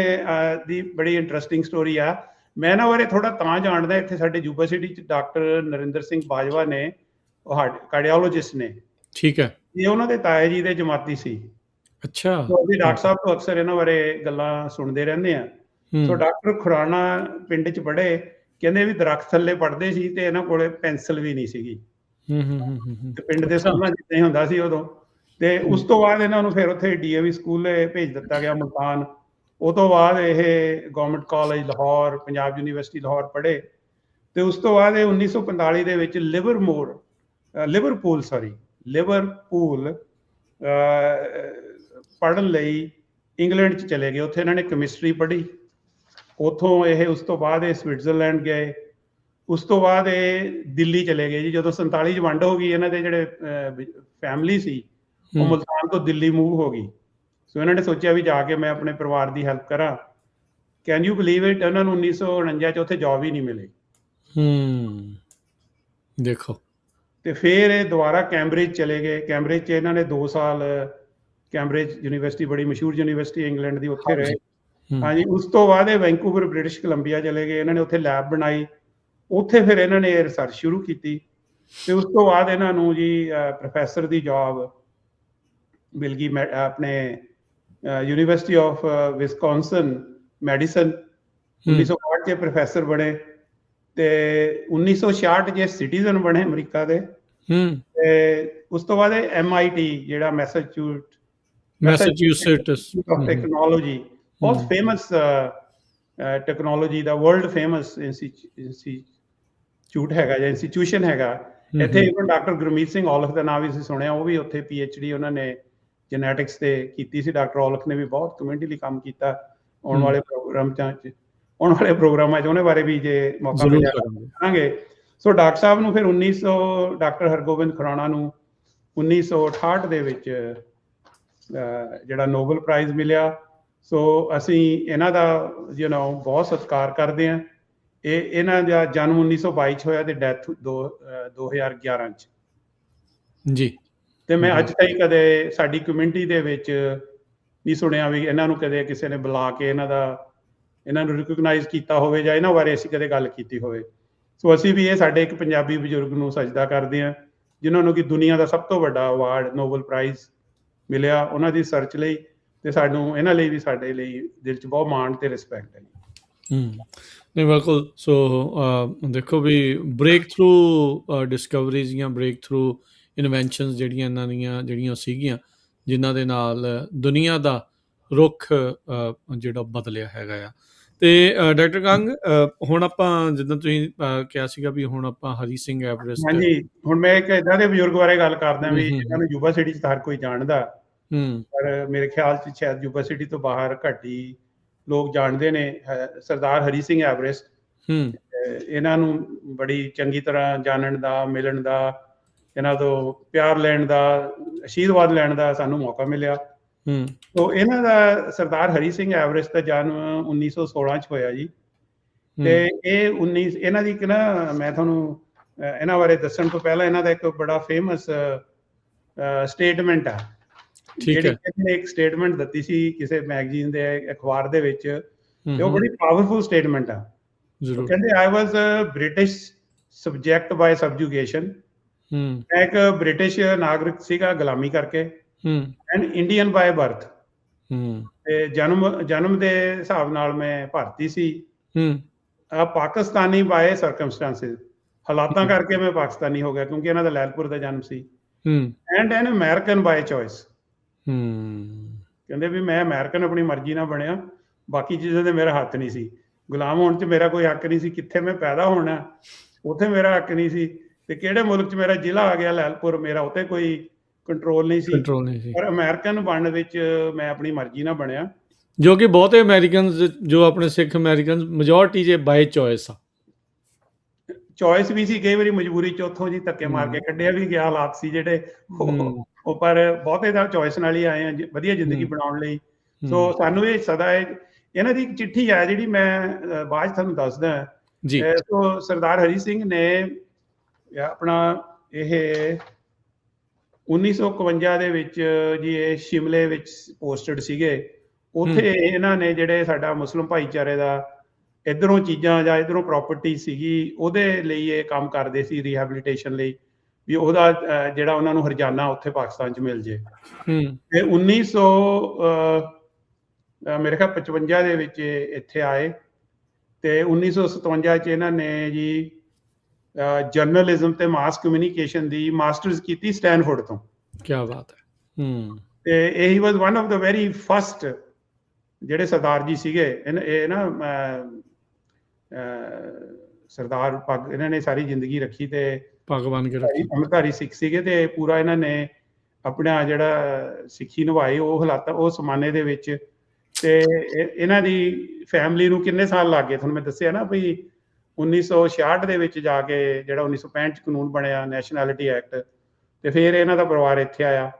A: ਦੀ ਬੜੀ ਇੰਟਰਸਟਿੰਗ ਸਟੋਰੀ ਆ। ਮੈਂ ਇਹਨਾਂ ਬਾਰੇ ਥੋੜਾ ਤਾਂ ਜਾਣਦਾ, ਇੱਥੇ ਸਾਡੇ ਯੂਨੀਵਰਸਿਟੀ 'ਚ ਡਾਕਟਰ ਨਰਿੰਦਰ ਸਿੰਘ ਬਾਜਵਾ ਨੇ, ਉਹ ਕਾਰਡੀਓਲੋਜਿਸਟ ਨੇ। ਠੀਕ ਹੈ, ਇਹ ਉਹਨਾਂ ਦੇ ਤਾਇਆ ਜੀ ਦੇ ਜਮਾਤੀ ਸੀ। ਅੱਛਾ। ਅਸੀਂ ਡਾਕਟਰ ਸਾਹਿਬ ਤੋਂ ਅਕਸਰ ਇਹਨਾਂ ਬਾਰੇ ਗੱਲਾਂ ਸੁਣਦੇ ਰਹਿੰਦੇ ਆ। ਸੋ ਡਾਕਟਰ ਖੁਰਾਨਾ ਪਿੰਡ 'ਚ ਪੜ੍ਹੇ, ਕਹਿੰਦੇ ਵੀ ਦਰਖਤ ਥੱਲੇ ਪੜ੍ਹਦੇ ਸੀ ਤੇ ਇਹਨਾਂ ਕੋਲੇ ਪੈਨਸਲ ਵੀ ਨਹੀਂ ਸੀਗੀ। ਤੇ ਪਿੰਡ ਦੇ ਸਕੂਲਾਂ 'ਚ ਨਹੀਂ ਹੁੰਦਾ ਸੀ ਉਦੋਂ। ਤੇ ਉਸ ਤੋਂ ਬਾਅਦ ਇਹਨਾਂ ਨੂੰ ਫਿਰ ਉੱਥੇ DAV ਸਕੂਲ ਭੇਜ ਦਿੱਤਾ ਗਿਆ ਮੁਲਤਾਨ। ਉਹ ਤੋਂ ਬਾਅਦ ਇਹ government college Lahore, Punjab university Lahore ਪੜ੍ਹੇ ਤੇ ਉਸ ਤੋਂ ਬਾਅਦ ਇਹ 1945 ਦੇ ਵਿੱਚ ਲਿਵਰਪੂਲ ਪੜ੍ਹਨ ਲਈ ਇੰਗਲੈਂਡ 'ਚ ਚਲੇ ਗਏ। ਉੱਥੇ ਇਹਨਾਂ ਨੇ ਕੈਮਿਸਟਰੀ ਪੜ੍ਹੀ। ਉੱਥੋਂ ਇਹ ਉਸ ਤੋਂ ਬਾਅਦ ਇਹ ਸਵਿਟਜ਼ਰਲੈਂਡ ਗਏ। ਉਸ ਤੋਂ ਬਾਅਦ ਇਹ ਦਿੱਲੀ ਚਲੇ ਗਏ ਜੀ। ਜਦੋਂ 47 'ਚ ਵੰਡ ਹੋ ਗਈ, ਇਹਨਾਂ ਦੇ ਜਿਹੜੇ ਫੈਮਿਲੀ ਸੀ ਉਹ ਮੁਲਤਾਨ ਤੋਂ ਦਿੱਲੀ ਮੂਵ ਹੋ ਗਈ। ਸੋ ਇਹਨਾਂ ਨੇ ਸੋਚਿਆ ਵੀ ਜਾ ਕੇ ਮੈਂ ਆਪਣੇ ਪਰਿਵਾਰ ਦੀ ਹੈਲਪ ਕਰਾਂ। ਕੈਨ ਯੂ ਬਲੀਵ ਇਟ, ਉਹਨਾਂ ਨੂੰ 1949 'ਚ ਉੱਥੇ ਜੌਬ ਹੀ ਨਹੀਂ ਮਿਲੀ।
B: ਦੇਖੋ। ਤੇ
A: ਫਿਰ ਇਹ ਦੁਬਾਰਾ ਕੈਂਬਰਿਜ ਚਲੇ ਗਏ। ਕੈਂਬਰਿਜ 'ਚ ਇਹਨਾਂ ਨੇ 2 ਸਾਲ, ਕੈਂਬਰਿਜ ਯੂਨੀਵਰਸਿਟੀ ਬੜੀ ਮਸ਼ਹੂਰ ਯੂਨੀਵਰਸਿਟੀ ਇੰਗਲੈਂਡ ਦੀ, ਉੱਥੇ ਰਹੇ। ਹਾਂਜੀ। ਉਸ ਤੋਂ ਬਾਅਦ ਇਹ ਵੈਂਕੂਵਰ ਬ੍ਰਿਟਿਸ਼ ਕੋਲੰਬੀਆ ਚਲੇ ਗਏ। ਇਹਨਾਂ ਨੇ ਉੱਥੇ ਲੈਬ ਬਣਾਈ। ਉੱਥੇ ਫਿਰ ਇਹਨਾਂ ਨੇ ਰਿਸਰਚ ਸ਼ੁਰੂ ਕੀਤੀ ਤੇ ਉਸ ਤੋਂ ਬਾਅਦ ਇਹਨਾਂ ਨੂੰ ਜੀ ਪ੍ਰੋਫੈਸਰ ਦੀ ਜੌਬ ਮਿਲ ਗਈ ਆਪਣੇ ਯੂਨੀਵਰਸਿਟੀ ਆਫ ਵਿਸਕੌਨਸਨ ਮੈਡੀਸਨ। 1962 'ਚ ਪ੍ਰੋਫੈਸਰ ਬਣੇ ਤੇ 1966 'ਚ ਸਿਟੀਜ਼ਨ ਬਣੇ ਅਮਰੀਕਾ ਦੇ। ਤੇ ਉਸ ਤੋਂ ਬਾਅਦ MIT ਜਿਹੜਾ ਮੈਸਾਚੂਸੇਟਸ ਆਫ ਟੈਕਨੋਲੋਜੀ, ਬਹੁਤ ਫੇਮਸ ਟੈਕਨੋਲੋਜੀ ਦਾ ਵਰਲਡ ਫੇਮਸ ਇੰਸਟੀਚਿਊਟ ਹੈਗਾ ਜਾਂ ਇੰਸਟੀਟਿਊਸ਼ਨ ਹੈਗਾ। ਇੱਥੇ ਇਵਨ ਡਾਕਟਰ ਗੁਰਮੀਤ ਸਿੰਘ ਔਲਖ ਦਾ ਨਾਮ ਵੀ ਅਸੀਂ ਸੁਣਿਆ, ਉਹ ਵੀ ਉੱਥੇ PhD ਉਹਨਾਂ ਨੇ ਜੈਨੇਟਿਕਸ ਤੇ ਕੀਤੀ ਸੀ। ਡਾਕਟਰ ਔਲਖ ਨੇ ਵੀ ਬਹੁਤ ਕਮਿਊਨਿਟੀ ਕੰਮ ਕੀਤਾ। ਆਉਣ ਵਾਲੇ ਪ੍ਰੋਗਰਾਮਾਂ 'ਚ ਉਹਨੇ ਬਾਰੇ ਵੀ ਜੇ ਮੌਕਾ ਮਿਲਿਆ ਕਰਾਂਗੇ। ਸੋ ਡਾਕਟਰ ਸਾਹਿਬ ਨੂੰ ਫਿਰ ਡਾਕਟਰ ਹਰਗੋਬਿੰਦ ਖੁਰਾਣਾ ਨੂੰ 1968 ਦੇ ਵਿੱਚ ਜਿਹੜਾ ਨੋਬਲ ਪ੍ਰਾਈਜ਼ ਮਿਲਿਆ। ਸੋ ਅਸੀਂ ਇਹਨਾਂ ਦਾ ਬਹੁਤ ਸਤਿਕਾਰ ਕਰਦੇ ਹਾਂ। ਇਹਨਾਂ ਦਾ ਜਨਮ 1922 'ਚ ਹੋਇਆ ਤੇ ਡੈਥ 2011 'ਚ ਜੀ। ਤੇ ਮੈਂ ਅੱਜ ਤਾਈਂ ਕਦੇ ਸਾਡੀ ਕਮਿਊਨਿਟੀ ਦੇ ਵਿੱਚ ਨਹੀਂ ਸੁਣਿਆ ਵੀ ਇਹਨਾਂ ਨੂੰ ਕਦੇ ਕਿਸੇ ਨੇ ਬੁਲਾ ਕੇ ਇਹਨਾਂ ਨੂੰ ਰਿਕੋਗਨਾਈਜ਼ ਕੀਤਾ ਹੋਵੇ ਜਾਂ ਇਹਨਾਂ ਬਾਰੇ ਅਸੀਂ ਕਦੇ ਗੱਲ ਕੀਤੀ ਹੋਵੇ। ਸੋ ਅਸੀਂ ਵੀ ਇਹ ਸਾਡੇ ਇੱਕ ਪੰਜਾਬੀ ਬਜ਼ੁਰਗ ਨੂੰ ਸਜਦਾ ਕਰਦੇ ਹਾਂ, ਜਿਨ੍ਹਾਂ ਨੂੰ ਕਿ ਦੁਨੀਆ ਦਾ ਸਭ ਤੋਂ ਵੱਡਾ ਅਵਾਰਡ ਨੋਬਲ ਪ੍ਰਾਈਜ਼ ਮਿਲਿਆ ਉਹਨਾਂ ਦੀ ਰਿਸਰਚ ਲਈ। ਤੇ ਸਾਨੂੰ ਇਹਨਾਂ ਲਈ ਵੀ ਸਾਡੇ ਲਈ ਦਿਲ 'ਚ ਬਹੁਤ ਮਾਣ ਤੇ ਰਿਸਪੈਕਟ ਹੈ।
B: ਨਹੀਂ, ਬਿਲਕੁਲ। ਸੋ ਦੇਖੋ ਵੀ ਬ੍ਰੇਕ ਥਰੂ ਡਿਸਕਵਰੀਜ਼ ਜਾਂ ਬ੍ਰੇਕ ਥਰੂ ਇਨਵੈਂਸ਼ਨਸ ਜਿਹੜੀਆਂ ਸੀਗੀਆਂ, ਜਿਨ੍ਹਾਂ ਦੇ ਨਾਲ ਦੁਨੀਆ ਦਾ ਰੁੱਖ ਜਿਹੜਾ ਬਦਲਿਆ ਹੈਗਾ ਆ। ਤੇ ਡਾਕਟਰ ਕੰਗ, ਹੁਣ ਆਪਾਂ ਜਿੱਦਾਂ ਤੁਸੀਂ ਕਿਹਾ ਸੀਗਾ ਵੀ ਹੁਣ ਆਪਾਂ ਹਰੀ ਸਿੰਘ ਐਵਰੈਸਟ।
A: ਹਾਂਜੀ। ਹੁਣ ਮੈਂ ਇੱਕ ਏਦਾਂ ਦੇ ਬਜ਼ੁਰਗ ਬਾਰੇ ਗੱਲ ਕਰਦਾ ਵੀ ਜਿਹਨਾਂ ਨੂੰ ਯੂਬਾ ਸਿਟੀ 'ਚ ਹਰ ਕੋਈ ਜਾਣਦਾ, ਪਰ ਮੇਰੇ ਖਿਆਲ 'ਚ ਸ਼ਾਇਦ ਯੂਬਾ ਸਿਟੀ ਤੋਂ ਬਾਹਰ ਘੱਟ ਹੀ ਲੋਕ ਜਾਣਦੇ ਨੇ। ਸਰਦਾਰ ਹਰੀ ਸਿੰਘ ਐਵਰੈਸਟ। ਇਹਨਾਂ ਨੂੰ ਬੜੀ ਚੰਗੀ ਤਰ੍ਹਾਂ ਜਾਣਨ ਦਾ, ਮਿਲਣ ਦਾ, ਇਹਨਾਂ ਤੋਂ ਪਿਆਰ ਲੈਣ ਦਾ, ਆਸ਼ੀਰਵਾਦ ਲੈਣ ਦਾ ਸਾਨੂੰ ਮੌਕਾ ਮਿਲਿਆ। ਸੋ ਇਹਨਾਂ ਦਾ ਸਰਦਾਰ ਹਰੀ ਸਿੰਘ ਐਵਰੈਸਟ ਦਾ ਜਨਮ 1916 'ਚ ਹੋਇਆ ਜੀ। ਤੇ ਇਹਨਾਂ ਦੀ ਇੱਕ ਮੈਂ ਤੁਹਾਨੂੰ ਇਹਨਾਂ ਬਾਰੇ ਦੱਸਣ ਤੋਂ ਪਹਿਲਾਂ ਇਹਨਾਂ ਦਾ ਇੱਕ ਬੜਾ ਫੇਮਸ ਸਟੇਟਮੈਂਟ ਆ, ਜਿਹੜੀ ਇਹਨੇ ਇੱਕ ਸਟੇਟਮੈਂਟ ਦਿੱਤੀ ਸੀ ਕਿਸੇ ਮੈਗਜ਼ੀਨ ਦੇ ਅਖਬਾਰ ਦੇ ਵਿੱਚ, ਤੇ ਉਹ ਬੜੀ ਪਾਵਰਫੁਲ ਸਟੇਟਮੈਂਟ ਆ। ਕਹਿੰਦੇ, ਆਈ ਵਾਜ਼ ਬ੍ਰਿਟਿਸ਼ ਸਬਜੈਕਟ ਬਾਏ ਸਬਜੂਗੇਸ਼ਨ। ਮੈਂ ਇੱਕ ਬ੍ਰਿਟਿਸ਼ ਨਾਗਰਿਕ ਸੀਗਾ ਗੁਲਾਮੀ ਕਰਕੇ, ਐਂਡ ਇੰਡੀਅਨ ਬਾਏ ਬਰਥ। ਤੇ ਜਨਮ ਦੇ ਹਿਸਾਬ ਨਾਲ ਮੈਂ ਭਾਰਤੀ ਸੀ। ਪਾਕਿਸਤਾਨੀ ਬਾਏ ਸਰਕਮਸਟੈਂਸਿਸ, ਹਾਲਾਤਾਂ ਕਰਕੇ ਮੈਂ ਪਾਕਿਸਤਾਨੀ ਹੋ ਗਿਆ ਕਿਉਂਕਿ ਇਹਨਾਂ ਦਾ ਲੈਲਪੁਰ ਦਾ ਜਨਮ ਸੀ। And an American by choice. ਕਹਿੰਦੇ ਵੀ ਮੈਂ ਅਮਰੀਕਨ ਆਪਣੀ ਮਰਜ਼ੀ ਨਾਲ ਬਣਿਆ, ਬਾਕੀ ਚੀਜ਼ਾਂ ਤੇ ਮੇਰਾ ਹੱਥ ਨਹੀਂ ਸੀ। ਗੁਲਾਮ ਹੋਣ 'ਚ ਮੇਰਾ ਕੋਈ ਹੱਕ ਨਹੀਂ ਸੀ। ਕਿੱਥੇ ਮੈਂ ਪੈਦਾ ਹੋਣਾ ਉੱਥੇ ਮੇਰਾ ਹੱਕ ਨਹੀਂ ਸੀ, ਤੇ ਕਿਹੜੇ ਮੁਲਕ 'ਚ ਮੇਰਾ ਜ਼ਿਲ੍ਹਾ ਆ ਗਿਆ ਲੈਲਪੁਰ, ਮੇਰਾ ਉੱਥੇ ਕੋਈ ਕੰਟਰੋਲ ਨਹੀਂ ਸੀ। ਪਰ ਅਮਰੀਕਨ ਬਣਨ ਵਿੱਚ ਮੈਂ ਆਪਣੀ ਮਰਜ਼ੀ ਨਾਲ ਬਣਿਆ,
B: ਜੋ ਕਿ ਬਹੁਤੇ ਅਮਰੀਕਨਸ, ਜੋ ਆਪਣੇ ਸਿੱਖ ਅਮਰੀਕਨ ਮੈਜੋਰਟੀ 'ਚ ਬਾਏ ਚੋਇਸ ਆ।
A: ਚੋਇਸ ਵੀ ਸੀ, ਕਈ ਵਾਰੀ ਮਜਬੂਰੀ 'ਚ ਉੱਥੋਂ ਜੀ ਧੱਕੇ ਮਾਰ ਕੇ ਕੱਢਿਆ ਵੀ ਗਿਆ, ਹਾਲਾਤ ਸੀ ਜਿਹੜੇ ਉਹ, ਪਰ ਬਹੁਤੇ ਦਾ ਚੋਇਸ ਨਾਲ ਹੀ ਆਏ ਆ ਵਧੀਆ ਜ਼ਿੰਦਗੀ ਬਣਾਉਣ ਲਈ। ਸੋ ਸਾਨੂੰ ਇਹ ਸਦਾ ਇਹਨਾਂ ਦੀ ਇੱਕ ਚਿੱਠੀ ਆ ਜਿਹੜੀ ਮੈਂ ਬਾਅਦ 'ਚ ਤੁਹਾਨੂੰ ਦੱਸਦਾ ਜੀ। ਸੋ ਸਰਦਾਰ ਹਰੀ ਸਿੰਘ ਨੇ ਆਪਣਾ ਇਹ 1951 ਦੇ ਵਿੱਚ ਜੀ ਇਹ ਸ਼ਿਮਲੇ ਵਿੱਚ ਪੋਸਟਡ ਸੀਗੇ। ਉੱਥੇ ਇਹਨਾਂ ਨੇ ਜਿਹੜੇ ਸਾਡਾ ਮੁਸਲਿਮ ਭਾਈਚਾਰੇ ਦਾ ਇੱਧਰੋਂ ਚੀਜ਼ਾਂ ਜਾਂ ਇੱਧਰੋਂ ਪ੍ਰਾਪਰਟੀ ਸੀਗੀ, ਉਹਦੇ ਲਈ ਇਹ ਕੰਮ ਕਰਦੇ ਸੀ, ਰੀਹੈਬਲੀਟੇਸ਼ਨ ਲਈ, ਵੀ ਉਹਦਾ ਜਿਹੜਾ ਉਹਨਾਂ ਨੂੰ ਹਰਜਾਨਾ ਉੱਥੇ ਪਾਕਿਸਤਾਨ 'ਚ ਮਿਲ ਜੇ। ਤੇ 1955 ਦੇ ਵਿੱਚ ਇੱਥੇ ਆਏ ਤੇ 1957 'ਚ ਇਹਨਾਂ ਨੇ ਜੀ ਜਰਨਲਿਜ਼ਮ ਤੇ ਮਾਸ ਕਮਿਊਨੀਕੇਸ਼ਨ ਦੀ ਮਾਸਟਰਸ ਕੀਤੀ ਸਟੈਨਫੋਰਡ ਤੋਂ।
B: ਕੀ ਬਾਤ ਹੈ।
A: ਤੇ he was one of the very first ਜਿਹੜੇ ਸਰਦਾਰ ਜੀ ਸੀਗੇ ਇਹ ਨਾ ਸਰਦਾਰ ਪੱਗ ਇਹਨਾਂ ਨੇ ਸਾਰੀ ਜ਼ਿੰਦਗੀ ਰੱਖੀ ਤੇ
B: ਪੱਗ ਬੰਨ ਕੇ ਰੱਖੀ,
A: ਅੰਮ੍ਰਿਤਧਾਰੀ ਸਿੱਖ ਸੀਗੇ ਤੇ ਪੂਰਾ ਇਹਨਾਂ ਨੇ ਆਪਣਾ ਜਿਹੜਾ ਸਿੱਖੀ ਨਿਭਾਈ ਉਹ ਹਾਲਾਤਾਂ ਉਸ ਜ਼ਮਾਨੇ ਦੇ ਵਿੱਚ। ਤੇ ਇਹਨਾਂ ਦੀ ਫੈਮਿਲੀ ਨੂੰ ਕਿੰਨੇ ਸਾਲ ਲੱਗ ਗਏ, ਤੁਹਾਨੂੰ ਮੈਂ ਦੱਸਿਆ ਨਾ ਵੀ 1966 ਦੇ ਵਿੱਚ ਜਾ ਕੇ ਜਿਹੜਾ 1965 ਚ ਕਾਨੂੰਨ ਬਣਿਆ ਨੈਸ਼ਨੈਲਿਟੀ ਐਕਟ, ਤੇ ਫਿਰ ਇਹਨਾਂ ਦਾ ਪਰਿਵਾਰ ਇੱਥੇ ਆਇਆ।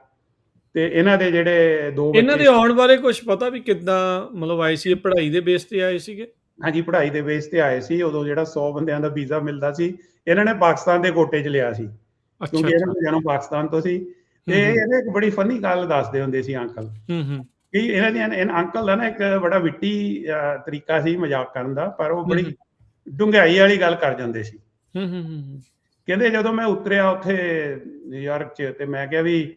A: ਤੇ ਇਹਨਾਂ ਦੇ ਜਿਹੜੇ ਦੋ
B: ਇਹਨਾਂ ਦੇ ਆਉਣ ਬਾਰੇ ਕੁਝ ਪਤਾ ਵੀ ਕਿੱਦਾਂ ਮਤਲਬ ਆਏ ਸੀ? ਪੜ੍ਹਾਈ ਦੇ ਬੇਸ ਤੇ ਆਏ ਸੀਗੇ?
A: ਹਾਂਜੀ, ਪੜ੍ਹਾਈ ਦੇ ਬੇਸ ਤੇ ਆਏ ਸੀ। ਉਦੋਂ ਜਿਹੜਾ 100 ਬੰਦਿਆਂ ਦਾ ਵੀਜ਼ਾ ਮਿਲਦਾ ਸੀ, ਇਹਨਾਂ ਨੇ ਪਾਕਿਸਤਾਨ ਦੇ ਕੋਟੇ 'ਚ ਲਿਆ ਸੀ, ਕਿਉਂਕਿ ਇਹਨਾਂ ਦਾ ਜਨਮ ਪਾਕਿਸਤਾਨ ਤੋਂ ਸੀ। ਤੇ ਇਹਨੇ ਇੱਕ ਬੜੀ ਫਨੀ ਗੱਲ ਦੱਸਦੇ ਹੁੰਦੇ ਸੀ ਅੰਕਲ, ਕਿ ਇਹਨਾਂ ਦੀਆਂ ਅੰਕਲ ਦਾ ਨਾ ਇੱਕ ਬੜਾ ਵਿੱਟੀ ਤਰੀਕਾ ਸੀ ਮਜ਼ਾਕ ਕਰਨ ਦਾ, ਪਰ ਉਹ ਬੜੀ ਡੂੰਘਾਈ ਵਾਲੀ ਗੱਲ ਕਰ ਜਾਂਦੇ ਸੀ। ਕਹਿੰਦੇ ਜਦੋਂ ਮੈਂ ਉਤਰਿਆ ਉੱਥੇ ਨਿਊਯਾਰਕ 'ਚ, ਤੇ ਮੈਂ ਕਿਹਾ ਵੀ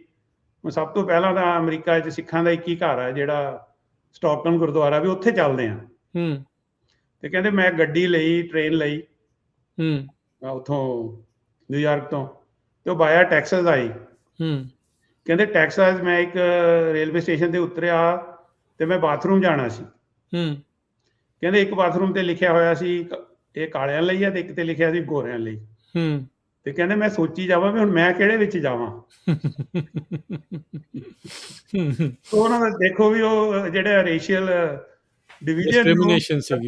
A: ਸਭ ਤੋਂ ਪਹਿਲਾਂ ਤਾਂ ਅਮਰੀਕਾ 'ਚ ਸਿੱਖਾਂ ਦਾ ਇੱਕ ਹੀ ਘਰ ਆ ਜਿਹੜਾ ਸਟਾਕਟਨ ਗੁਰਦੁਆਰਾ, ਵੀ ਉੱਥੇ ਚੱਲਦੇ ਆ। ਤੇ ਕਹਿੰਦੇ ਮੈਂ ਗੱਡੀ ਲਈ, ਟ੍ਰੇਨ ਲਈ ਉੱਥੋਂ ਨਿਊਯਾਰਕ ਤੋਂ, ਤੇ ਉਹ ਬਾਇਆ ਟੈਕਸਸ ਆਈ। ਕਹਿੰਦੇ ਟੈਕਸਸ ਮੈਂ ਇੱਕ ਰੇਲਵੇ ਸਟੇਸ਼ਨ ਤੇ ਉਤਰਿਆ ਤੇ ਮੈਂ ਬਾਥਰੂਮ ਜਾਣਾ ਸੀ। ਕਹਿੰਦੇ ਇੱਕ ਬਾਥਰੂਮ ਤੇ ਲਿਖਿਆ ਹੋਇਆ ਸੀ ਇਹ ਕਾਲਿਆਂ ਲਈ ਆ, ਤੇ ਇੱਕ ਤੇ ਲਿਖਿਆ ਸੀ ਗੋਰਿਆਂ ਲਈ। ਤੇ ਕਹਿੰਦੇ ਮੈਂ ਸੋਚੀ ਜਾਵਾਂ ਵੀ ਹੁਣ ਮੈਂ ਕਿਹੜੇ ਵਿੱਚ ਜਾਵਾਂ। ਉਹਨਾਂ ਦਾ ਦੇਖੋ ਵੀ ਉਹ ਜਿਹੜਾ ਰੇਸ਼ੀਅਲ ਡਿਵੀਜ਼ਨ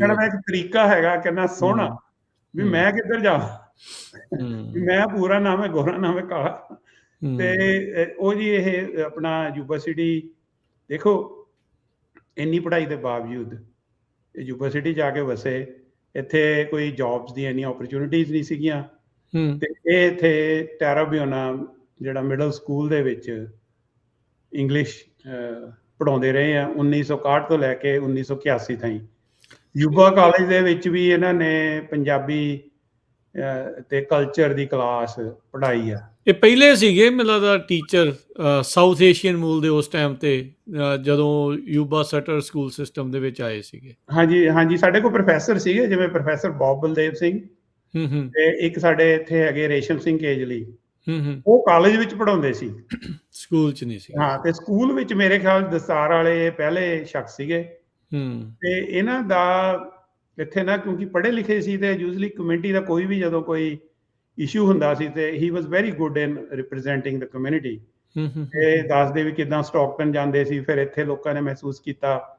A: ਦਾ ਇੱਕ ਤਰੀਕਾ ਹੈਗਾ ਕਿੰਨਾ ਸੋਹਣਾ, ਵੀ ਮੈਂ ਕਿੱਧਰ ਜਾਵਾਂ, ਮੈਂ ਪੂਰਾ ਨਾਮ ਹੈ ਗੋਰਾ, ਨਾਮ ਹੈ ਕਾਲਾ। ਤੇ ਉਹ ਜੀ ਇਹ ਆਪਣਾ ਯੂਨੀਵਰਸਿਟੀ ਦੇਖੋ, ਇੰਨੀ ਪੜ੍ਹਾਈ ਦੇ ਬਾਵਜੂਦ ਯੂਨੀਵਰਸਿਟੀ ਜਾ ਕੇ ਵਸੇ। ਇੱਥੇ ਕੋਈ ਜੌਬਸ ਦੀਆਂ ਇੰਨੀਆਂ ਓਪਰਚੁਨਿਟੀਜ਼ ਨਹੀਂ ਸੀਗੀਆਂ। ਤੇ ਇਹ ਇੱਥੇ ਟੈਰਾਬਿਓਨਾ ਜਿਹੜਾ ਮਿਡਲ ਸਕੂਲ ਦੇ ਵਿੱਚ ਇੰਗਲਿਸ਼ ਪੜ੍ਹਾਉਂਦੇ ਰਹੇ ਆ 1961 ਤੋਂ ਲੈ ਕੇ 1981 ਤਾਈਂ। ਯੂਬਾ ਕਾਲਜ ਦੇ ਵਿੱਚ ਵੀ ਇਹਨਾਂ ਨੇ ਪੰਜਾਬੀ ਤੇ ਕਲਚਰ ਦੀ ਕਲਾਸ ਪੜ੍ਹਾਈ ਆ।
B: ਇਹ ਪਹਿਲੇ ਸੀਗੇ ਮੈਨੂੰ ਲੱਗਦਾ ਟੀਚਰ ਸਾਊਥ ਏਸ਼ੀਅਨ ਮੂਲ ਦੇ ਉਸ ਟਾਈਮ ਤੇ, ਜਦੋਂ ਯੂਬਾ ਸਟਰ ਸਕੂਲ ਸਿਸਟਮ ਦੇ ਵਿੱਚ ਆਏ ਸੀਗੇ।
A: ਹਾਂਜੀ ਹਾਂਜੀ, ਸਾਡੇ ਕੋਲ ਪ੍ਰੋਫੈਸਰ ਸੀਗੇ, ਜਿਵੇਂ ਪ੍ਰੋਫੈਸਰ ਬੌਬ ਬਲਦੇਵ ਸਿੰਘ, ਤੇ ਇੱਕ ਸਾਡੇ ਇੱਥੇ ਹੈਗੇ ਰੇਸ਼ਮ ਸਿੰਘ ਕੇਜਲੀ, ਉਹ ਕਾਲਜ ਵਿੱਚ ਪੜ੍ਹਾਉਂਦੇ ਸੀ,
B: ਸਕੂਲ 'ਚ ਨਹੀਂ ਸੀ।
A: ਹਾਂ, ਤੇ ਸਕੂਲ ਵਿੱਚ ਮੇਰੇ ਖਿਆਲ ਦਸਤਾਰ ਵਾਲੇ ਪਹਿਲੇ ਸ਼ਖਸ ਸੀਗੇ। ਤੇ ਇਹਨਾਂ ਦਾ ਇੱਥੇ ਨਾ ਕਿਉਂਕਿ ਪੜ੍ਹੇ ਲਿਖੇ ਸੀ, ਤੇ ਯੂਜਲੀ ਕਮਿਊਨਿਟੀ ਦਾ ਕੋਈ ਵੀ ਜਦੋਂ ਕੋਈ ਇਸ਼ੂ ਹੁੰਦਾ ਸੀ ਤੇ he was very good in representing the community. ਇਹ ਦੱਸਦੇ ਵੀ ਕਿੱਦਾਂ ਸਟਾਕਟਨ ਜਾਂਦੇ ਸੀ, ਫਿਰ ਇੱਥੇ ਲੋਕਾਂ ਨੇ ਮਹਿਸੂਸ ਕੀਤਾ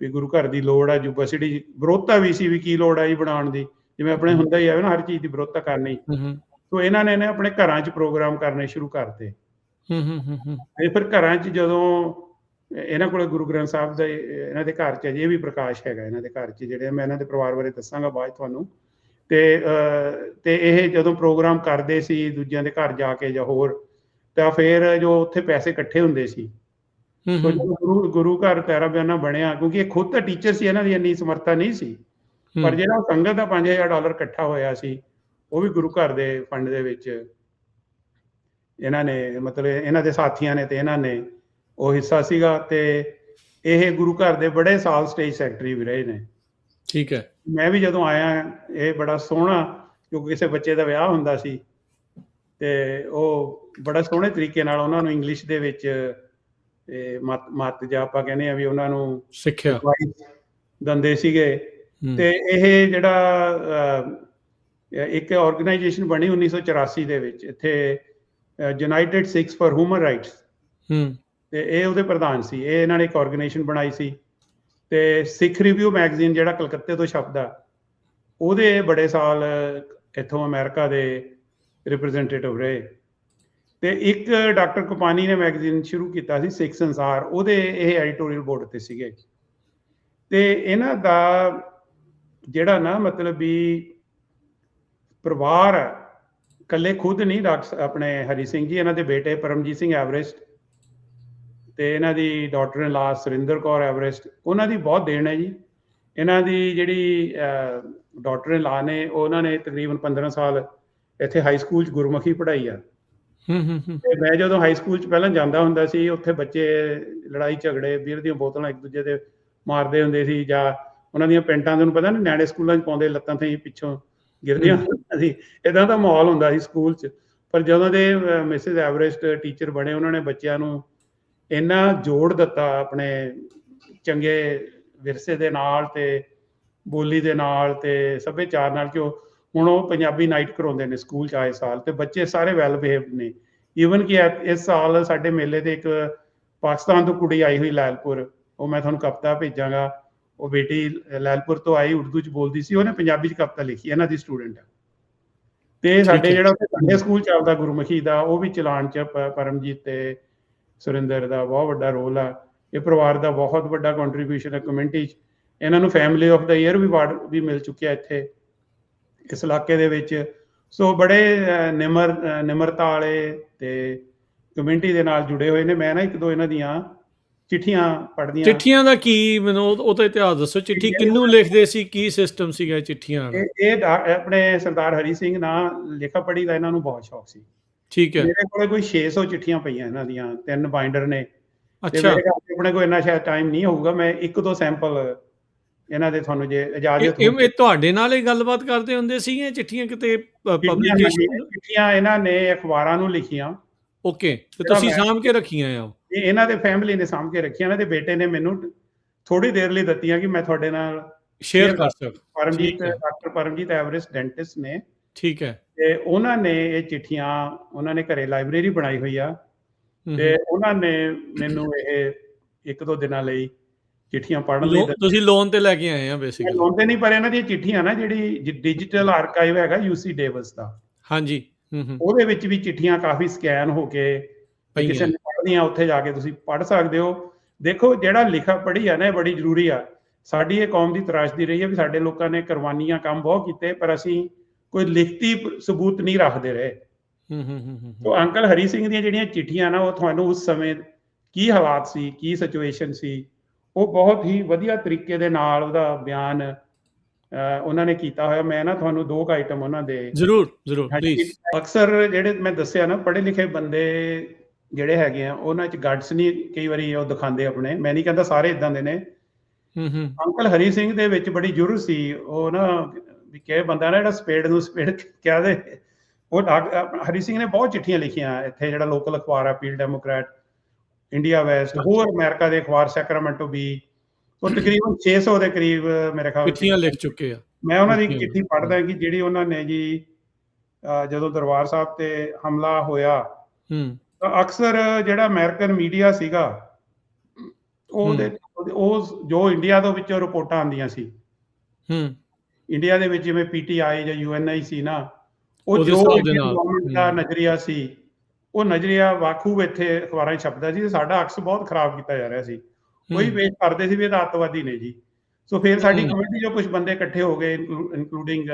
A: ਵੀ ਗੁਰੂ ਘਰ ਦੀ ਲੋੜ ਆ, ਯੂਨੀਵਰਸਿਟੀ ਵਿਰੋਧਤਾ ਵੀ ਸੀ ਵੀ ਕੀ ਲੋੜ ਆ ਜੀ ਬਣਾਉਣ ਦੀ, ਜਿਵੇਂ ਆਪਣੇ ਹੁੰਦਾ ਹੀ ਆਵੇ ਨਾ ਹਰ ਚੀਜ਼ ਦੀ ਵਿਰੋਧਤਾ ਕਰਨੀ। ਸੋ ਇਹਨਾਂ ਨੇ ਆਪਣੇ ਘਰਾਂ 'ਚ ਪ੍ਰੋਗਰਾਮ ਕਰਨੇ ਸ਼ੁਰੂ ਕਰਤੇ। ਤੇ ਫਿਰ ਘਰਾਂ 'ਚ ਜਦੋਂ ਇਹਨਾਂ ਕੋਲ ਗੁਰੂ ਗ੍ਰੰਥ ਸਾਹਿਬ ਦਾ ਇਹਨਾਂ ਦੇ ਘਰ 'ਚ ਅਜੇ ਵੀ ਪ੍ਰਕਾਸ਼ ਹੈਗਾ, ਇਹਨਾਂ ਦੇ ਘਰ 'ਚ, ਜਿਹੜੇ ਮੈਂ ਇਹਨਾਂ ਦੇ ਪਰਿਵਾਰ ਬਾਰੇ ਦੱਸਾਂਗਾ ਬਾਅਦ ਤੁਹਾਨੂੰ। ਤੇ ਇਹ ਜਦੋਂ ਪ੍ਰੋਗਰਾਮ ਕਰਦੇ ਸੀ ਦੂਜਿਆਂ ਦੇ ਘਰ ਜਾ ਕੇ ਜਾਂ ਹੋਰ, ਤਾਂ ਫਿਰ ਜੋ ਉੱਥੇ ਪੈਸੇ ਇਕੱਠੇ ਹੁੰਦੇ ਸੀ, ਗੁਰੂ ਘਰ ਤੈਰਾਬਿਆਨਾ ਬਣਿਆ, ਕਿਉਂਕਿ ਇਹ ਖੁਦ ਤਾਂ ਟੀਚਰ ਸੀ, ਇਹਨਾਂ ਦੀ ਇੰਨੀ ਸਮਰੱਥਾ ਨਹੀਂ ਸੀ, ਪਰ ਜਿਹੜਾ ਸੰਗਤ ਦਾ $5000 ਇਕੱਠਾ ਹੋਇਆ ਸੀ, ਉਹ ਵੀ ਗੁਰੂ ਘਰ ਦੇ ਫੰਡ ਦੇ ਵਿੱਚ ਇਹਨਾਂ ਨੇ, ਮਤਲਬ ਇਹਨਾਂ ਦੇ ਸਾਥੀਆਂ ਨੇ ਤੇ ਇਹਨਾਂ ਨੇ ਉਹ ਹਿੱਸਾ ਸੀਗਾ। ਤੇ ਇਹ ਗੁਰੂ ਘਰ ਦੇ ਬੜੇ ਸਾਲ ਸਟੇਜ ਸੈਕਟਰੀ ਵੀ ਰਹੇ ਨੇ।
B: ਠੀਕ ਹੈ।
A: ਮੈਂ ਵੀ ਜਦੋਂ ਆਇਆ, ਇਹ ਬੜਾ ਸੋਹਣਾ, ਕਿਉਂਕਿ ਕਿਸੇ ਬੱਚੇ ਦਾ ਵਿਆਹ ਹੁੰਦਾ ਸੀ, ਤੇ ਉਹ ਬੜਾ ਸੋਹਣੇ ਤਰੀਕੇ ਨਾਲ ਉਹਨਾਂ ਨੂੰ ਇੰਗਲਿਸ਼ ਦੇ ਵਿੱਚ ਮੱਤ ਜਾਂ ਆਪਾਂ ਕਹਿੰਦੇ ਆ ਵੀ ਉਹਨਾਂ ਨੂੰ
B: ਸਿੱਖਿਆ
A: ਦਿੰਦੇ ਸੀਗੇ। ਤੇ ਇਹ ਜਿਹੜਾ ਇੱਕ ਆਰਗੇਨਾਈਜੇਸ਼ਨ ਬਣੀ 1984 ਦੇ ਵਿੱਚ ਇੱਥੇ, United Sikhs for human rights, ਤੇ ਇਹ ਉਹਦੇ ਪ੍ਰਧਾਨ ਸੀ। ਇਹ ਇਹਨਾਂ ਨੇ ਇੱਕ ਆਰਗੇਨਾਈਜੇਸ਼ਨ ਬਣਾਈ ਸੀ। ਤੇ ਸਿੱਖ ਰਿਵਿਊ ਮੈਗਜ਼ੀਨ ਜਿਹੜਾ ਕਲਕੱਤੇ ਤੋਂ ਛਪਦਾ, ਉਹਦੇ ਬੜੇ ਸਾਲ ਇੱਥੋਂ ਅਮਰੀਕਾ ਦੇ ਰਿਪਰੈਜ਼ੈਂਟੇਟਿਵ ਰਹੇ। ਤੇ ਇੱਕ ਡਾਕਟਰ ਕਪਾਨੀ ਨੇ ਮੈਗਜ਼ੀਨ ਸ਼ੁਰੂ ਕੀਤਾ ਸੀ ਸਿੱਖ ਸੰਸਾਰ, ਉਹਦੇ ਇਹ ਐਡੀਟੋਰੀਅਲ ਬੋਰਡ ਤੇ ਸੀਗੇ। ਤੇ ਇਹਨਾਂ ਦਾ ਜਿਹੜਾ ਨਾ ਮਤਲਬ ਵੀ ਪਰਿਵਾਰ ਇਕੱਲੇ ਖੁਦ ਨਹੀਂ, ਡਾਕਟਰ ਆਪਣੇ ਹਰੀ ਸਿੰਘ ਜੀ, ਇਹਨਾਂ ਦੇ ਬੇਟੇ ਪਰਮਜੀਤ ਸਿੰਘ ਐਵਰੈਸਟ, ਤੇ ਇਹਨਾਂ ਦੀ ਡਾਟਰ ਇਨ ਲਾ ਸੁਰਿੰਦਰ ਕੌਰ ਐਵਰੈਸਟ, ਉਹਨਾਂ ਦੀ ਬਹੁਤ ਦੇਣ ਹੈ ਜੀ। ਇਹਨਾਂ ਦੀ ਜਿਹੜੀ ਡਾਟਰ ਇਨ ਲਾ ਨੇ, ਉਹਨਾਂ ਨੇ ਤਕਰੀਬਨ 15 ਸਾਲ ਇੱਥੇ ਹਾਈ ਸਕੂਲ 'ਚ ਗੁਰਮੁਖੀ ਪੜ੍ਹਾਈ ਆ। ਤੇ ਮੈਂ ਜਦੋਂ ਹਾਈ ਸਕੂਲ 'ਚ ਪਹਿਲਾਂ ਜਾਂਦਾ ਹੁੰਦਾ ਸੀ, ਉੱਥੇ ਬੱਚੇ ਲੜਾਈ ਝਗੜੇ, ਬੀਅਰ ਦੀਆਂ ਬੋਤਲਾਂ ਇੱਕ ਦੂਜੇ ਦੇ ਮਾਰਦੇ ਹੁੰਦੇ ਸੀ, ਜਾਂ ਉਹਨਾਂ ਦੀਆਂ ਪੈਂਟਾਂ ਤੁਹਾਨੂੰ ਪਤਾ ਨਾ ਨਿਆਣੇ ਸਕੂਲਾਂ 'ਚ ਪਾਉਂਦੇ, ਲੱਤਾਂ ਤੇ ਪਿੱਛੋਂ ਗਿਰਦੀਆਂ ਸੀ, ਇੱਦਾਂ ਦਾ ਮਾਹੌਲ ਹੁੰਦਾ ਸੀ ਸਕੂਲ 'ਚ। ਪਰ ਜਦੋਂ ਦੇ ਮਿਸਿਸ ਐਵਰੈਸਟ ਟੀਚਰ ਬਣੇ, ਉਹਨਾਂ ਨੇ ਬੱਚਿਆਂ ਨੂੰ ਇੰਨਾ ਜੋੜ ਦਿੱਤਾ ਆਪਣੇ ਚੰਗੇ ਵਿਰਸੇ ਦੇ ਨਾਲ ਤੇ ਬੋਲੀ ਦੇ ਨਾਲ ਤੇ ਸੱਭਿਆਚਾਰ ਨਾਲ, ਕਿ ਹੁਣ ਉਹ ਪੰਜਾਬੀ ਨਾਈਟ ਕਰਾਉਂਦੇ ਨੇ ਸਕੂਲ 'ਚ ਆਏ ਸਾਲ, ਤੇ ਬੱਚੇ ਸਾਰੇ ਵੈਲ ਬਿਹੇਵਡ ਨੇ। ਈਵਨ ਕਿ ਇਸ ਸਾਲ ਸਾਡੇ ਮੇਲੇ ਤੇ ਇੱਕ ਪਾਕਿਸਤਾਨ ਤੋਂ ਕੁੜੀ ਆਈ ਹੋਈ ਲੈਲਪੁਰ, ਉਹ ਮੈਂ ਤੁਹਾਨੂੰ ਕਵਿਤਾ ਭੇਜਾਂਗਾ। ਉਹ ਬੇਟੀ ਲੈਲਪੁਰ ਤੋਂ ਆਈ, ਉਰਦੂ 'ਚ ਬੋਲਦੀ ਸੀ, ਉਹਨੇ ਪੰਜਾਬੀ 'ਚ ਕਵਿਤਾ ਲਿਖੀ, ਇਹਨਾਂ ਦੀ ਸਟੂਡੈਂਟ ਹੈ। ਤੇ ਸਾਡੇ ਜਿਹੜਾ ਉੱਥੇ ਸੰਡੇ ਸਕੂਲ ਚੱਲਦਾ ਗੁਰਮੁਖੀ ਦਾ, ਉਹ ਵੀ ਚਲਾਉਣ 'ਚ ਪਰਮਜੀਤ ਤੇ ਸੁਰਿੰਦਰ ਦਾ ਬਹੁਤ ਵੱਡਾ ਰੋਲ ਆ। ਇਹ ਪਰਿਵਾਰ ਦਾ ਬਹੁਤ ਵੱਡਾ ਕੰਟਰੀਬਿਊਸ਼ਨ ਹੈ ਕਮਿਊਨਿਟੀ 'ਚ। ਇਹਨਾਂ ਨੂੰ ਫੈਮਿਲੀ ਆਫ ਦਾ ਈਅਰ ਵੀ ਅਵਾਰਡ ਵੀ ਮਿਲ ਚੁੱਕਿਆ ਇੱਥੇ ਇਸ ਇਲਾਕੇ ਦੇ ਵਿੱਚ। ਸੋ ਬੜੇ ਨਿਮਰਤਾ ਵਾਲੇ ਤੇ ਕਮਿਊਨਿਟੀ ਦੇ ਨਾਲ ਜੁੜੇ ਹੋਏ ਨੇ। ਮੈਂ ਨਾ ਇੱਕ ਦੋ ਇਹਨਾਂ ਦੀਆਂ ਚਿੱਠੀਆਂ ਪੜ੍ਹਦੀਆਂ।
B: ਚਿੱਠੀਆਂ ਦਾ ਕੀ, ਮੈਨੂੰ ਉਹਦਾ ਇਤਿਹਾਸ ਦੱਸੋ। ਚਿੱਠੀ ਕਿਹਨੂੰ ਲਿਖਦੇ ਸੀ, ਕੀ ਸਿਸਟਮ ਸੀਗਾ ਚਿੱਠੀਆਂ ਦਾ?
A: ਇਹ ਆਪਣੇ ਸਰਦਾਰ ਹਰੀ ਸਿੰਘ ਨਾਲ ਲਿਖਾ ਪੜ੍ਹੀ ਦਾ ਇਹਨਾਂ ਨੂੰ ਬਹੁਤ ਸ਼ੌਕ ਸੀ।
B: ਠੀਕ ਹੈ।
A: ਮੇਰੇ ਕੋਲ ਕੋਈ 600 ਚਿੱਠੀਆਂ ਪਈਆਂ ਇਹਨਾਂ ਦੀਆਂ, 3 ਬਾਈਂਡਰ ਨੇ।
B: ਅੱਛਾ।
A: ਆਪਣੇ ਕੋਲ ਇੰਨਾ ਸ਼ਾਇਦ ਟਾਈਮ ਨਹੀਂ ਹੋਊਗਾ, ਮੈਂ 1-2 ਸੈਂਪਲ ਇਹਨਾਂ ਦੇ ਤੁਹਾਨੂੰ ਜੇ ਇਜਾਜ਼ਤ ਹੋ।
B: ਇਹ ਤੁਹਾਡੇ ਨਾਲ ਹੀ ਗੱਲਬਾਤ ਕਰਦੇ ਹੁੰਦੇ ਸੀ ਇਹ ਚਿੱਠੀਆਂ ਕਿਤੇ ਪਬਲਿਕੇਸ਼ਨ?
A: ਚਿੱਠੀਆਂ ਇਹਨਾਂ ਨੇ ਅਖਬਾਰਾਂ ਨੂੰ ਲਿਖੀਆਂ।
B: ਓਕੇ, ਤੇ ਤੁਸੀਂ ਸਾਂਭ ਕੇ ਰੱਖੀਆਂ ਆ?
A: ਇਹਨਾਂ ਦੇ ਫੈਮਿਲੀ ਨੇ ਸਾਂਭ ਕੇ ਰੱਖੀਆਂ। ਇਹਨਾਂ ਦੇ ਬੇਟੇ ਨੇ ਮੈਨੂੰ ਥੋੜੀ ਦੇਰ ਲਈ ਦਿੱਤੀਆਂ ਕਿ ਮੈਂ ਤੁਹਾਡੇ ਨਾਲ
B: ਸ਼ੇਅਰ ਕਰ ਸਕਾਂ।
A: Paramjit, doctor Paramjit Everest dentist ਨੇ।
B: ਠੀਕ ਹੈ।
A: ਤੇ ਉਹਨਾਂ ਨੇ ਇਹ ਚਿੱਠੀਆਂ, ਉਹਨਾਂ ਨੇ ਘਰੇ ਲਾਇਬ੍ਰੇਰੀ ਬਣਾਈ ਹੋਈ ਆ, ਤੇ ਉਹਨਾਂ ਨੇ ਮੈਨੂੰ ਇਹ 1-2 ਦਿਨਾਂ ਲਈ ਚਿੱਠੀਆਂ ਪੜ੍ਹਨ ਲਈ।
B: ਤੁਸੀਂ ਲੋਨ ਤੇ ਲੈ ਕੇ ਆਏ ਆ ਬੇਸਿਕਲੀ?
A: ਲੋਨ ਤੇ ਨਹੀਂ, ਪਰ ਇਹਨਾਂ ਦੀਆਂ ਚਿੱਠੀਆਂ ਨਾ, ਜਿਹੜੀ ਡਿਜੀਟਲ ਆਰਕਾਈਵ ਹੈਗਾ UC ਡੇਵਿਸ ਦਾ,
B: ਹਾਂਜੀ,
A: ਉਹਦੇ ਵਿੱਚ ਵੀ ਚਿੱਠੀਆਂ ਕਾਫੀ ਸਕੈਨ ਹੋ ਕੇ ਕਿਸੇ ਨੇ ਪੜ੍ਹਨੀਆਂ, ਉੱਥੇ ਜਾ ਕੇ ਤੁਸੀਂ ਪੜ੍ਹ ਸਕਦੇ ਹੋ। ਦੇਖੋ, ਜਿਹੜਾ ਲਿਖਾ ਪੜ੍ਹੀ ਆ ਨਾ, ਇਹ ਬੜੀ ਜ਼ਰੂਰੀ ਆ। ਸਾਡੀ ਇਹ ਕੌਮ ਦੀ ਤਰਾਸ਼ਦੀ ਰਹੀ ਹੈ ਵੀ ਸਾਡੇ ਲੋਕਾਂ ਨੇ ਕੁਰਬਾਨੀਆਂ ਕੰਮ ਬਹੁਤ ਕੀਤੇ, ਪਰ ਅਸੀਂ ਕੋਈ ਲਿਖਤੀ ਸਬੂਤ ਨਹੀਂ ਰੱਖਦੇ ਰਹੇ। ਤੋ ਅੰਕਲ ਹਰੀ ਸਿੰਘ ਦੀਆਂ ਜਿਹੜੀਆਂ ਚਿੱਠੀਆਂ ਨਾ, ਉਹ ਤੁਹਾਨੂੰ ਉਸ ਸਮੇਂ ਕੀ ਹਾਲਾਤ ਸੀ, ਕੀ ਸਿਚੁਏਸ਼ਨ ਸੀ, ਉਹ ਬਹੁਤ ਹੀ ਵਧੀਆ ਤਰੀਕੇ ਦੇ ਨਾਲ ਉਹਦਾ ਬਿਆਨ ਉਹਨਾਂ ਨੇ ਕੀਤਾ ਹੋਇਆ। ਮੈਂ ਨਾ ਤੁਹਾਨੂੰ 2 ਆਈਟਮ ਉਹਨਾਂ ਦੇ
B: ਜ਼ਰੂਰ ਪਲੀਜ਼।
A: ਅਕਸਰ ਜਿਹੜੇ ਮੈਂ ਦੱਸਿਆ ਨਾ, ਪੜ੍ਹੇ ਲਿਖੇ ਬੰਦੇ ਜਿਹੜੇ ਹੈਗੇ ਆ, ਉਹਨਾਂ 'ਚ ਗਟਸ ਨਹੀਂ ਕਈ ਵਾਰੀ ਉਹ ਦਿਖਾਉਂਦੇ ਆਪਣੇ। ਮੈਂ ਨਹੀਂ ਕਹਿੰਦਾ ਸਾਰੇ ਇਦਾਂ ਦੇ ਨੇ। ਅੰਕਲ ਹਰੀ ਸਿੰਘ ਦੇ ਵਿੱਚ ਬੜੀ ਜ਼ਰੂਰ ਸੀ। ਉਹ ਨਾ ਵੀ ਕਿ ਬੰਦਾ ਨਾ ਜਿਹੜਾ ਸਪੇਡ ਨੂੰ ਸਪੇਡ ਕਹਿ ਦੇ, ਉਹ ਹਰੀ ਸਿੰਘ ਨੇ ਬਹੁਤ ਚਿੱਠੀਆਂ ਲਿਖੀਆਂ ਇੱਥੇ। ਜਿਹੜਾ ਲੋਕਲ ਅਖਬਾਰ ਆ ਫੀਲਡ ਡੈਮੋਕ੍ਰੈਟ, ਇੰਡੀਆ ਵੈਸਟ, ਹੋਰ ਅਮਰੀਕਾ ਦੇ ਅਖਬਾਰ ਸੈਕਰਾਮੈਂਟੋ ਵੀ, ਉਹ ਤਕਰੀਬਨ 600 ਦੇ ਕਰੀਬ ਮੇਰੇ ਖਿਆਲ
B: ਚਿੱਠੀਆਂ ਲਿਖ ਚੁੱਕੇ ਆ।
A: ਮੈਂ ਉਹਨਾਂ ਦੀ ਚਿੱਠੀ ਪੜ੍ਹਦਾ ਕਿ ਜਿਹੜੀ ਉਹਨਾਂ ਨੇ ਜੀ ਜਦੋਂ ਦਰਬਾਰ ਸਾਹਿਬ ਤੇ ਹਮਲਾ ਹੋਇਆ, ਤਾਂ ਅਕਸਰ ਜਿਹੜਾ ਅਮਰੀਕਨ ਮੀਡੀਆ ਸੀਗਾ, ਉਹ ਜੋ ਇੰਡੀਆ ਦੇ ਵਿੱਚੋਂ ਰਿਪੋਰਟਾਂ ਆਉਂਦੀਆਂ ਸੀ, ਇੰਡੀਆ ਦੇ ਵਿੱਚ ਜਿਵੇਂ PTI ਜਾਂ UNI ਸੀ ਨਾ, ਉਹ ਜੋ ਗਵਰਨਮੈਂਟ ਦਾ ਨਜ਼ਰੀਆ ਸੀ, ਉਹ ਨਜ਼ਰੀਆ ਵਾਕੂ ਇੱਥੇ ਅਖਬਾਰਾਂ 'ਚ ਛਪਦਾ ਸੀ, ਤੇ ਸਾਡਾ ਅਕਸ ਬਹੁਤ ਖਰਾਬ ਕੀਤਾ ਜਾ ਰਿਹਾ ਸੀ। ਕੋਈ ਪੇਸ਼ ਕਰਦੇ ਸੀ ਵੀ ਇਹ ਤਾਂ ਅੱਤਵਾਦੀ ਨੇ ਜੀ। ਸੋ ਫਿਰ ਸਾਡੀ ਕਮੇਟੀ ਜੋ ਕੁਝ ਬੰਦੇ ਇਕੱਠੇ ਹੋ ਗਏ, ਇਨਕਲੂਡਿੰਗ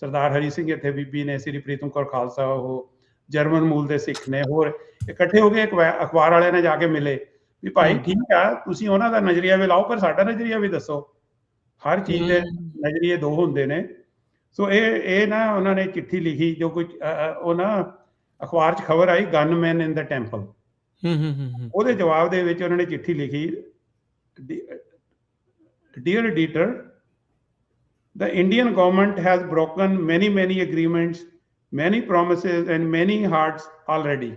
A: ਸਰਦਾਰ ਹਰੀ ਸਿੰਘ, ਇੱਥੇ ਬੀਬੀ ਨੇ, ਸ੍ਰੀ ਪ੍ਰੀਤਮ ਕੌਰ ਖਾਲਸਾ, ਉਹ ਜਰਮਨ ਮੂਲ ਦੇ ਸਿੱਖ ਨੇ, ਹੋਰ ਇਕੱਠੇ ਹੋ ਕੇ ਅਖਬਾਰ ਵਾਲਿਆਂ ਨੇ ਜਾ ਕੇ ਮਿਲੇ ਵੀ ਭਾਈ ਠੀਕ ਆ, ਤੁਸੀਂ ਉਹਨਾਂ ਦਾ ਨਜ਼ਰੀਆ ਵੀ ਲਾਓ, ਪਰ ਸਾਡਾ ਨਜ਼ਰੀਆ ਵੀ ਦੱਸੋ। ਹਰ ਚੀਜ਼ ਦੇ ਨਜ਼ਰੀਏ 2 ਹੁੰਦੇ ਨੇ। ਸੋ ਇਹ ਨਾ ਉਹਨਾਂ ਨੇ ਚਿੱਠੀ ਲਿਖੀ, ਜੋ ਕੁਝ ਉਹ ਨਾ ਅਖਬਾਰ 'ਚ ਖਬਰ ਆਈ, ਗਨਮੈਨ ਇਨ ਦਾ ਟੈਂਪਲ। ਉਹਦੇ ਜਵਾਬ ਦੇ ਵਿੱਚ ਉਹਨਾਂ ਨੇ ਚਿੱਠੀ ਲਿਖੀ, Dear editor, the Indian government has broken many agreements, many promises, and many hearts already.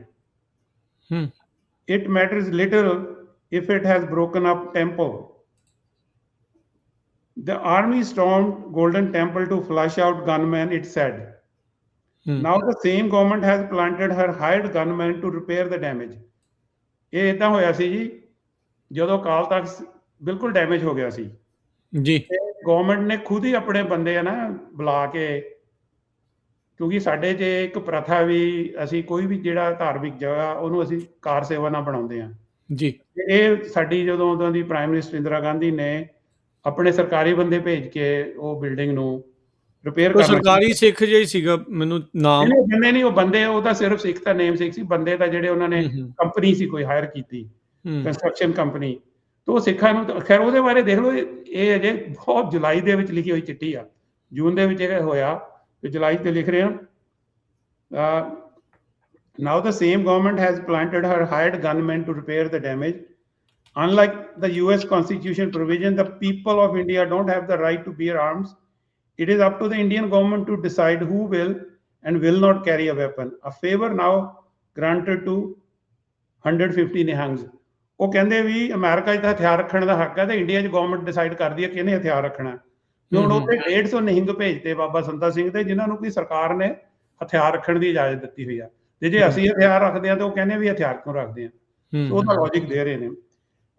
A: It matters little if it has broken up temple. The army stormed Golden Temple to flush out gunmen, it said. Now the same government has planted her hired gunmen to repair the damage. ਇਹ ਇਦਾਂ ਹੋਇਆ ਸੀ ਜੀ, ਜਦੋਂ ਅਕਾਲ ਤਖਤ ਬਿਲਕੁਲ damage ਹੋ ਗਿਆ ਸੀ ਜੀ, government ਨੇ ਖੁਦ ਹੀ ਆਪਣੇ ਬੰਦੇ ਆ ਨਾ ਬੁਲਾ ਕੇ, ਕਿਉਂਕਿ ਸਾਡੇ 'ਚ ਇੱਕ ਪ੍ਰਥਾ ਵੀ, ਅਸੀਂ ਕੋਈ ਵੀ ਜਿਹੜਾ ਧਾਰਮਿਕ ਜਗ੍ਹਾ ਉਹਨੂੰ ਅਸੀਂ ਕਾਰ ਸੇਵਾ ਨਾਲ ਬਣਾਉਂਦੇ ਹਾਂ ਜੀ। ਇਹ ਸਾਡੀ ਜਦੋਂ ਉਦੋਂ ਦੀ ਪ੍ਰਾਈਮ ਮਿਨਿਸਟਰ ਇੰਦਰਾ ਗਾਂਧੀ ਨੇ ਆਪਣੇ ਸਰਕਾਰੀ ਬੰਦੇ ਭੇਜ ਕੇ ਉਹ ਬਿਲਡਿੰਗ ਨੂੰ ਰਿਪੇਅਰ ਕਰਨਾ। ਸਰਕਾਰੀ ਸਿੱਖ ਜਿਹੀ ਸੀਗਾ, ਮੈਨੂੰ ਨਾਮ ਬੰਦੇ ਨਹੀਂ, ਉਹ ਬੰਦੇ, ਉਹ ਤਾਂ ਸਿਰਫ ਸਿੱਖ ਦਾ ਨੇਮ ਸਿੱਖ ਸੀ, ਬੰਦੇ ਤਾਂ ਜਿਹੜੇ ਉਹਨਾਂ ਨੇ ਕੰਪਨੀ ਸੀ ਕੋਈ ਹਾਇਰ ਕੀਤੀ, ਕੰਸਟਰਕਸ਼ਨ ਕੰਪਨੀ, ਤੇ ਉਹ ਸਿੱਖਾਂ ਨੂੰ। ਖੈਰ ਉਹਦੇ ਬਾਰੇ ਦੇਖ ਲਓ, ਇਹ ਅਜੇ ਬਹੁਤ ਜੁਲਾਈ ਦੇ ਵਿੱਚ ਲਿਖੀ ਹੋਈ ਚਿੱਠੀ ਆ, ਜੂਨ ਦੇ ਵਿੱਚ ਇਹ ਹੋਇਆ, ਤੇ ਜੁਲਾਈ ਤੇ ਲਿਖ ਰਹੇ ਹਾਂ। Now the same government has planted her hired gunmen to repair the damage. Unlike the US Constitution provision, the people of India don't have the right to bear arms. It is up to the Indian government to decide who will and will not carry a weapon. A favor now granted to 150 Nihangs. ਉਹ ਕਹਿੰਦੇ ਵੀ America 'ਚ ਤਾਂ ਹਥਿਆਰ ਰੱਖਣ ਦਾ ਹੱਕ ਹੈ ਤੇ India 'ਚ ਗਵਰਨਮੈਂਟ ਡਿਸਾਈਡ ਕਰਦੀ ਹੈ ਕਿਹਨੇ ਹਥਿਆਰ ਰੱਖਣਾ। ਤੇ ਹੁਣ ਉੱਥੇ 150 ਨਿਹੰਗ ਭੇਜਤੇ ਬਾਬਾ ਸੰਤਾ ਸਿੰਘ ਤੇ, ਜਿਨ੍ਹਾਂ ਨੂੰ ਕਿ ਸਰਕਾਰ ਨੇ ਹਥਿਆਰ ਰੱਖਣ ਦੀ ਇਜਾਜ਼ਤ ਦਿੱਤੀ ਹੋਈ ਆ। ਤੇ ਜੇ ਅਸੀਂ ਹਥਿਆਰ ਰੱਖਦੇ ਹਾਂ ਤਾਂ ਉਹ ਕਹਿੰਦੇ ਵੀ ਹਥਿਆਰ ਕਿਉਂ ਰੱਖਦੇ ਆ। ਸੋ ਉਹਦਾ ਲੌਜਿਕ ਦੇ ਰਹੇ ਨੇ।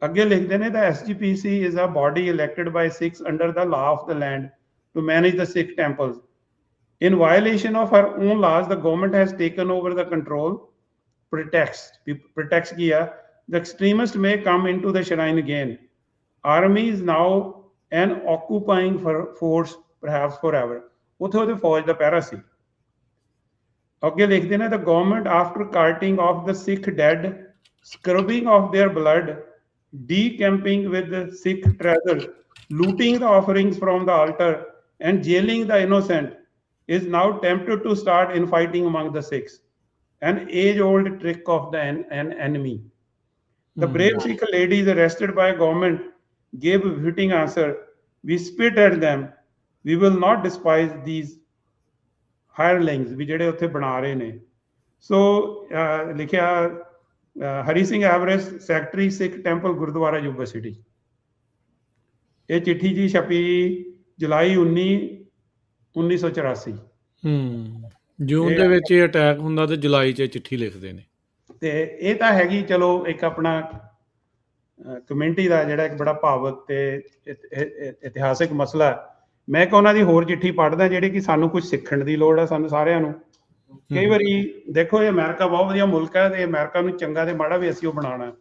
A: ਅੱਗੇ ਲਿਖਦੇ ਨੇ ਦਾ SGPC is a body elected by Sikhs under the law of the land to manage the Sikh temples. In violation of her own laws, the government has taken over the control, protects किया. The extremist may come into the shrine again. Army is now an occupying force, perhaps forever. ਉੱਥੇ ਉਹਦੇ ਫੌਜ ਦਾ ਪਹਿਰਾ ਸੀ। ਅੱਗੇ ਲਿਖਦੇ ਨੇ the government after carting off the Sikh dead, scrubbing of their blood, decamping with the Sikh treasures, looting the offerings from the altar and jailing the innocent, is now tempted to start infighting among the Sikhs, an age-old trick of the enemy. The brave Sikh ladies arrested by government gave a fitting answer. We spit at them. We will not despise these hirelings ਵੀ ਜਿਹੜੇ ਉੱਥੇ ਬਣਾ ਰਹੇ ਨੇ। ਸੋ ਲਿਖਿਆ Hari Singh Everest, secretary ਸਿੱਖ temple Gurdwara university. ਇਹ ਚਿੱਠੀ ਜੀ ਛਪੀ ਜੁਲਾਈ 1984।
B: ਜੂਨ ਦੇ ਵਿੱਚ ਇਹ ਅਟੈਕ ਹੁੰਦਾ ਤੇ ਜੁਲਾਈ 'ਚ ਚਿੱਠੀ ਲਿਖਦੇ ਨੇ।
A: ਤੇ ਇਹ ਤਾਂ ਹੈਗੀ ਚਲੋ ਇੱਕ ਆਪਣਾ ਕਮਿਊਨਿਟੀ ਦਾ ਜਿਹੜਾ ਇੱਕ ਬੜਾ ਭਾਵਕ ਤੇ ਇਤਿਹਾਸਿਕ ਮਸਲਾ। ਮੈਂ ਕਿ ਉਹਨਾਂ ਦੀ ਹੋਰ ਚਿੱਠੀ ਪੜ੍ਹਦਾ ਜਿਹੜੀ ਕਿ ਸਾਨੂੰ ਕੁਝ ਸਿੱਖਣ ਦੀ ਲੋੜ ਹੈ ਸਾਨੂੰ ਸਾਰਿਆਂ ਨੂੰ। ਕਈ ਵਾਰੀ ਦੇਖੋ ਇਹ ਅਮਰੀਕਾ ਬਹੁਤ ਵਧੀਆ ਮੁਲਕ ਹੈ ਤੇ ਅਮਰੀਕਾ ਨੂੰ ਚੰਗਾ ਤੇ ਮਾੜਾ ਵੀ ਅਸੀਂ ਉਹ ਬਣਾਉਣਾ,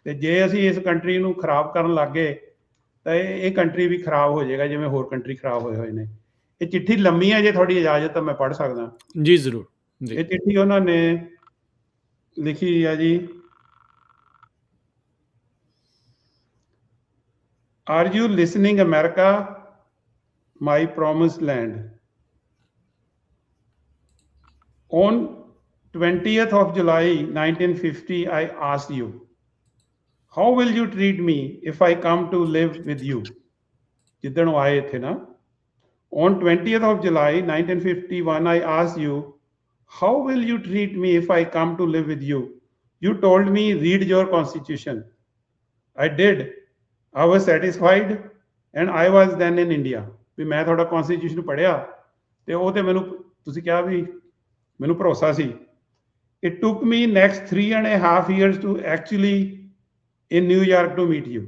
A: ਤੇ ਜੇ ਅਸੀਂ ਇਸ ਕੰਟਰੀ ਨੂੰ ਖਰਾਬ ਕਰਨ ਲੱਗ ਗਏ ਤਾਂ ਇਹ ਕੰਟਰੀ ਵੀ ਖਰਾਬ ਹੋ ਜਾਏਗਾ ਜਿਵੇਂ ਹੋਰ ਕੰਟਰੀ ਖਰਾਬ ਹੋਏ ਨੇ। ਇਹ ਚਿੱਠੀ ਲੰਮੀ ਹੈ, ਜੇ ਤੁਹਾਡੀ ਇਜਾਜ਼ਤ ਤਾਂ ਮੈਂ ਪੜ੍ਹ ਸਕਦਾ
B: ਜੀ? ਜ਼ਰੂਰ।
A: ਇਹ ਚਿੱਠੀ ਉਹਨਾਂ ਨੇ ਲਿਖੀ ਹੈ ਜੀ। Are you listening, America, my promised land? On 20th of July 1950, I asked you, how will you treat me if I come to live with you? ਜਿੱਦਣ ਉਹ ਆਏ ਇੱਥੇ ਨਾ। On 20th of July 1951, I asked you, how will you treat me if I come to live with you? You told me, read your constitution. I did. I was satisfied and I was then in India. ਵੀ ਮੈਂ ਤੁਹਾਡਾ constitution ਪੜ੍ਹਿਆ ਤੇ ਉਹ ਤੇ ਮੈਨੂੰ ਤੁਸੀਂ ਕਿਹਾ ਵੀ ਮੈਨੂੰ ਭਰੋਸਾ ਸੀ। It took me next 3.5 years to actually in New York to meet you.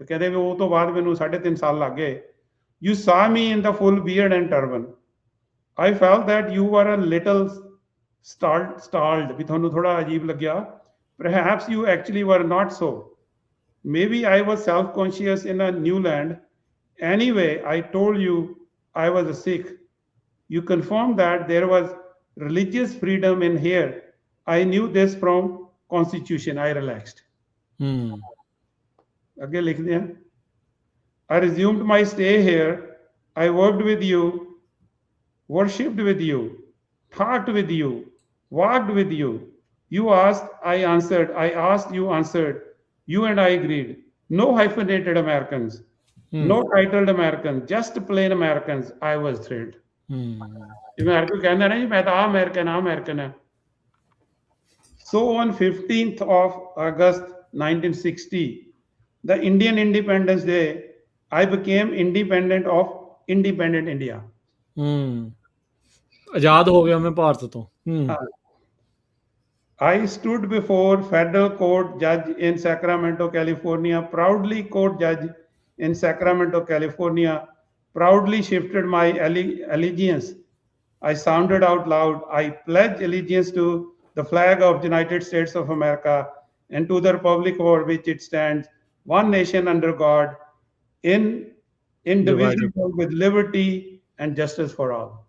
A: ਕਹਿੰਦੇ ਵੀ ਉਹ ਤੋਂ ਬਾਅਦ ਮੈਨੂੰ 3.5 ਸਾਲ ਲੱਗ ਗਏ। You saw me in the full beard and turban. I felt that you were a little stalled. ਵੀ ਤੁਹਾਨੂੰ ਥੋੜਾ ਅਜੀਬ ਲੱਗਿਆ। Perhaps you actually were not so. Maybe I was self-conscious in a new land. Anyway, I told you I was a Sikh. You confirmed that there was religious freedom in here. I knew this from constitution. I relaxed. Again, लिखते हैं. I resumed my stay here. I worked with you, worshipped with you, talked with you, walked with you. You asked, I answered. I asked, you answered. You and I agreed. No hyphenated Americans, no titled Americans, just plain Americans. I was thrilled. America कहना नहीं, मैं तो American है। So on 15th of August 1960, the Indian Independence Day, I became independent of independent India.
B: आजाद हो गया मैं भारत तो।
A: I stood before federal court judge in Sacramento, California, proudly court judge in Sacramento, California, proudly shifted my allegiance. I sounded out loud, I pledge allegiance to the flag of the United States of America and to the republic for which it stands, one nation under God, indivisible with liberty and justice for all.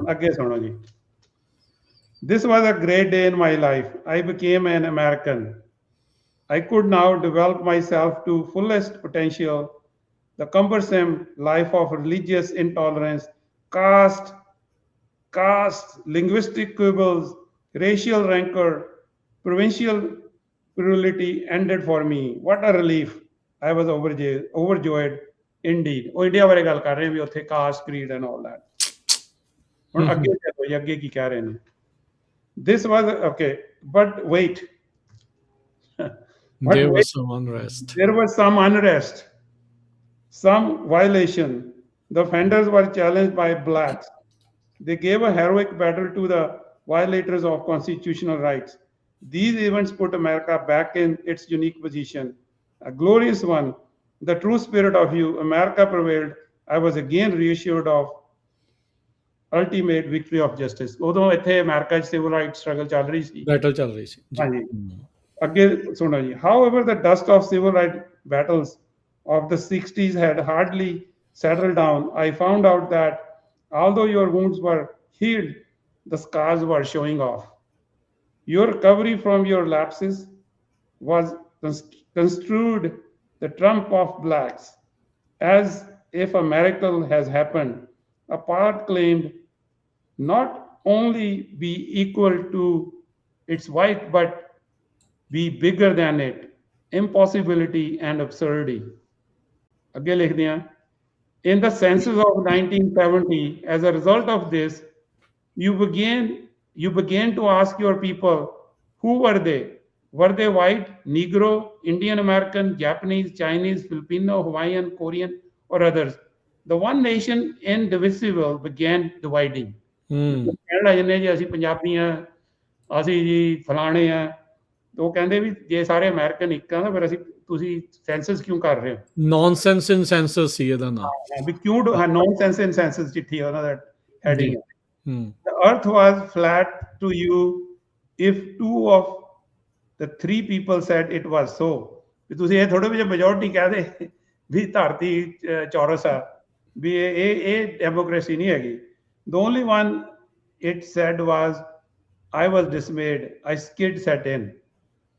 A: Again, सुनो जी। This was a great day in my life. I became an American. I could now develop myself to fullest potential. The cumbersome life of religious intolerance, caste, linguistic quibbles, racial rancor, provincial plurality ended for me. What a relief. I was overjoyed indeed. ਉਹ India ਬਾਰੇ ਗੱਲ ਕਰ ਰਹੇ ਵੀ ਉੱਥੇ caste, creed and all that. ਹੁਣ ਅੱਗੇ ਚੱਲੋ ਜੀ, ਅੱਗੇ ਕੀ ਕਹਿ ਰਹੇ ਨੇ। This was okay, but wait. But
B: There
A: wait,
B: was some unrest.
A: there was some unrest, some violation. The offenders were challenged by blacks. They gave a heroic battle to the violators of constitutional rights. These events put America back in its unique position, a glorious one. The true spirit of you, America prevailed. I was again reassured of ultimate victory of justice. ਉਦੋਂ ਇੱਥੇ America 'ਚ civil right struggle ਚੱਲ ਰਹੀ ਸੀ।
B: Battle ਚੱਲ ਰਹੀ ਸੀ ਜੀ।
A: ਹਾਂਜੀ, ਅੱਗੇ ਸੁਣੋ ਜੀ। However, the dust of civil rights battles of the 60s had hardly settled down. I found out that although your wounds were healed, the scars were showing off. Your recovery from your lapses was construed the trump of blacks, as if a miracle has happened. A part claimed not only be equal to its white, but be bigger than it. Impossibility and absurdity. Again, likhde hain. In the census of 1970, as a result of this, you began to ask your people, who were they? Were they white, Negro, Indian American, Japanese, Chinese, Filipino, Hawaiian, Korean, or others? The one nation indivisible began dividing. ਕਹਿਣ ਲੱਗ ਜਾਂਦੇ ਜੀ ਅਸੀਂ ਪੰਜਾਬੀ ਆ, ਅਸੀਂ ਜੀ ਫਲਾਣੇ ਆ। ਉਹ ਕਹਿੰਦੇ ਵੀ ਜੇ ਸਾਰੇ ਅਮਰੀਕਨ ਇੱਕ ਆ ਤਾਂ ਫਿਰ ਅਸੀਂ ਤੁਸੀਂ ਸੈਂਸਸ ਕਿਉਂ ਕਰ ਰਹੇ ਹੋ?
B: ਨੌਨਸੈਂਸ ਇਨ ਸੈਂਸਸ ਸੀ ਇਹਦਾ ਨਾਮ।
A: ਵੀ ਕਿਉਂ ਨੌਨਸੈਂਸ ਇਨ ਸੈਂਸਸ ਚਿੱਠੀ ਉਹਨਾਂ ਦਾ heading. The earth was flat to you if 2 of the 3 people said it was so. ਵੀ ਤੁਸੀਂ ਇਹ ਥੋੜੇ ਜਿਹੇ ਮੈਜੋਰਟੀ ਕਹਿ ਦੇ ਵੀ ਧਰਤੀ ਚੌਰਸ ਆ, ਵੀ ਇਹ ਡੈਮੋਕ੍ਰੇਸੀ ਨਹੀਂ ਹੈਗੀ। The only one it said was, I was dismayed. I skid set in.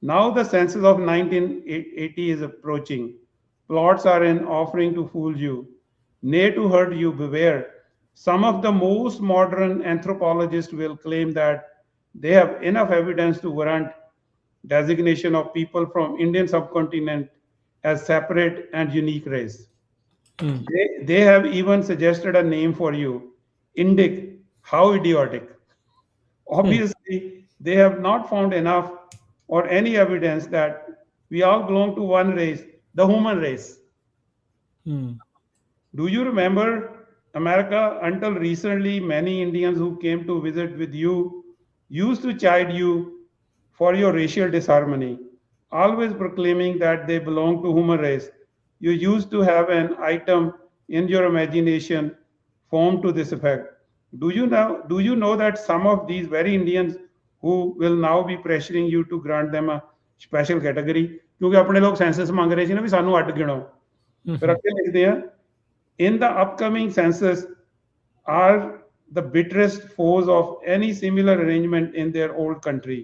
A: Now the census of 1980 is approaching. Plots are in offering to fool you. Nay, to hurt you, beware. Some of the most modern anthropologists will claim that they have enough evidence to warrant designation of people from Indian subcontinent as separate and unique race. They have even suggested a name for you, Indic. How idiotic. Obviously, they have not found enough or any evidence that we all belong to one race, the human race. Do you remember America? Until recently, many Indians who came to visit with you used to chide you for your racial disharmony, always proclaiming that they belong to human race. You used to have an item in your imagination formed to this effect. Do you know that some of these very Indians who will now be pressuring you to grant them a special category, ਕਿਉਂਕਿ ਆਪਣੇ ਲੋਕ senses ਮੰਗ ਰਹੇ ਸੀ ਨਾ ਵੀ ਸਾਨੂੰ ਅੱਡ ਗਿਣੋ। ਫਿਰ ਅੱਗੇ ਲਿਖਦੇ ਆ, in the upcoming census are the bitterest foes of any similar arrangement in their old country.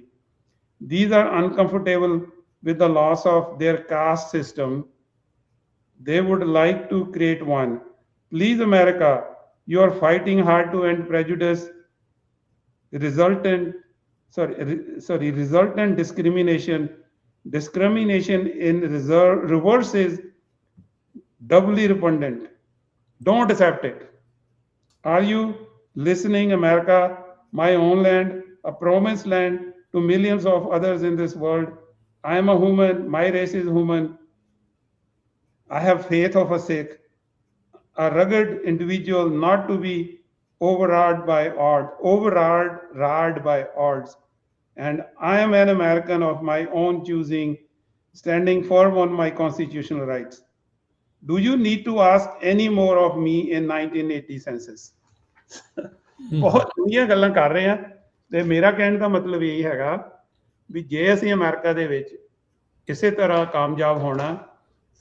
A: These are uncomfortable with the loss of their caste system. They would like to create one. Please, America, you are fighting hard to end prejudice, resultant discrimination. Discrimination in reverse is doubly repugnant. Don't accept it. Are you listening, America, my own land, a promised land to millions of others in this world? I am a human. My race is human. I have faith of a Sikh, a rugged individual, not to be overawed by odds. And I am an American of my own choosing, standing firm on my constitutional rights. Do you need to ask any more of me in 1980 census? ਬਹੁਤ ਦੁਨੀਆਂ ਗੱਲਾਂ ਕਰ ਰਹੇ ਆ, ਤੇ ਮੇਰਾ ਕਹਿਣ ਦਾ ਮਤਲਬ ਇਹ ਹੈਗਾ ਵੀ ਜੇ ਅਸੀਂ ਅਮਰੀਕਾ ਦੇ ਵਿੱਚ ਕਿਸੇ ਤਰ੍ਹਾਂ ਕਾਮਯਾਬ ਹੋਣਾ,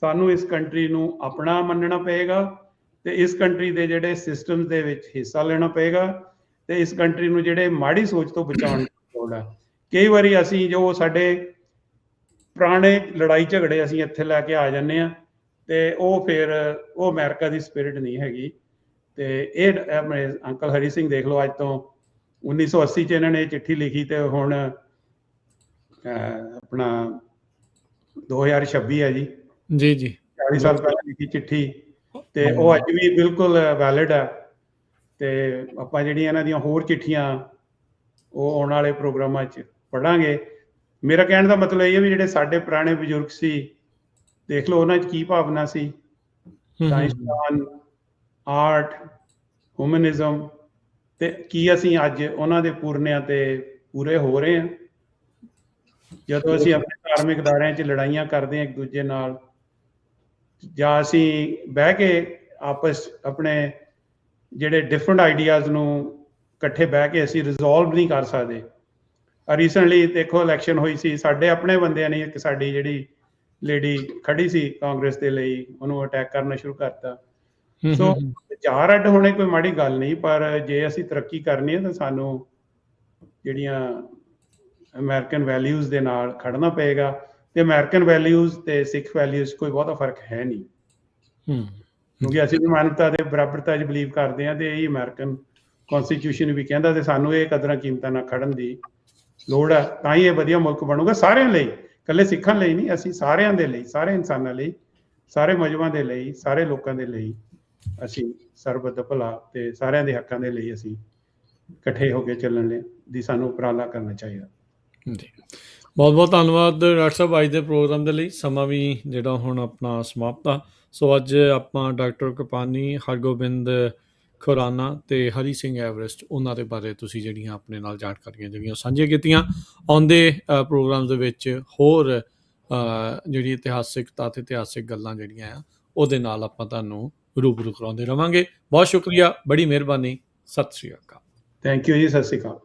A: ਸਾਨੂੰ ਇਸ ਕੰਟਰੀ ਨੂੰ ਆਪਣਾ ਮੰਨਣਾ ਪਏਗਾ, ਤੇ ਇਸ ਕੰਟਰੀ ਦੇ ਜਿਹੜੇ ਸਿਸਟਮ ਦੇ ਵਿੱਚ ਹਿੱਸਾ ਲੈਣਾ ਪਏਗਾ, ਤੇ ਇਸ ਕੰਟਰੀ ਨੂੰ ਜਿਹੜੇ ਮਾੜੀ ਸੋਚ ਤੋਂ ਬਚਾਉਣ ਦੀ ਲੋੜ ਹੈ। ਕਈ ਵਾਰੀ ਅਸੀਂ ਜੋ ਸਾਡੇ ਪੁਰਾਣੇ ਲੜਾਈ ਝਗੜੇ ਅਸੀਂ ਇੱਥੇ ਲੈ ਕੇ ਆ ਜਾਂਦੇ ਹਾਂ, ਤੇ ਉਹ ਫਿਰ ਉਹ ਅਮਰੀਕਾ ਦੀ ਸਪਿਰਿਟ ਨਹੀਂ ਹੈਗੀ। ਤੇ ਇਹ ਆਪਣੇ ਅੰਕਲ ਹਰੀ ਸਿੰਘ ਦੇਖ ਲਓ, ਅੱਜ ਤੋਂ 1980 'ਚ ਇਹਨਾਂ ਨੇ ਚਿੱਠੀ ਲਿਖੀ, ਤੇ ਹੁਣ ਆਪਣਾ 2026 ਹੈ ਜੀ, 40 ਸਾਲ ਪਹਿਲਾਂ ਲਿਖੀ ਚਿੱਠੀ, ਤੇ ਉਹ ਅੱਜ ਵੀ ਬਿਲਕੁਲ ਵੈਲਿਡ ਹੈ। ਤੇ ਆਪਾਂ ਜਿਹੜੀਆਂ ਇਹਨਾਂ ਦੀਆਂ ਹੋਰ ਚਿੱਠੀਆਂ ਉਹ ਆਉਣ ਵਾਲੇ ਪ੍ਰੋਗਰਾਮਾਂ 'ਚ ਪੜ੍ਹਾਂਗੇ। ਮੇਰਾ ਕਹਿਣ ਦਾ ਮਤਲਬ ਇਹ ਹੈ ਵੀ ਜਿਹੜੇ ਸਾਡੇ ਪੁਰਾਣੇ ਬਜ਼ੁਰਗ ਸੀ, ਦੇਖ ਲਓ ਉਹਨਾਂ 'ਚ ਕੀ ਭਾਵਨਾ ਸੀ, ਸਾਇੰਸਦਾਨ, ਆਰਟ, ਹਿਊਮਨਿਜ਼ਮ, ਤੇ ਕੀ ਅਸੀਂ ਅੱਜ ਉਹਨਾਂ ਦੇ ਪੂਰਨਿਆਂ ਤੇ ਪੂਰੇ ਹੋ ਰਹੇ ਹਾਂ। ਜਦੋਂ ਅਸੀਂ ਆਪਣੇ ਧਾਰਮਿਕ ਅਦਾਰਿਆਂ 'ਚ ਲੜਾਈਆਂ ਕਰਦੇ ਹਾਂ ਇੱਕ ਦੂਜੇ ਨਾਲ, ਜਾਂ ਅਸੀਂ ਬਹਿ ਕੇ ਆਪਸ ਆਪਣੇ ਜਿਹੜੇ ਡਿਫਰੈਂਟ ਆਈਡੀਆਜ਼ ਨੂੰ ਇਕੱਠੇ ਬਹਿ ਕੇ ਅਸੀਂ ਰਿਜ਼ੋਲਵ ਨਹੀਂ ਕਰ ਸਕਦੇ। ਰੀਸੈਂਟਲੀ ਦੇਖੋ ਇਲੈਕਸ਼ਨ ਹੋਈ ਸੀ, ਸਾਡੇ ਆਪਣੇ ਬੰਦਿਆਂ ਨੇ ਇੱਕ ਸਾਡੀ ਜਿਹੜੀ ਲੇਡੀ ਖੜੀ ਸੀ ਕਾਂਗਰਸ ਦੇ ਲਈ, ਉਹਨੂੰ ਅਟੈਕ ਕਰਨਾ ਸ਼ੁਰੂ ਕਰਤਾ। ਸੋ ਵਿਚਾਰ ਅੱਡ ਹੋਣੇ ਕੋਈ ਮਾੜੀ ਗੱਲ ਨਹੀਂ, ਪਰ ਜੇ ਅਸੀਂ ਤਰੱਕੀ ਕਰਨੀ ਹੈ ਤਾਂ ਸਾਨੂੰ ਜਿਹੜੀਆਂ ਅਮਰੀਕਨ ਵੈਲਿਊਜ਼ ਦੇ ਨਾਲ ਖੜਨਾ ਪਏਗਾ। ਤੇ ਅਮਰੀਕਨ ਵੈਲਿਊਜ਼ ਤੇ ਸਿੱਖ ਵੈਲਿਊਜ਼ ਕੋਈ ਬਹੁਤਾ ਫਰਕ ਹੈ ਨਹੀਂ, ਕਿਉਂਕਿ ਅਸੀਂ ਵੀ ਮਾਨਵਤਾ ਦੇ ਬਰਾਬਰਤਾ 'ਚ ਬਿਲੀਵ ਕਰਦੇ ਹਾਂ, ਤੇ ਇਹ ਅਮਰੀਕਨ ਕੌਨਸਟੀਟਿਊਸ਼ਨ ਵੀ ਕਹਿੰਦਾ, ਤੇ ਸਾਨੂੰ ਇਹ ਕਦਰਾਂ ਕੀਮਤਾਂ ਨਾਲ ਖੜਨ ਦੀ ਲੋੜ ਹੈ। ਤਾਂ ਹੀ ਇਹ ਵਧੀਆ ਮੁਲਕ ਬਣੂਗਾ ਸਾਰਿਆਂ ਲਈ, ਇਕੱਲੇ ਸਿੱਖਾਂ ਲਈ ਨਹੀਂ, ਅਸੀਂ ਸਾਰਿਆਂ ਦੇ ਲਈ, ਸਾਰੇ ਇਨਸਾਨਾਂ ਲਈ, ਸਾਰੇ ਮਜ਼ਹਬਾਂ ਦੇ ਲਈ, ਸਾਰੇ ਲੋਕਾਂ ਦੇ ਲਈ ਅਸੀਂ ਸਰਬੱਤ ਦਾ ਭਲਾ ਤੇ ਸਾਰਿਆਂ ਦੇ ਹੱਕਾਂ ਦੇ ਲਈ ਅਸੀਂ ਇਕੱਠੇ ਹੋ ਕੇ ਚੱਲਣ ਲਈ ਦੀ ਸਾਨੂੰ ਉਪਰਾਲਾ ਕਰਨਾ ਚਾਹੀਦਾ
B: ਜੀ। ਬਹੁਤ ਬਹੁਤ ਧੰਨਵਾਦ ਡਾਕਟਰ ਸਾਹਿਬ ਅੱਜ ਦੇ ਪ੍ਰੋਗਰਾਮ ਦੇ ਲਈ। ਸਮਾਂ ਵੀ ਜਿਹੜਾ ਹੁਣ ਆਪਣਾ ਸਮਾਪਤ ਆ। ਸੋ ਅੱਜ ਆਪਾਂ ਡਾਕਟਰ ਕਪਾਨੀ, ਹਰਗੋਬਿੰਦ ਖੁਰਾਨਾ ਤੇ ਹਰੀ ਸਿੰਘ ਐਵਰੈਸਟ, ਉਹਨਾਂ ਦੇ ਬਾਰੇ ਤੁਸੀਂ ਜਿਹੜੀਆਂ ਆਪਣੇ ਨਾਲ ਜਾਣਕਾਰੀਆਂ ਜਿਹੜੀਆਂ ਸਾਂਝੀਆਂ ਕੀਤੀਆਂ। ਆਉਂਦੇ ਪ੍ਰੋਗਰਾਮ ਦੇ ਵਿੱਚ ਹੋਰ ਜਿਹੜੀ ਇਤਿਹਾਸਿਕਤਾ ਤੇ ਇਤਿਹਾਸਿਕ ਗੱਲਾਂ ਜਿਹੜੀਆਂ ਆ ਉਹਦੇ ਨਾਲ ਆਪਾਂ ਤੁਹਾਨੂੰ ਰੂਬਰੂ ਕਰਾਉਂਦੇ ਰਵਾਂਗੇ। ਬਹੁਤ ਸ਼ੁਕਰੀਆ, ਬੜੀ ਮਿਹਰਬਾਨੀ, ਸਤਿ ਸ਼੍ਰੀ ਅਕਾਲ।
A: ਥੈਂਕ ਯੂ ਜੀ, ਸਤਿ ਸ਼੍ਰੀ ਅਕਾਲ।